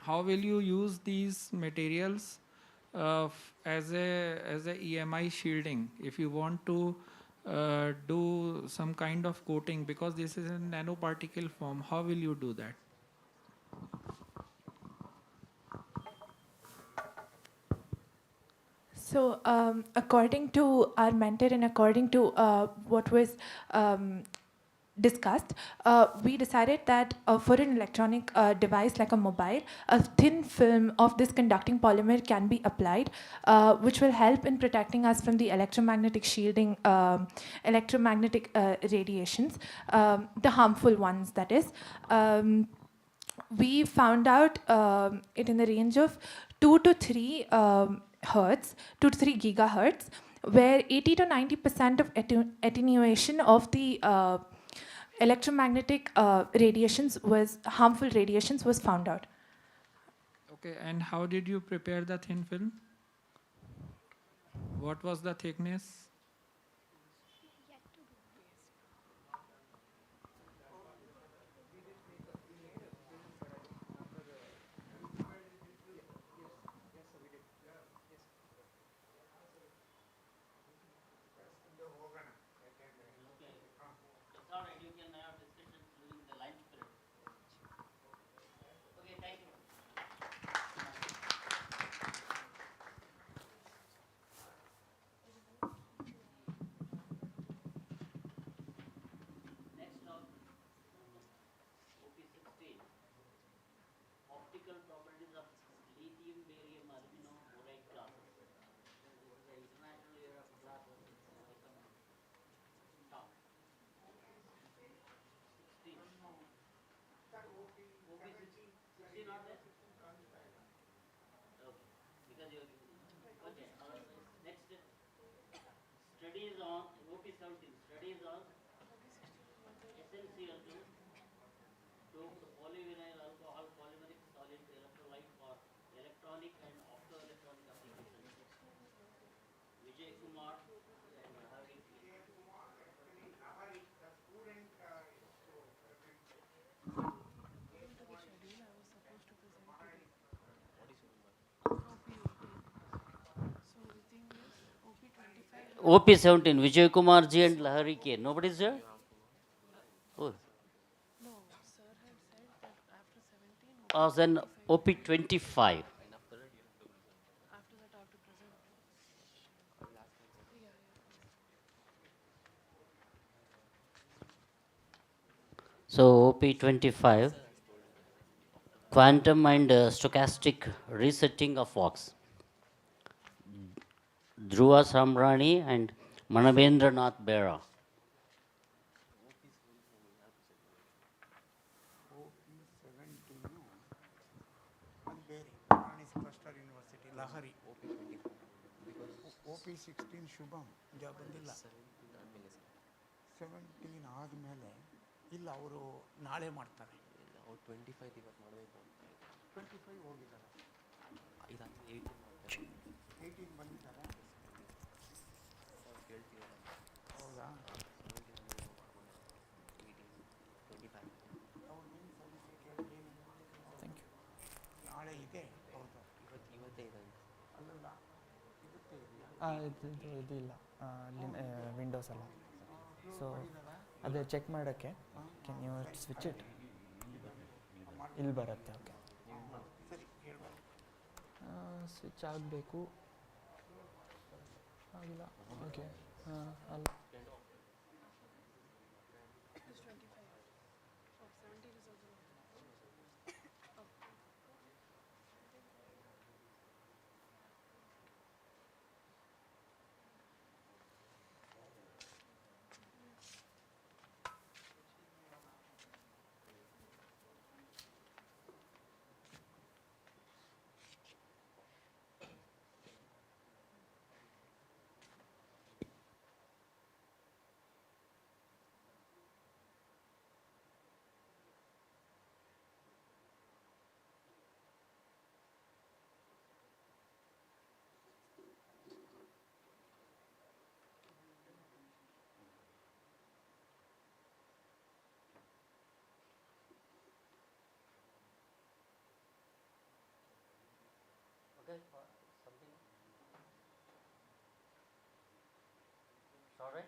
How will you use these materials as a EMI shielding if you want to do some kind of coating, because this is in nanoparticle form? How will you do that? So according to our mentor and according to what was discussed, we decided that for an electronic device like a mobile, a thin film of this conducting polymer can be applied, which will help in protecting us from the electromagnetic shielding, electromagnetic radiations, the harmful ones, that is. We found out it in the range of 2 to 3 hertz, 2 to 3 gigahertz, where 80 to 90% of attenuation of the electromagnetic harmful radiations was found out. Okay, and how did you prepare the thin film? What was the thickness? Studies on OP17, studies on essential to doped polyvinyl alcohol polymeric solid electrolyte for electronic and optoelectronic applications. Vijay Kumar and Hari. OP17, Vijay Kumar ji and Lahari K. Nobody's there? Oh. Then OP25. So OP25, quantum and stochastic resetting of Fox. Dhruva Samrani and Manavendra Nath Bera. Cluster University, Lahari. OP16 Shubham, ಈಗ ಬಂದಿಲ್ಲ 17 ಆದಮೇಲೆ ಇಲ್ಲ ಅವರು ನಾಳೆ ಮಾಡ್ತಾರೆ 25 ಇವತ್ತು ಮಾಡಬೇಕು 25 ಹೋಗಿದ್ದಾರೆ 18 ಬಂದಿದ್ದಾರೆ ಹೌದಾ ಥ್ಯಾಂಕ್ ಯು ನಾಳೆ ಇದೆ ಹೌದು ಇವತ್ತೇ ಇದೆ ಅಲ್ಲಲ್ಲ ಇವತ್ತೇ ಇದೆಯಾ ಇದಿಲ್ಲ ವಿಂಡೋಸ್ ಅಲ್ಲ ಸೊ ಅದೇ ಚೆಕ್ ಮಾಡೋಕ್ಕೆ ಕ್ಯಾನ್ ಯು ಸ್ವಿಚ್ ಇಟ್ ಇಲ್ಲಿ ಬರುತ್ತೆ ಓಕೆ ಸ್ವಿಚ್ ಆಗಬೇಕು ಆಗಿಲ್ಲ ಓಕೆ ಅಲ್ಲ Something? Sorry?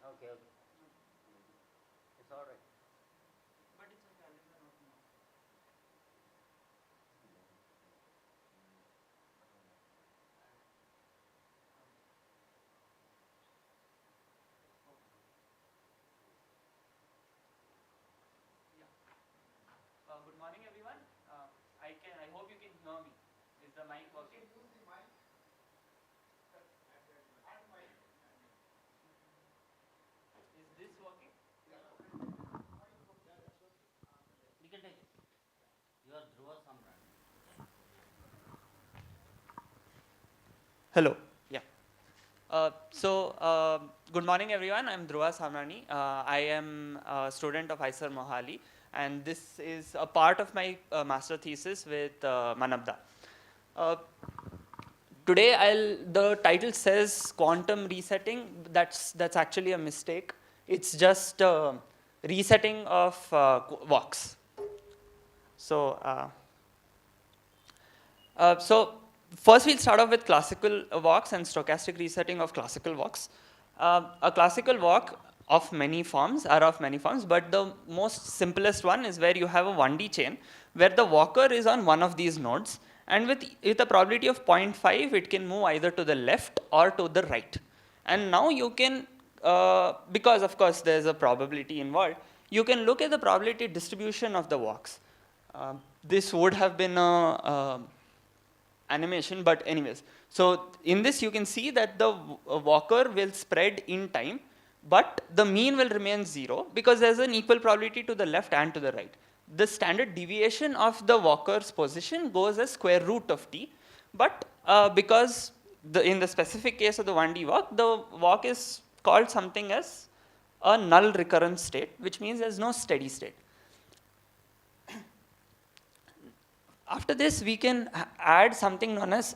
Okay, okay. It's all right. But it's okay, I'll leave the note now. Good morning, everyone. I hope you can hear me. Is the mic working? Hello. Yeah. Good morning, everyone. I'm Dhruva Samrani. I am a student of ISER Mohali, and this is a part of my master thesis with Manabda. Today, the title says quantum resetting. That's actually a mistake. It's just resetting of walks. So first we'll start off with classical walks and stochastic resetting of classical walks. A classical walk of many forms, but the most simplest one is where you have a 1D chain where the walker is on one of these nodes, and with a probability of 0.5, it can move either to the left or to the right. And now you can, because of course there's a probability involved, you can look at the probability distribution of the walks. This would have been a animation, but anyways. So in this you can see that the walker will spread in time, but the mean will remain 0 because there's an equal probability to the left and to the right. The standard deviation of the walker's position goes as square root of t, but because in the specific case of the 1D walk, the walk is called something as a null recurrence state, which means there's no steady state. After this, we can add something known as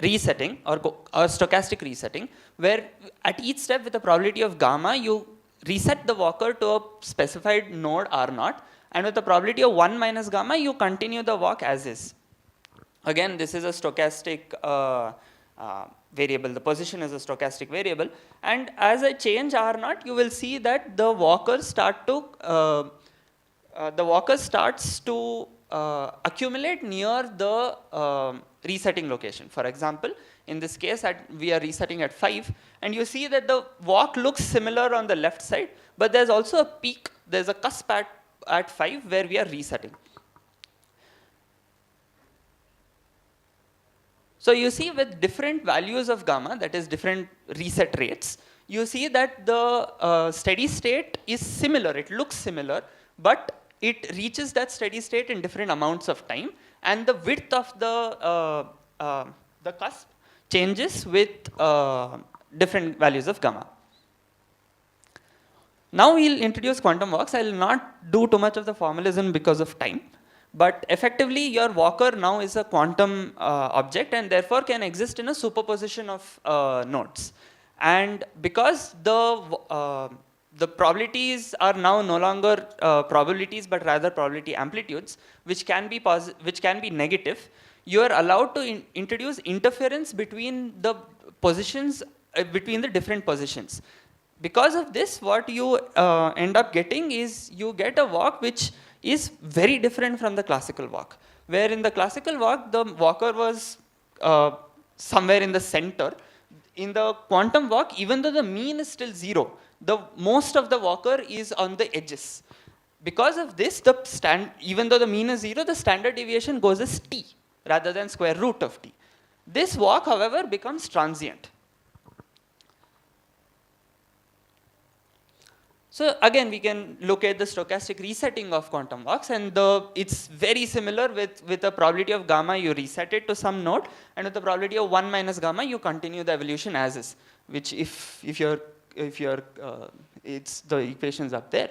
resetting or stochastic resetting, where at each step with a probability of gamma, you reset the walker to a specified node R0, and with a probability of 1 minus gamma, you continue the walk as is. Again, this is a stochastic variable. The position is a stochastic variable, and as I change R0, you will see that the walker starts to accumulate near the resetting location. For example, in this case, we are resetting at 5, and you see that the walk looks similar on the left side, but there's also a peak, there's a cusp at 5 where we are resetting. So you see with different values of gamma, that is different reset rates, you see that the steady state is similar, it looks similar, but it reaches that steady state in different amounts of time, and the width of the cusp changes with different values of gamma. Now we'll introduce quantum walks. I will not do too much of the formalism because of time, but effectively your walker now is a quantum object and therefore can exist in a superposition of nodes. And because the probabilities are now no longer probabilities but rather probability amplitudes, which can be negative, you are allowed to introduce interference between the positions, between the different positions. Because of this, what you end up getting is you get a walk which is very different from the classical walk, where in the classical walk the walker was somewhere in the center. In the quantum walk, even though the mean is still 0, most of the walker is on the edges. Because of this, even though the mean is 0, the standard deviation goes as t rather than square root of t. This walk, however, becomes transient. So again, we can look at the stochastic resetting of quantum walks, and it's very similar with the probability of gamma, you reset it to some node, and with the probability of 1 minus gamma, you continue the evolution as is, which it's the equations up there.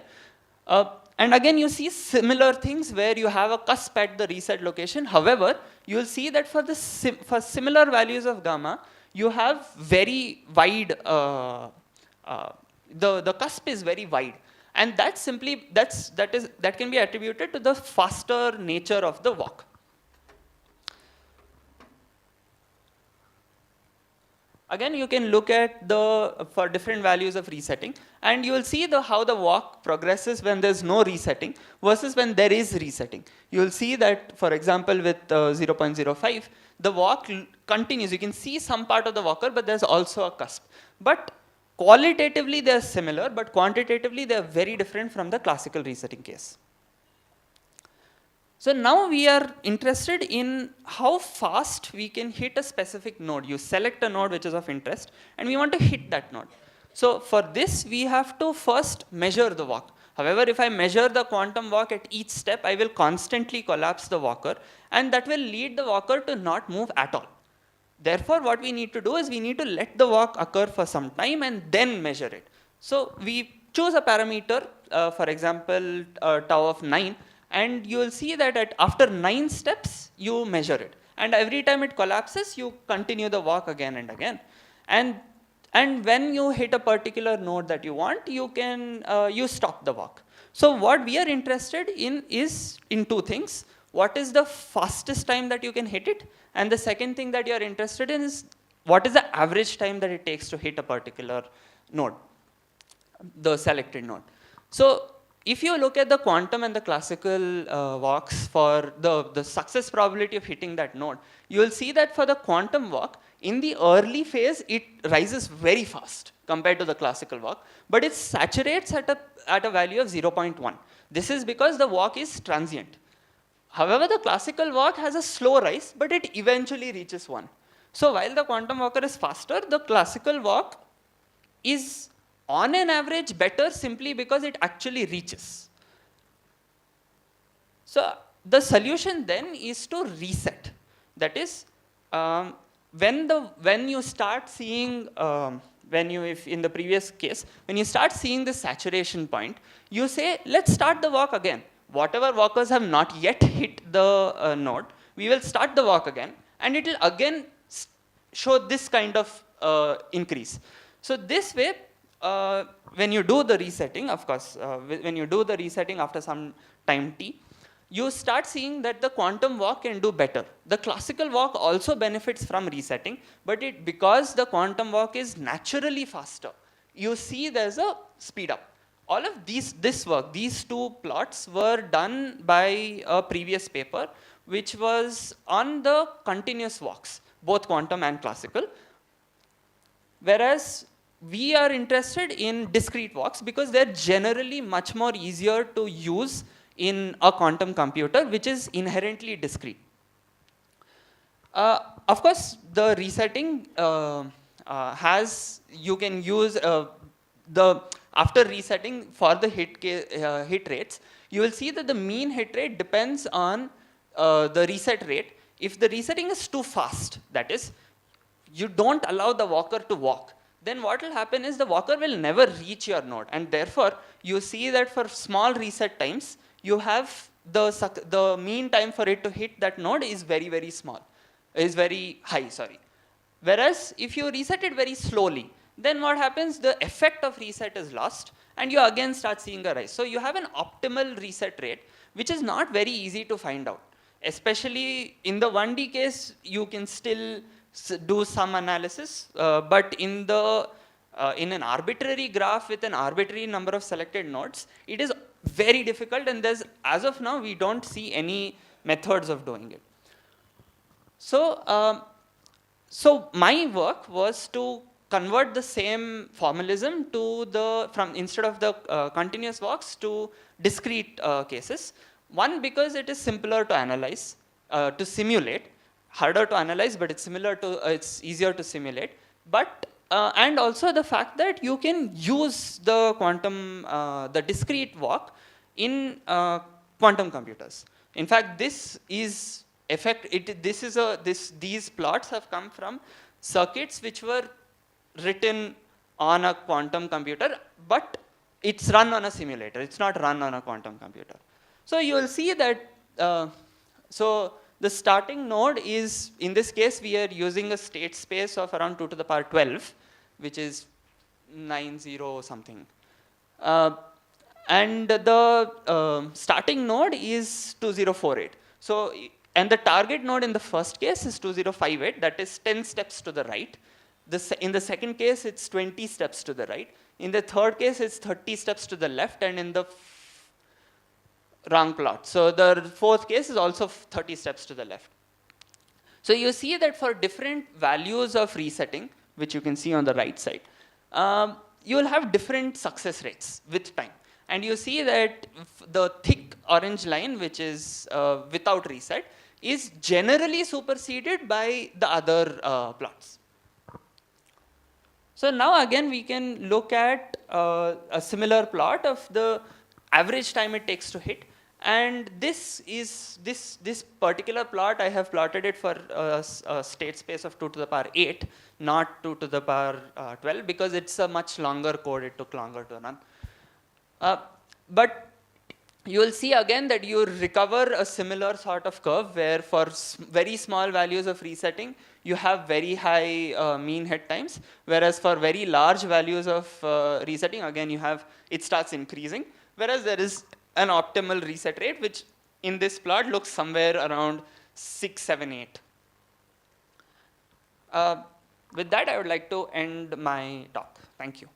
And again, you see similar things where you have a cusp at the reset location. However, you will see that for similar values of gamma, you have very wide, the cusp is very wide. And that can be attributed to the faster nature of the walk. Again, you can look at for different values of resetting, and you will see how the walk progresses when there's no resetting versus when there is resetting. You will see that, for example, with 0.05, the walk continues. You can see some part of the walker, but there's also a cusp. But qualitatively, they're similar, but quantitatively, they're very different from the classical resetting case. So now we are interested in how fast we can hit a specific node. You select a node which is of interest, and we want to hit that node. So for this, we have to first measure the walk. However, if I measure the quantum walk at each step, I will constantly collapse the walker, and that will lead the walker to not move at all. Therefore, what we need to do is we need to let the walk occur for some time and then measure it. So we choose a parameter, for example, tau of 9, and you will see that after 9 steps, you measure it. And every time it collapses, you continue the walk again and again. And when you hit a particular node that you want, you stop the walk. So what we are interested in is in two things. What is the fastest time that you can hit it? And the second thing that you are interested in is what is the average time that it takes to hit a particular node, the selected node. So if you look at the quantum and the classical walks for the success probability of hitting that node, you will see that for the quantum walk, in the early phase, it rises very fast compared to the classical walk, but it saturates at a value of 0.1. This is because the walk is transient. However, the classical walk has a slow rise, but it eventually reaches 1. So while the quantum walker is faster, the classical walk is on an average better simply because it actually reaches. So the solution then is to reset. That is, when you start seeing, if in the previous case, when you start seeing the saturation point, you say, let's start the walk again. Whatever walkers have not yet hit the node, we will start the walk again, and it will again show this kind of increase. So this way, when you do the resetting, of course, when you do the resetting after some time t, you start seeing that the quantum walk can do better. The classical walk also benefits from resetting, but because the quantum walk is naturally faster, you see there's a speed up. All of this work, these two plots were done by a previous paper, which was on the continuous walks, both quantum and classical. Whereas we are interested in discrete walks because they're generally much more easier to use in a quantum computer, which is inherently discrete. Of course, the resetting you can use after resetting for the hit rates, you will see that the mean hit rate depends on the reset rate. If the resetting is too fast, that is, you don't allow the walker to walk, then what will happen is the walker will never reach your node. And therefore, you see that for small reset times, you have the mean time for it to hit that node is very, very small, is very high, sorry. Whereas if you reset it very slowly, then what happens, the effect of reset is lost, and you again start seeing a rise. So you have an optimal reset rate, which is not very easy to find out. Especially in the 1D case, you can still do some analysis, but in an arbitrary graph with an arbitrary number of selected nodes, it is very difficult, and as of now, we don't see any methods of doing it. So, so my work was to convert the same formalism to instead of the continuous walks to discrete cases. One, because it is simpler to analyze, to simulate, harder to analyze, but it's easier to simulate. But and also the fact that you can use the the discrete walk in quantum computers. In fact, these plots have come from circuits which were written on a quantum computer, but it's run on a simulator. It's not run on a quantum computer. So you will see that, so the starting node is, in this case, we are using a state space of around 2 to the power 12, which is 90 something. And the starting node is 2048. So, and the target node in the first case is 2058, that is 10 steps to the right. In the second case, it's 20 steps to the right. In the third case, it's 30 steps to the left, and in the wrong plot. So the fourth case is also 30 steps to the left. So you see that for different values of resetting, which you can see on the right side, you will have different success rates with time. And you see that the thick orange line, which is without reset, is generally superseded by the other plots. So now again we can look at a similar plot of the average time it takes to hit. And this particular plot, I have plotted it for a state space of 2 to the power 8, not 2 to the power 12, because it's a much longer code. It took longer to run. But you will see again that you recover a similar sort of curve where for very small values of resetting, you have very high mean head times, whereas for very large values of resetting, again it starts increasing, whereas there is an optimal reset rate, which in this plot looks somewhere around 6, 7, 8. With that, I would like to end my talk. Thank you.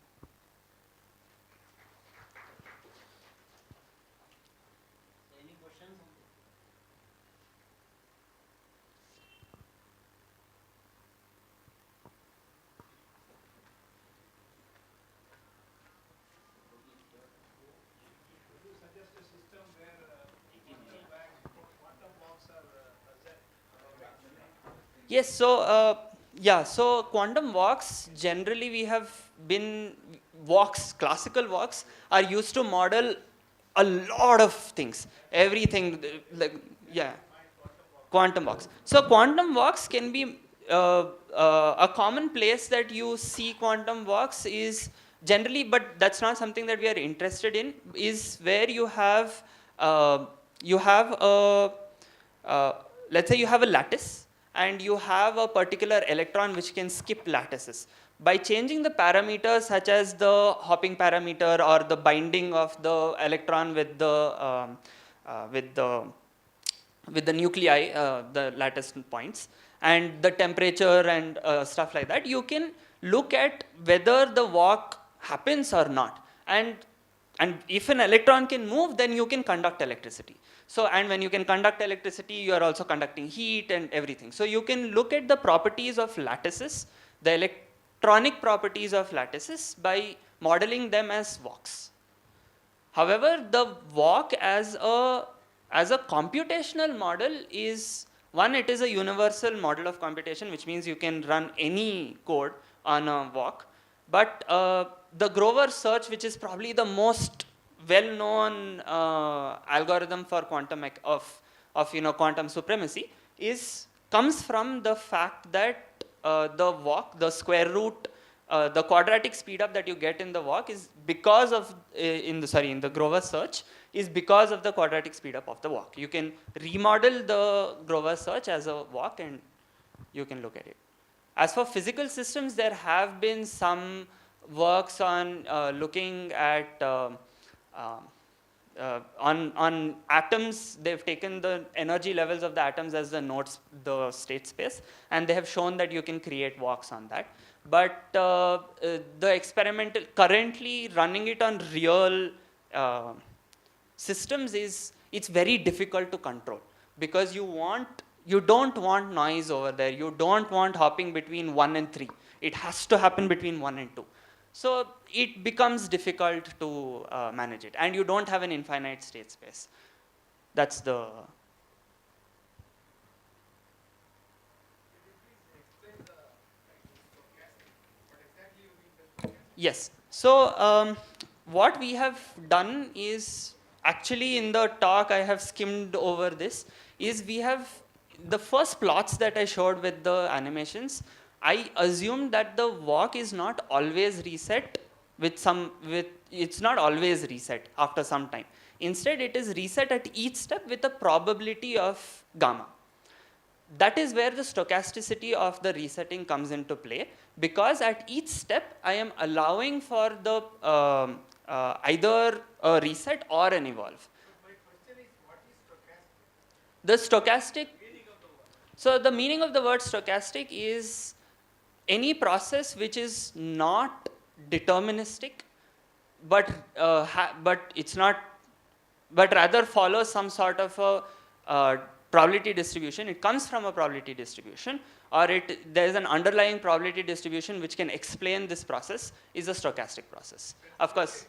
Yes, so so quantum walks, generally we have been, classical walks are used to model a lot of things, everything, quantum walks. So quantum walks can be, a common place that you see quantum walks is generally, but that's not something that we are interested in, is where you have, let's say you have a lattice, and you have a particular electron which can skip lattices. By changing the parameters such as the hopping parameter or the binding of the electron with the nuclei, the lattice points, and the temperature and stuff like that, you can look at whether the walk happens or not. And if an electron can move, then you can conduct electricity. So, and when you can conduct electricity, you are also conducting heat and everything. So you can look at the properties of lattices, the electronic properties of lattices, by modeling them as walks. However, the walk as a computational model is, one, it is a universal model of computation, which means you can run any code on a walk. But the Grover search, which is probably the most well-known algorithm for quantum quantum supremacy, comes from the fact that the walk, the square root, the quadratic speed up that you get in the walk is because of in the Grover search is because of the quadratic speed up of the walk. You can remodel the Grover search as a walk, and you can look at it. As for physical systems, there have been some works on looking at on atoms. They've taken the energy levels of the atoms as the nodes, the state space, and they have shown that you can create walks on that. But the experimental, currently running it on real systems it's very difficult to control, because you don't want noise over there. You don't want hopping between 1 and 3. It has to happen between 1 and 2. So it becomes difficult to manage it, and you don't have an infinite state space. That's the... Yes. So what we have done is, actually in the talk I have skimmed over this, is we have the first plots that I showed with the animations. I assumed that the walk is not always reset it's not always reset after some time. Instead, it is reset at each step with a probability of gamma. That is where the stochasticity of the resetting comes into play, because at each step I am allowing for the either a reset or an evolve. The stochastic, so the meaning of the word stochastic is any process which is not deterministic, but it's not, but rather follows some sort of a probability distribution. It comes from a probability distribution, or there is an underlying probability distribution which can explain this process, is a stochastic process. Of course,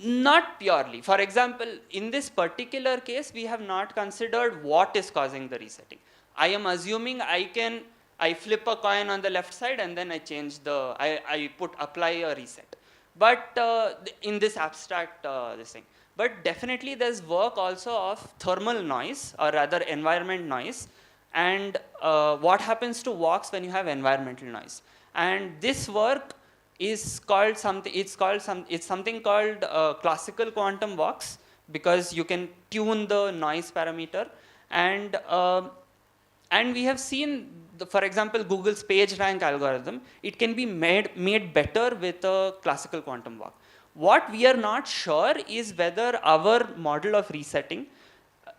not purely. For example, in this particular case, we have not considered what is causing the resetting. I am assuming I flip a coin on the left side and then I change I apply a reset. But in this abstract this thing. But definitely there's work also of thermal noise, or rather environment noise, and what happens to walks when you have environmental noise. And this work is called something, it's something called classical quantum walks, because you can tune the noise parameter. And we have seen, for example, Google's PageRank algorithm, it can be made better with a classical quantum walk. What we are not sure is whether our model of resetting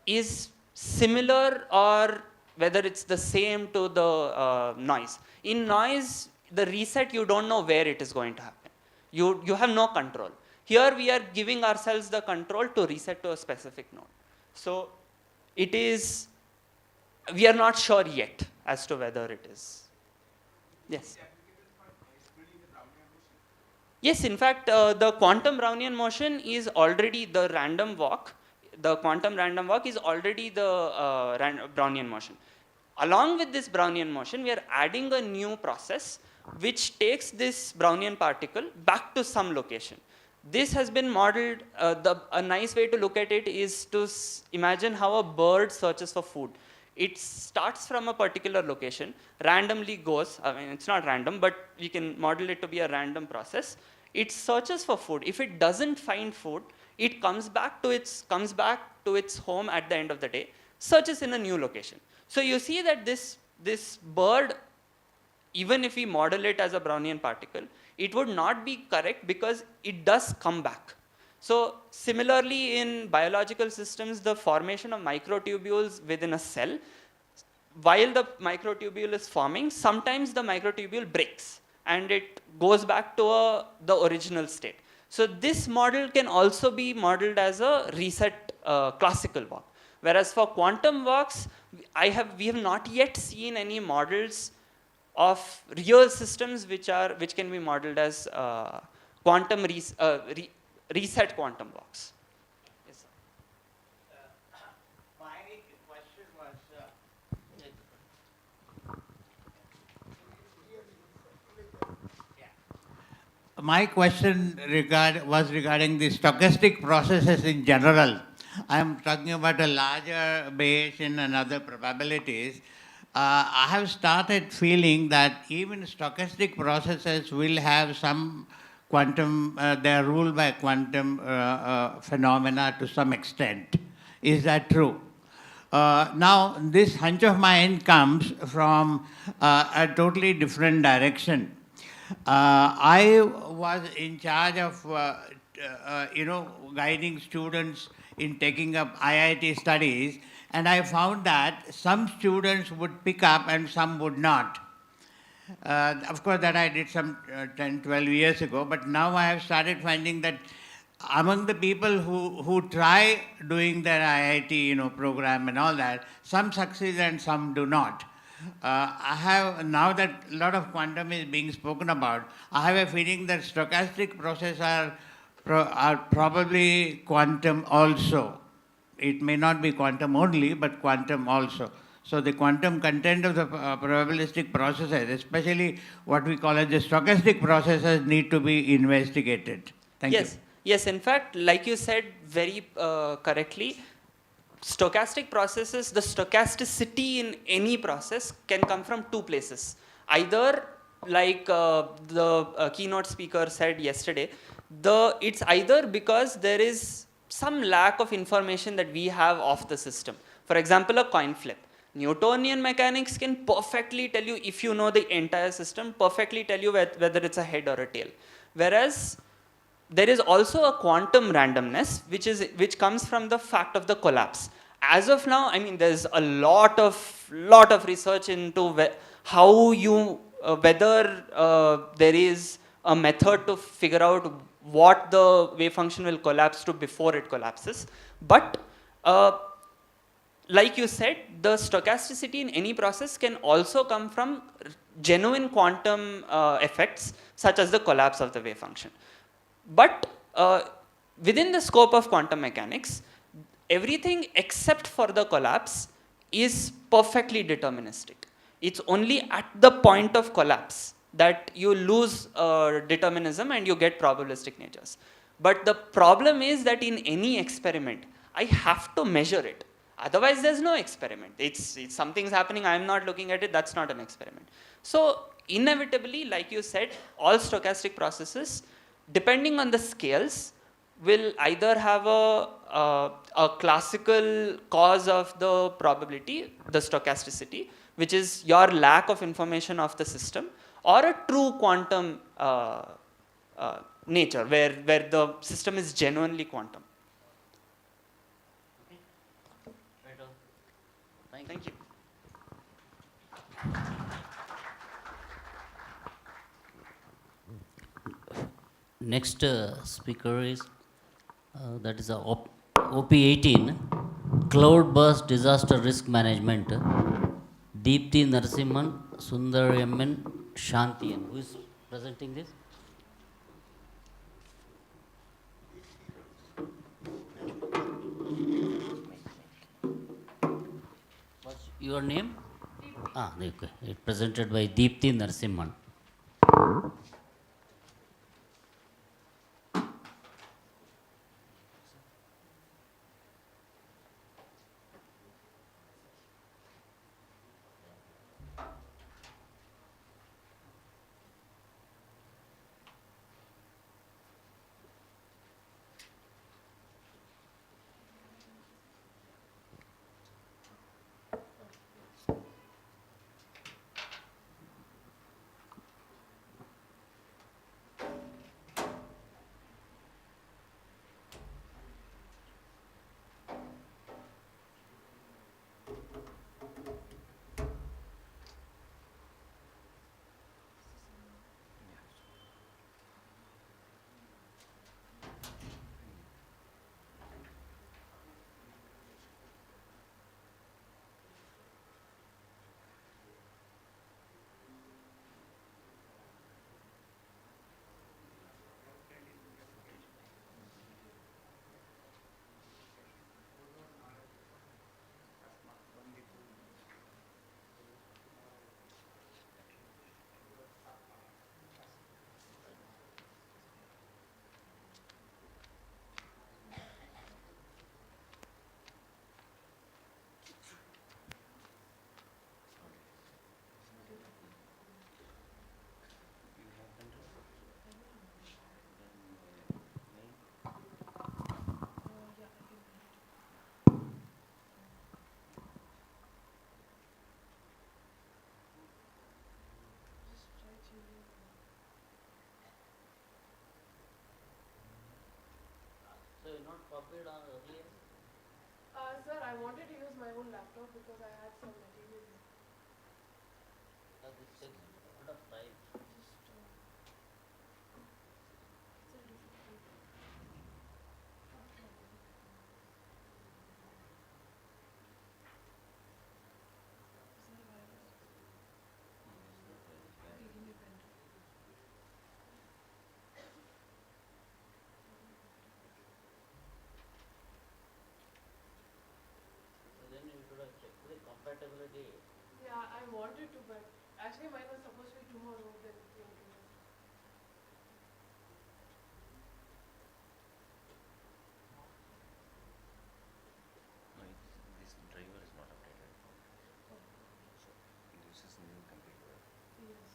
is similar, or whether it's the same to the noise. In noise, the reset, you don't know where it is going to happen. You have no control. Here we are giving ourselves the control to reset to a specific node. So it is, we are not sure yet as to whether it is. Yes. Yes, in fact, the quantum Brownian motion is already the random walk. The quantum random walk is already the Brownian motion. Along with this Brownian motion, we are adding a new process which takes this Brownian particle back to some location. This has been modeled, a nice way to look at it is to imagine how a bird searches for food. It starts from a particular location, randomly goes, I mean it's not random, but we can model it to be a random process. It searches for food. If it doesn't find food, it comes back to its home at the end of the day, searches in a new location. So you see that this bird, even if we model it as a Brownian particle, it would not be correct because it does come back. So similarly in biological systems, the formation of microtubules within a cell, while the microtubule is forming, sometimes the microtubule breaks and it goes back to the original state. So this model can also be modeled as a reset classical walk. Whereas for quantum walks, we have not yet seen any models of real systems which can be modeled as quantum reset quantum walks. Yes, sir. My question was, my question was regarding the stochastic processes in general. I am talking about a larger Bayesian and other probabilities. I have started feeling that even stochastic processes will have some quantum, they are ruled by quantum phenomena to some extent. Is that true? Now, this hunch of mine comes from a totally different direction. I was in charge of, guiding students in taking up IIT studies, and I found that some students would pick up and some would not. Of course, that I did some 10, 12 years ago, but now I have started finding that among the people who try doing their IIT program and all that, some succeed and some do not. I have, now that a lot of quantum is being spoken about, I have a feeling that stochastic processes are probably quantum also. It may not be quantum only, but quantum also. So the quantum content of the probabilistic processes, especially what we call as the stochastic processes, need to be investigated. Thank you. Yes, in fact, like you said very correctly, stochastic processes, the stochasticity in any process can come from two places. Either, like the keynote speaker said yesterday, it's either because there is some lack of information that we have of the system. For example, a coin flip. Newtonian mechanics can perfectly tell you, if you know the entire system, perfectly tell you whether it's a head or a tail. Whereas there is also a quantum randomness, which comes from the fact of the collapse. As of now, I mean, there's a lot of research into how whether there is a method to figure out what the wave function will collapse to before it collapses. But like you said, the stochasticity in any process can also come from genuine quantum effects, such as the collapse of the wave function. But within the scope of quantum mechanics, everything except for the collapse is perfectly deterministic. It's only at the point of collapse that you lose determinism and you get probabilistic natures. But the problem is that in any experiment, I have to measure it. Otherwise, there's no experiment. It's something's happening, I'm not looking at it, that's not an experiment. So inevitably, like you said, all stochastic processes, depending on the scales, will either have a classical cause of the probability, the stochasticity, which is your lack of information of the system, or a true quantum nature, where the system is genuinely quantum. Thank you. Next speaker is, that is OP18, Cloud Burst Disaster Risk Management, Deepti Narasimhan, Sundar MN, Shantian. Who is presenting this? What's your name? Okay. It's presented by Deepti Narasimhan. So you're not copied on earlier? Sir, I wanted to use my own laptop because I had some material. This takes a lot of time. Then you should have checked the compatibility. Yeah, I wanted to, but actually mine was supposed to be tomorrow. Then This driver is not updated. So this is new computer. yes.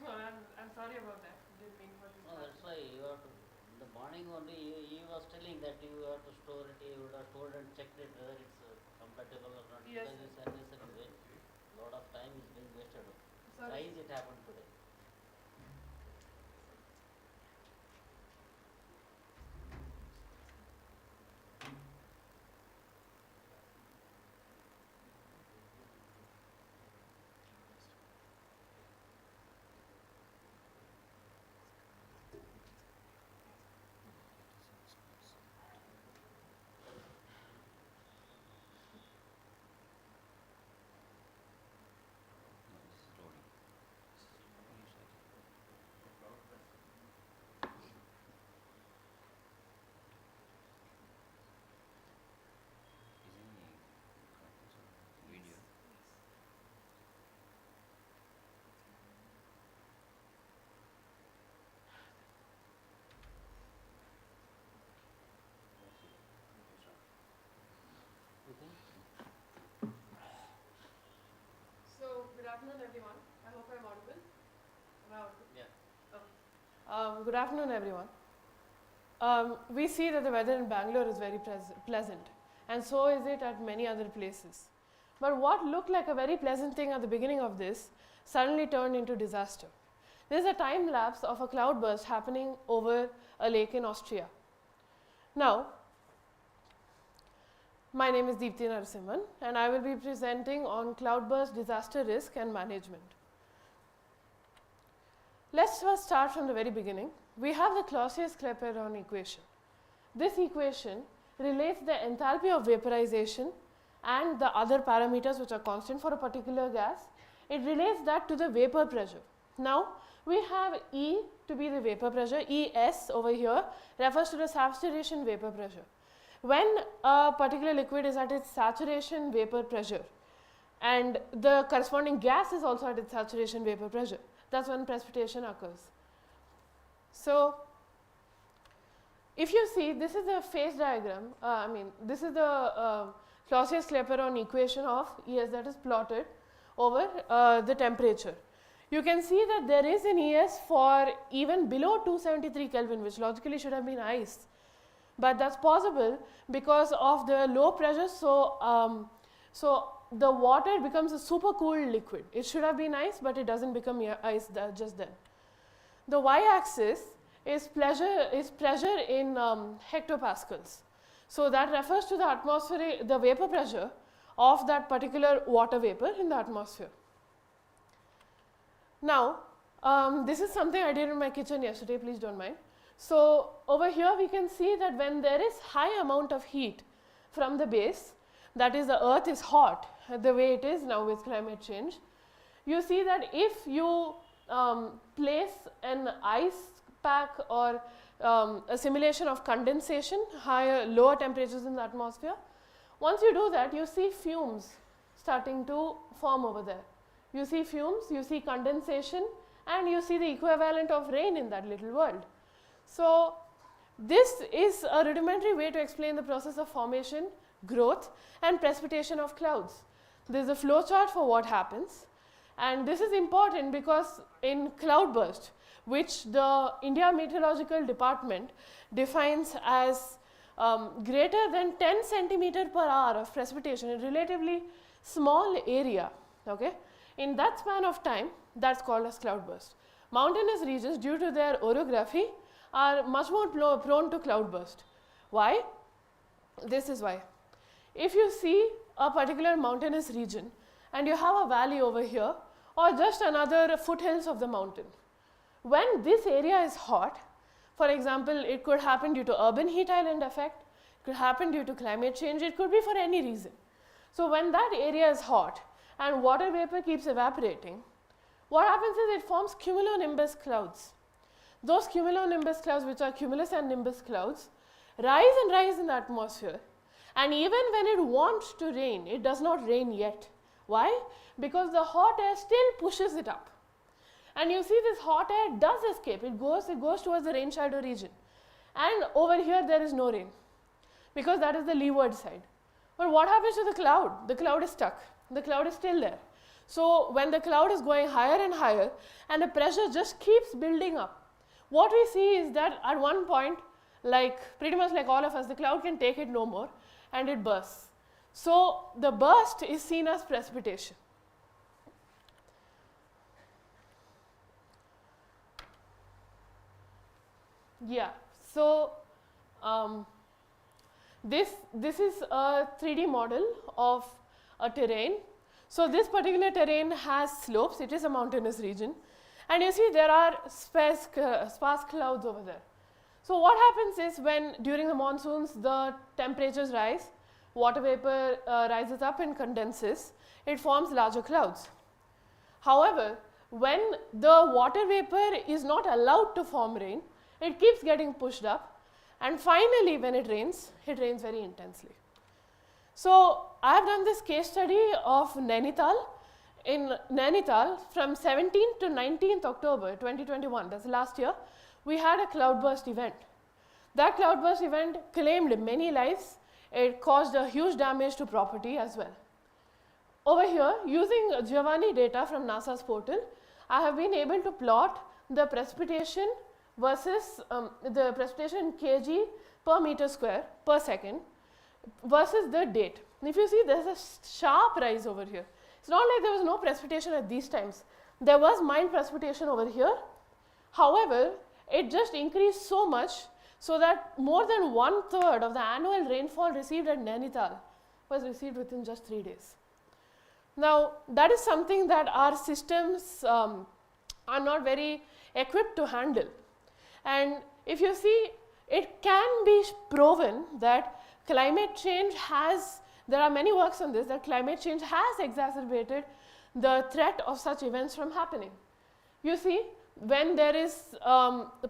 No, I'm sorry about that. Didn't mean for this. No, that's why you have to, in the morning only, he was telling that you have to store it, you would have stored and checked it whether it's compatible or not. Yes. Because it's unnecessary wait. A lot of time is being wasted. Sorry. Why is it happened today? So, good afternoon, everyone. I hope I'm audible. Am I audible? Yeah. Okay. Good afternoon, everyone. We see that the weather in Bangalore is very pleasant, and so is it at many other places. But what looked like a very pleasant thing at the beginning of this suddenly turned into disaster. There is a time lapse of a cloudburst happening over a lake in Austria. Now, my name is Deepthi Narasimhan, and I will be presenting on cloudburst disaster risk and management. Let's first start from the very beginning. We have the Clausius-Clapeyron equation. This equation relates the enthalpy of vaporization and the other parameters which are constant for a particular gas. It relates that to the vapor pressure. Now, we have E to be the vapor pressure. ES over here refers to the saturation vapor pressure. When a particular liquid is at its saturation vapor pressure and the corresponding gas is also at its saturation vapor pressure, that's when precipitation occurs. So, if you see, this is the phase diagram, this is the Clausius-Clapeyron equation of ES that is plotted over the temperature. You can see that there is an ES for even below 273 Kelvin, which logically should have been ice. But that's possible because of the low pressure, so the water becomes a super cool liquid. It should have been ice, but it doesn't become ice just then. The y-axis is pressure in hectopascals. So that refers to the atmospheric, the vapor pressure of that particular water vapor in the atmosphere. Now, this is something I did in my kitchen yesterday, please don't mind. So over here we can see that when there is high amount of heat from the base, that is the earth is hot the way it is now with climate change, you see that if you place an ice pack or a simulation of condensation, lower temperatures in the atmosphere, once you do that, you see fumes starting to form over there. You see fumes, you see condensation, and you see the equivalent of rain in that little world. So this is a rudimentary way to explain the process of formation, growth, and precipitation of clouds. There is a flow chart for what happens, and this is important because in cloudburst, which the India Meteorological Department defines as greater than 10 centimeter per hour of precipitation in a relatively small area, okay? In that span of time, that's called as cloudburst. Mountainous regions, due to their orography, are much more prone to cloudburst. Why? This is why. If you see a particular mountainous region and you have a valley over here or just another foothills of the mountain, when this area is hot, for example, it could happen due to urban heat island effect, it could happen due to climate change, it could be for any reason. So when that area is hot and water vapor keeps evaporating, what happens is it forms cumulonimbus clouds. Those cumulonimbus clouds, which are cumulus and nimbus clouds, rise and rise in the atmosphere, and even when it wants to rain, it does not rain yet. Why? Because the hot air still pushes it up. And you see this hot air does escape, it goes towards the rain shadow region. And over here there is no rain, because that is the leeward side. But what happens to the cloud? The cloud is stuck, the cloud is still there. So when the cloud is going higher and higher and the pressure just keeps building up, what we see is that at one point, like pretty much like all of us, the cloud can take it no more and it bursts. So the burst is seen as precipitation. Yeah, so this is a 3D model of a terrain. So this particular terrain has slopes, it is a mountainous region, and you see there are sparse clouds over there. So what happens is when during the monsoons the temperatures rise, water vapor rises up and condenses, it forms larger clouds. However, when the water vapor is not allowed to form rain, it keeps getting pushed up, and finally when it rains very intensely. So I have done this case study of Nainital. In Nainital, from 17th to 19th October 2021, that's last year, we had a cloudburst event. That cloudburst event claimed many lives. It caused a huge damage to property as well. Over here, using Giovanni data from NASA's portal, I have been able to plot the precipitation versus the precipitation in kg per meter square per second versus the date. And if you see, there's a sharp rise over here. It's not like there was no precipitation at these times. There was mild precipitation over here. However, it just increased so much so that more than 1/3 of the annual rainfall received at Nainital was received within just 3 days. Now, that is something that our systems are not very equipped to handle. And if you see, it can be proven that climate change has, there are many works on this, that climate change has exacerbated the threat of such events from happening. You see, when there is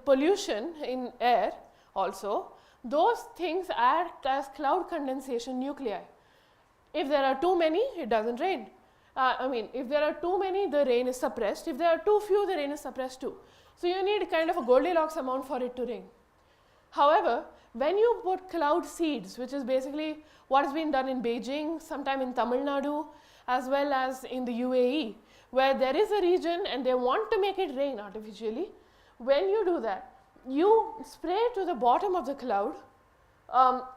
pollution in air also, those things act as cloud condensation nuclei. If there are too many, it doesn't rain. If there are too many, the rain is suppressed. If there are too few, the rain is suppressed too. So you need kind of a Goldilocks amount for it to rain. However, when you put cloud seeds, which is basically what has been done in Beijing, sometime in Tamil Nadu, as well as in the UAE, where there is a region and they want to make it rain artificially, when you do that, you spray to the bottom of the cloud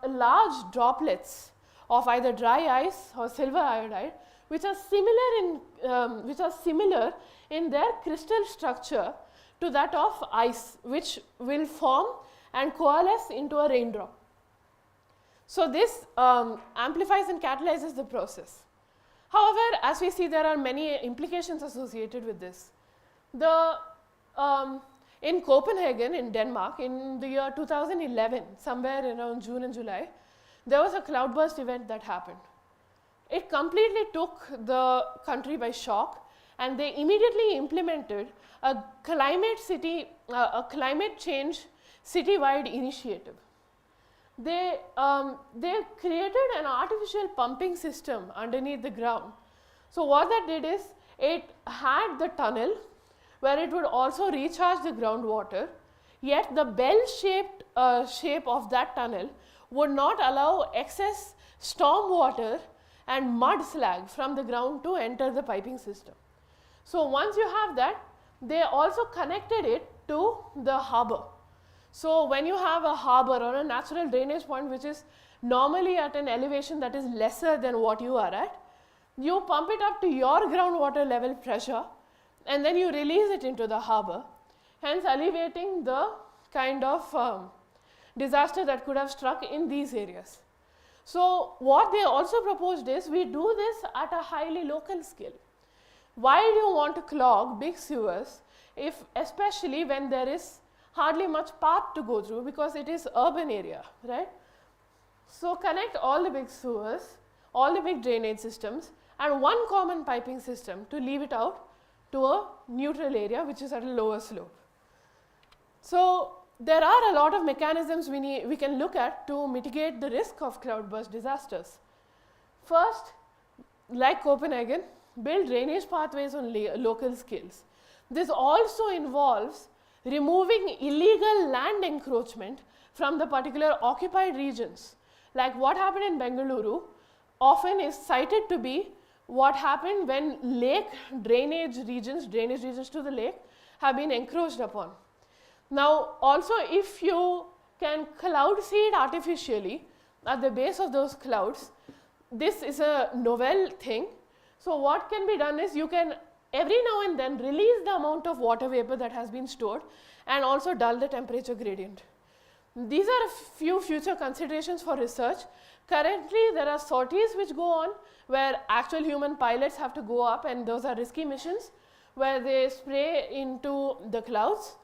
large droplets of either dry ice or silver iodide, which are similar in their crystal structure to that of ice, which will form and coalesce into a raindrop. So this amplifies and catalyzes the process. However, as we see, there are many implications associated with this. In Copenhagen, in Denmark, in the year 2011, somewhere around June and July, there was a cloudburst event that happened. It completely took the country by shock, and they immediately implemented a climate change citywide initiative. They created an artificial pumping system underneath the ground. So what that did is, it had the tunnel where it would also recharge the groundwater, yet the bell-shaped shape of that tunnel would not allow excess storm water and mud slag from the ground to enter the piping system. So once you have that, they also connected it to the harbor. So when you have a harbor or a natural drainage point which is normally at an elevation that is lesser than what you are at, you pump it up to your groundwater level pressure and then you release it into the harbor, hence alleviating the kind of disaster that could have struck in these areas. So what they also proposed is, we do this at a highly local scale. Why do you want to clog big sewers, especially when there is hardly much path to go through because it is urban area, right? So connect all the big sewers, all the big drainage systems, and one common piping system to leave it out to a neutral area which is at a lower slope. So there are a lot of mechanisms we can look at to mitigate the risk of cloudburst disasters. First, like Copenhagen, build drainage pathways on local scales. This also involves removing illegal land encroachment from the particular occupied regions. Like what happened in Bangalore often is cited to be what happened when drainage regions to the lake have been encroached upon. Now, also if you can cloud seed artificially at the base of those clouds, this is a novel thing. So what can be done is you can every now and then release the amount of water vapor that has been stored and also dull the temperature gradient. These are a few future considerations for research. Currently, there are sorties which go on where actual human pilots have to go up, and those are risky missions where they spray into the clouds.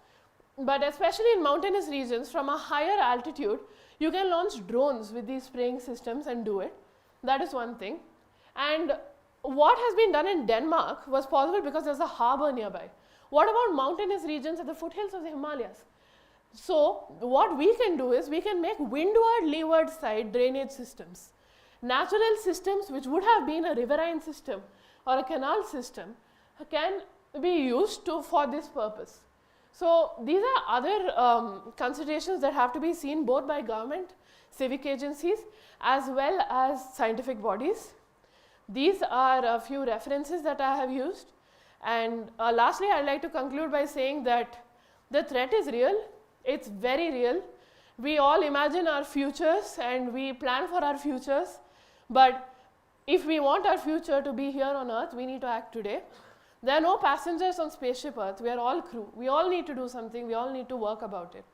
But especially in mountainous regions, from a higher altitude, you can launch drones with these spraying systems and do it. That is one thing. And what has been done in Denmark was possible because there's a harbor nearby. What about mountainous regions at the foothills of the Himalayas? So what we can do is we can make windward, leeward side drainage systems. Natural systems which would have been a riverine system or a canal system can be used for this purpose. So these are other considerations that have to be seen both by government, civic agencies, as well as scientific bodies. These are a few references that I have used. And lastly, I'd like to conclude by saying that the threat is real. It's very real. We all imagine our futures and we plan for our futures. But if we want our future to be here on Earth, we need to act today. There are no passengers on spaceship Earth. We are all crew. We all need to do something. We all need to work about it.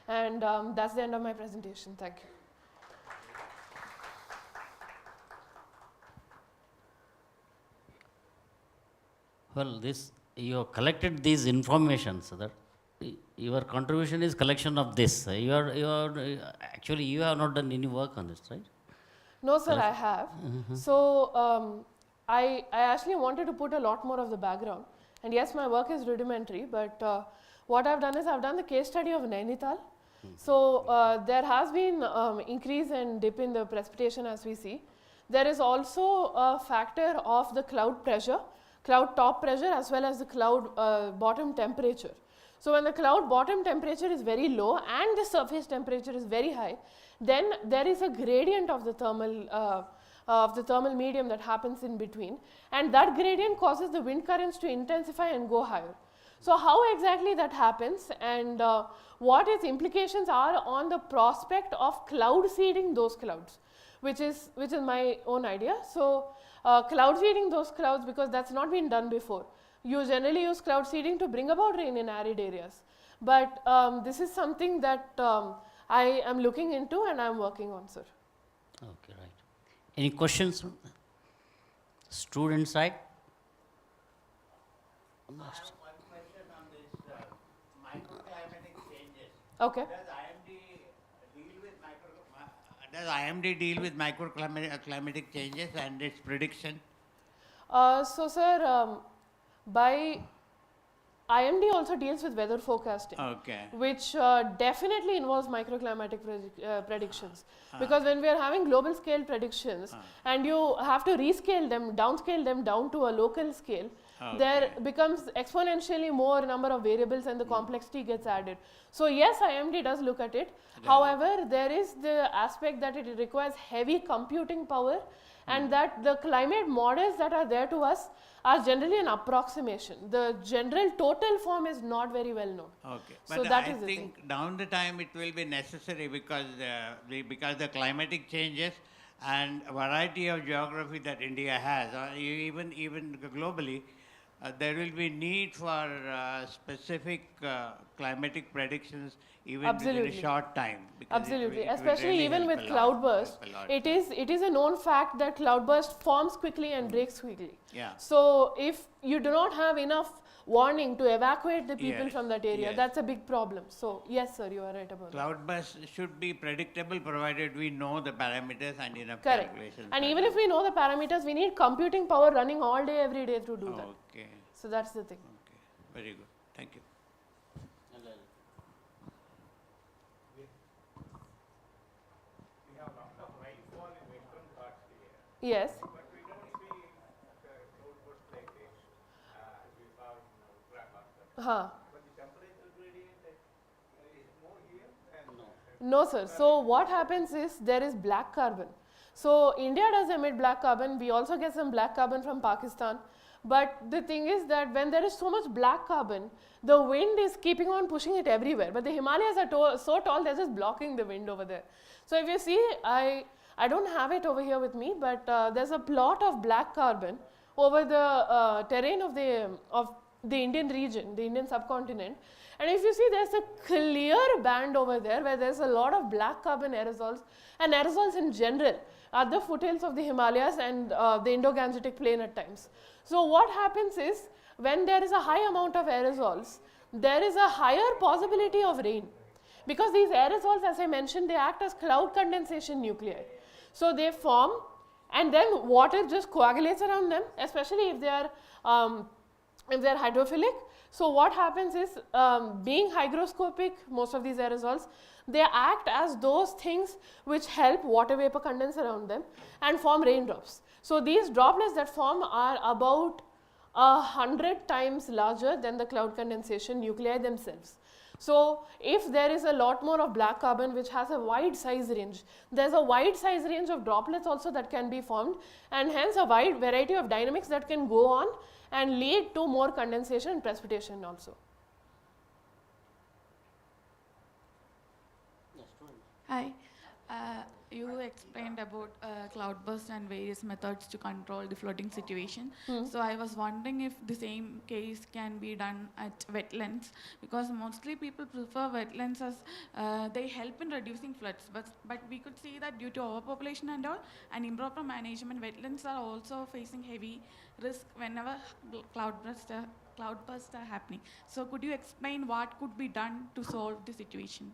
And that's the end of my presentation. Thank you. Well, you have collected these information, so that your contribution is collection of this. Actually, you have not done any work on this, right? No, sir, I have. So I actually wanted to put a lot more of the background. And yes, my work is rudimentary, but what I've done is I've done the case study of Nainital. So there has been increase and dip in the precipitation as we see. There is also a factor of the cloud pressure, cloud top pressure, as well as the cloud bottom temperature. So when the cloud bottom temperature is very low and the surface temperature is very high, then there is a gradient of the thermal medium that happens in between, and that gradient causes the wind currents to intensify and go higher. So how exactly that happens and what its implications are on the prospect of cloud seeding those clouds, which is my own idea. So cloud seeding those clouds, because that's not been done before. You generally use cloud seeding to bring about rain in arid areas. But this is something that I am looking into and I am working on, sir. Okay, right. Any questions from the student side? I have one question on this microclimatic changes. Okay. Does IMD deal with microclimatic changes and its prediction? So, sir, by IMD also deals with weather forecasting, which definitely involves microclimatic predictions. Because when we are having global scale predictions and you have to rescale them, downscale them down to a local scale, there becomes exponentially more number of variables and the complexity gets added. So yes, IMD does look at it. However, there is the aspect that it requires heavy computing power and that the climate models that are there to us are generally an approximation. The general total form is not very well known. Okay, so but that I is think down the time it will be necessary because the climatic changes and variety of geography that India has, even globally, there will be need for specific climatic predictions even within a short time. Absolutely, especially really even with cloudburst. It is a known fact that cloudburst forms quickly and breaks quickly. Yeah. So if you do not have enough warning to evacuate the people from that area, that's a big problem. So yes, sir, you are right about that. Cloudburst should be predictable provided we know the parameters and enough Correct. calculations. And even if we know the parameters, we need computing power running all day, every day to do that. Okay. So that's the thing. Okay. Very good. Thank you. Yes. No, sir. So what happens is there is black carbon. So India does emit black carbon. We also get some black carbon from Pakistan. But the thing is that when there is so much black carbon, the wind is keeping on pushing it everywhere. But the Himalayas are so tall, they're just blocking the wind over there. So if you see, I don't have it over here with me, but there's a plot of black carbon over the terrain of the Indian region, the Indian subcontinent. And if you see, there's a clear band over there where there's a lot of black carbon aerosols and aerosols in general at the foothills of the Himalayas and the Indo-Gangetic plain at times. So what happens is, when there is a high amount of aerosols, there is a higher possibility of rain. Because these aerosols, as I mentioned, they act as cloud condensation nuclei. So they form, and then water just coagulates around them, especially if they are hydrophilic. So what happens is, being hygroscopic, most of these aerosols, they act as those things which help water vapor condense around them and form raindrops. So these droplets that form are about 100 times larger than the cloud condensation nuclei themselves. So if there is a lot more of black carbon which has a wide size range, there's a wide size range of droplets also that can be formed, and hence a wide variety of dynamics that can go on and lead to more condensation and precipitation also. Hi. You explained about cloudburst and various methods to control the flooding situation. So I was wondering if the same case can be done at wetlands, because mostly people prefer wetlands as they help in reducing floods. But we could see that due to overpopulation and all and improper management, wetlands are also facing heavy risk whenever cloudbursts are happening. So could you explain what could be done to solve the situation?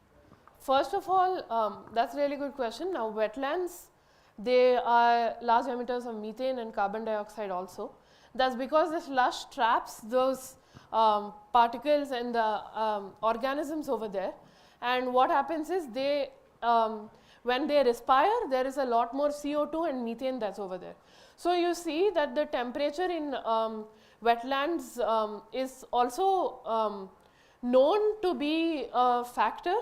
First of all, that's a really good question. Now, wetlands, they are large emitters of methane and carbon dioxide also. That's because the slush traps those particles and the organisms over there. And what happens is, they, when they respire, there is a lot more CO2 and methane that's over there. So you see that the temperature in wetlands is also known to be a factor.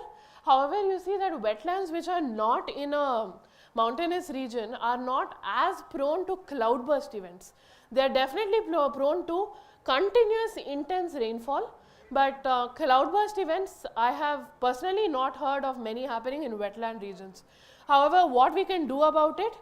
However, you see that wetlands which are not in a mountainous region are not as prone to cloudburst events. They are definitely prone to continuous intense rainfall, but cloudburst events, I have personally not heard of many happening in wetland regions. However, what we can do about it,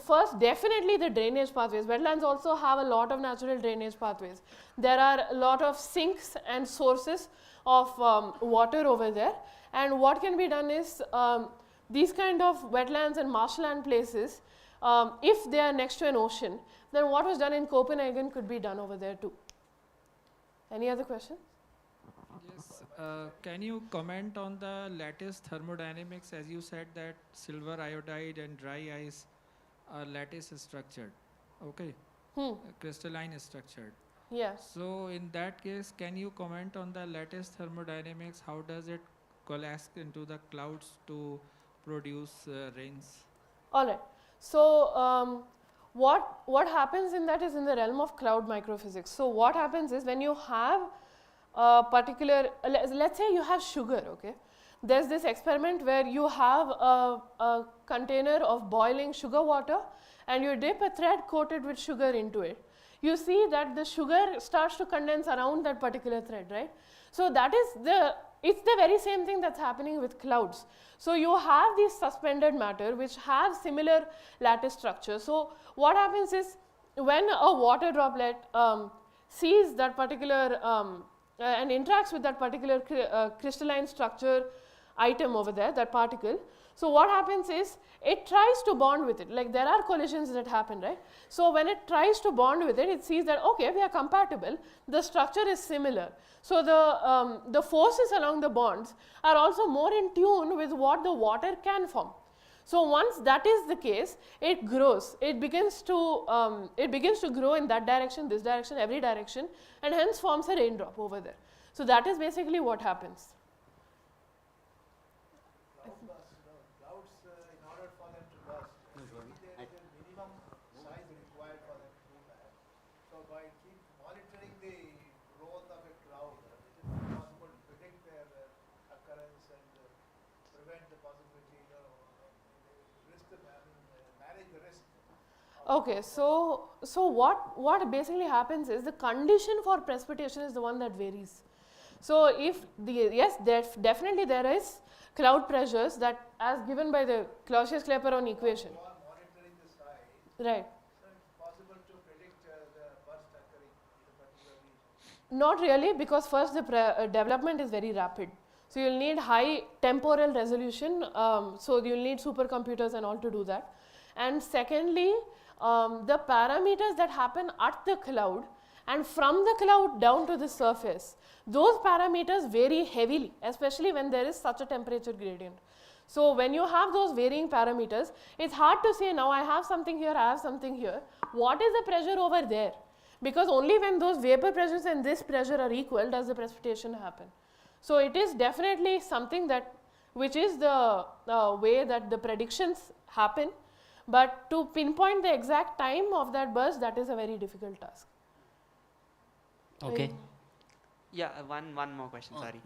first, definitely the drainage pathways. Wetlands also have a lot of natural drainage pathways. There are a lot of sinks and sources of water over there. And what can be done is, these kind of wetlands and marshland places, if they are next to an ocean, then what was done in Copenhagen could be done over there too. Any other questions? Yes. Can you comment on the lattice thermodynamics? As you said that silver iodide and dry ice are lattice structured, okay? Crystalline structured. Yes. So in that case, can you comment on the lattice thermodynamics? How does it coalesce into the clouds to produce rains? All right. So what happens in that is in the realm of cloud microphysics. So what happens is, when you have a particular, let's say you have sugar, okay? There's this experiment where you have a container of boiling sugar water and you dip a thread coated with sugar into it. You see that the sugar starts to condense around that particular thread, right? So that is it's the very same thing that's happening with clouds. So you have this suspended matter which have similar lattice structure. So what happens is, when a water droplet sees that particular and interacts with that particular crystalline structure item over there, that particle, so what happens is, it tries to bond with it. Like, there are collisions that happen, right? So when it tries to bond with it, it sees that, okay, we are compatible, the structure is similar. So the forces along the bonds are also more in tune with what the water can form. So once that is the case, it grows. It begins to grow in that direction, this direction, every direction, and hence forms a raindrop over there. So that is basically what happens. Okay, so what basically happens is the condition for precipitation is the one that varies. So if definitely there is cloud pressures that as given by the Clausius-Clapeyron equation. Right. Not really, because first the development is very rapid. So you'll need high temporal resolution. So you'll need supercomputers and all to do that. And secondly, the parameters that happen at the cloud and from the cloud down to the surface, those parameters vary heavily, especially when there is such a temperature gradient. So when you have those varying parameters, it's hard to say now I have something here, I have something here. What is the pressure over there? Because only when those vapor pressures and this pressure are equal does the precipitation happen. So it is definitely something that, which is the way that the predictions happen. But to pinpoint the exact time of that burst, that is a very difficult task. Okay. Yeah, one more question, sorry.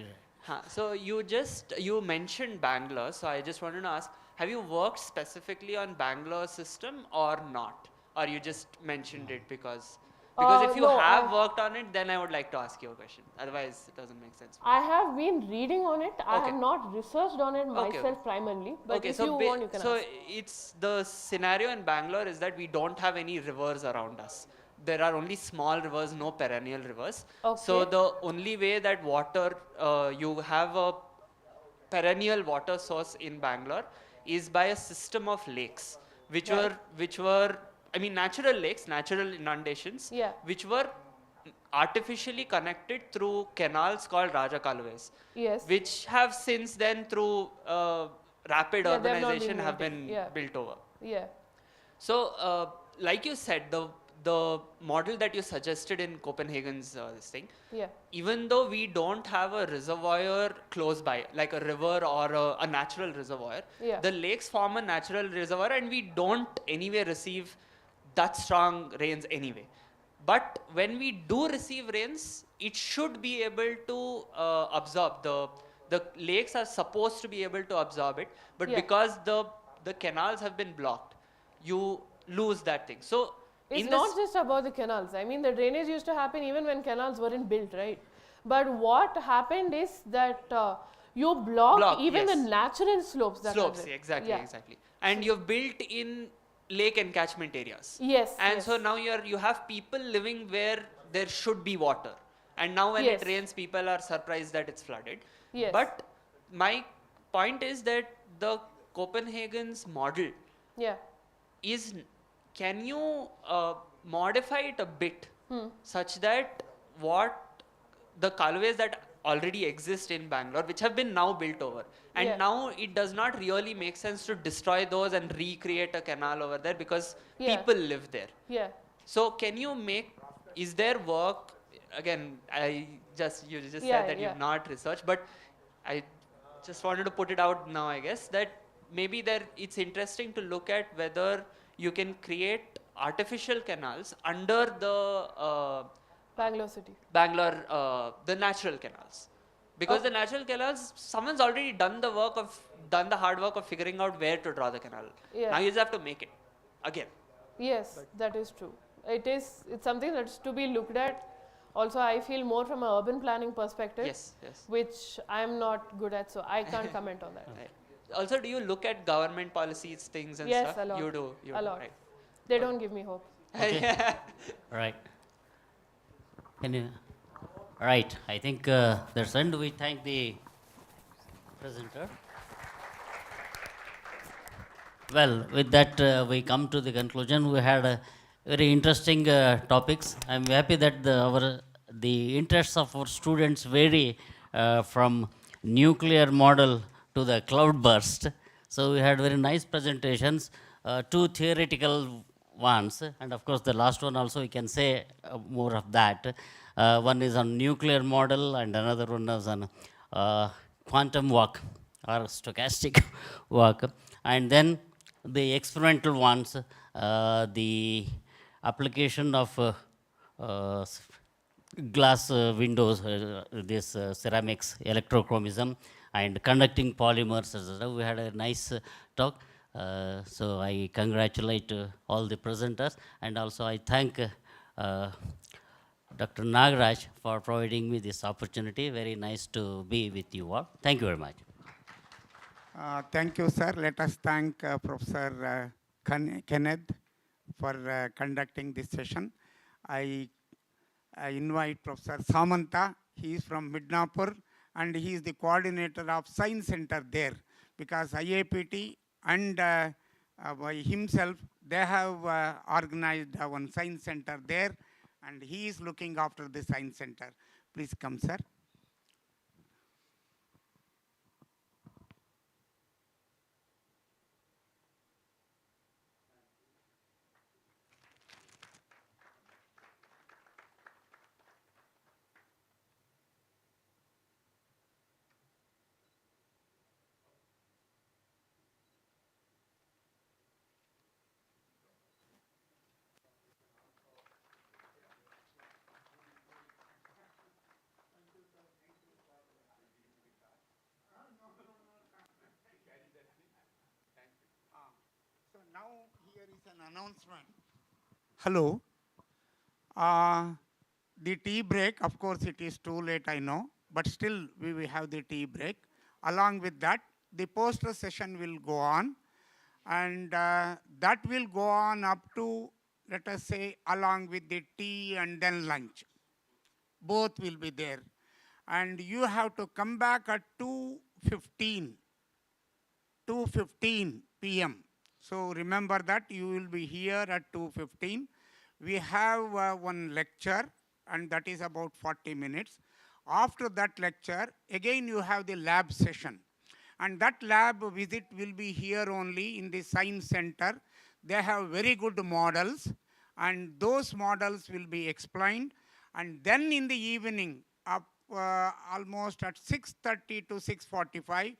So you mentioned Bangalore, so I just wanted to ask, have you worked specifically on Bangalore system or not? Or you just mentioned it because if you have worked on it, then I would like to ask you a question. Otherwise, it doesn't make sense. I have been reading on it. I have not researched on it myself primarily. But if you want, you can ask. It's the scenario in Bangalore is that we don't have any rivers around us. There are only small rivers, no perennial rivers. So the only way that water, you have a perennial water source in Bangalore is by a system of lakes, which were I mean, natural lakes, natural inundations, which were artificially connected through canals called Raja Kaluves, which have since then through rapid urbanization have been built over. So, like you said, the model that you suggested in Copenhagen's this thing, even though we don't have a reservoir close by, like a river or a natural reservoir, the lakes form a natural reservoir and we don't anyway receive that strong rains anyway. But when we do receive rains, it should be able to absorb. The lakes are supposed to be able to absorb it, but because the canals have been blocked, you lose that thing. So it's not just about the canals. I mean, the drainage used to happen even when canals weren't built, right? But what happened is that you block even the natural slopes. That Exactly. And you've built in lake encatchment areas. So now you have people living where there should be water. And now when it rains, people are surprised that it's flooded. But my point is that the Copenhagen's model is, can you modify it a bit such that what the Kaluves that already exist in Bangalore, which have been now built over, and now it does not really make sense to destroy those and recreate a canal over there because people live there. So can you is there work, again, you just said that you've not researched, but I just wanted to put it out now, I guess, that maybe it's interesting to look at whether you can create artificial canals under the Bangalore city. The natural canals. Because the natural canals, someone's already done the hard work of figuring out where to draw the canal. Now you just have to make it again. Yes, that is true. It's something that's to be looked at. Also, I feel more from an urban planning perspective, which I'm not good at, so I can't comment on that. Also, do you look at government policies, things and yes, stuff? Yes, a lot. You do. A lot. Right. They don't give me hope. Right. Right. I think that's end. We thank the presenter. Well, with that, we come to the conclusion. We had very interesting topics. I'm happy that the interests of our students vary from nuclear model to the cloud burst. So we had very nice presentations, 2 theoretical ones, and of course the last one also we can say more of that. One is on nuclear model and another one is on quantum walk or stochastic walk. And then the experimental ones, the application of glass windows, this ceramics, electrochromism, and conducting polymers, etc. We had a nice talk. So I congratulate all the presenters, and also I thank Dr. Nagaraj for providing me this opportunity. Very nice to be with you all. Thank you very much. Thank you, sir. Let us thank Professor Kenneth for conducting this session. I invite Professor Samanta. He is from Midnapur, and he is the coordinator of Science Center there, because IAPT and by himself, they have organized one Science Center there, and he is looking after the Science Center. Please come, sir. So now here is an announcement. Hello. The tea break, of course it is too late, I know, but still we will have the tea break. Along with that, the poster session will go on, and that will go on up to, let us say, along with the tea and then lunch. Both will be there. And you have to come back at 2:15 p.m. So remember that you will be here at 2:15. We have one lecture, and that is about 40 minutes. After that lecture, again you have the lab session. And that lab visit will be here only in the Science Center. They have very good models, and those models will be explained. And then in the evening, up almost at 6:30 to 6:45,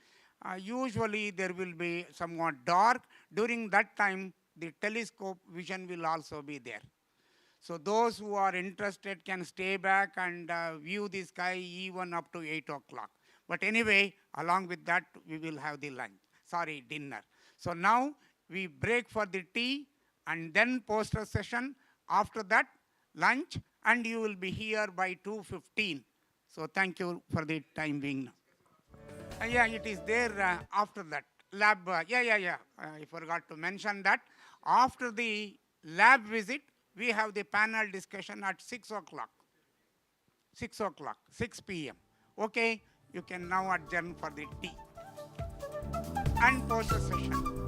usually there will be somewhat dark. During that time, the telescope vision will also be there. So those who are interested can stay back and view the sky even up to 8 o'clock. But anyway, along with that, we will have the dinner. So now we break for the tea and then poster session. After that, lunch, and you will be here by 2:15. So thank you for the time being now. Yeah, it is there after that. Lab, I forgot to mention that. After the lab visit, we have the panel discussion at 6 o'clock. 6 p.m. Okay, you can now adjourn for the tea and poster session.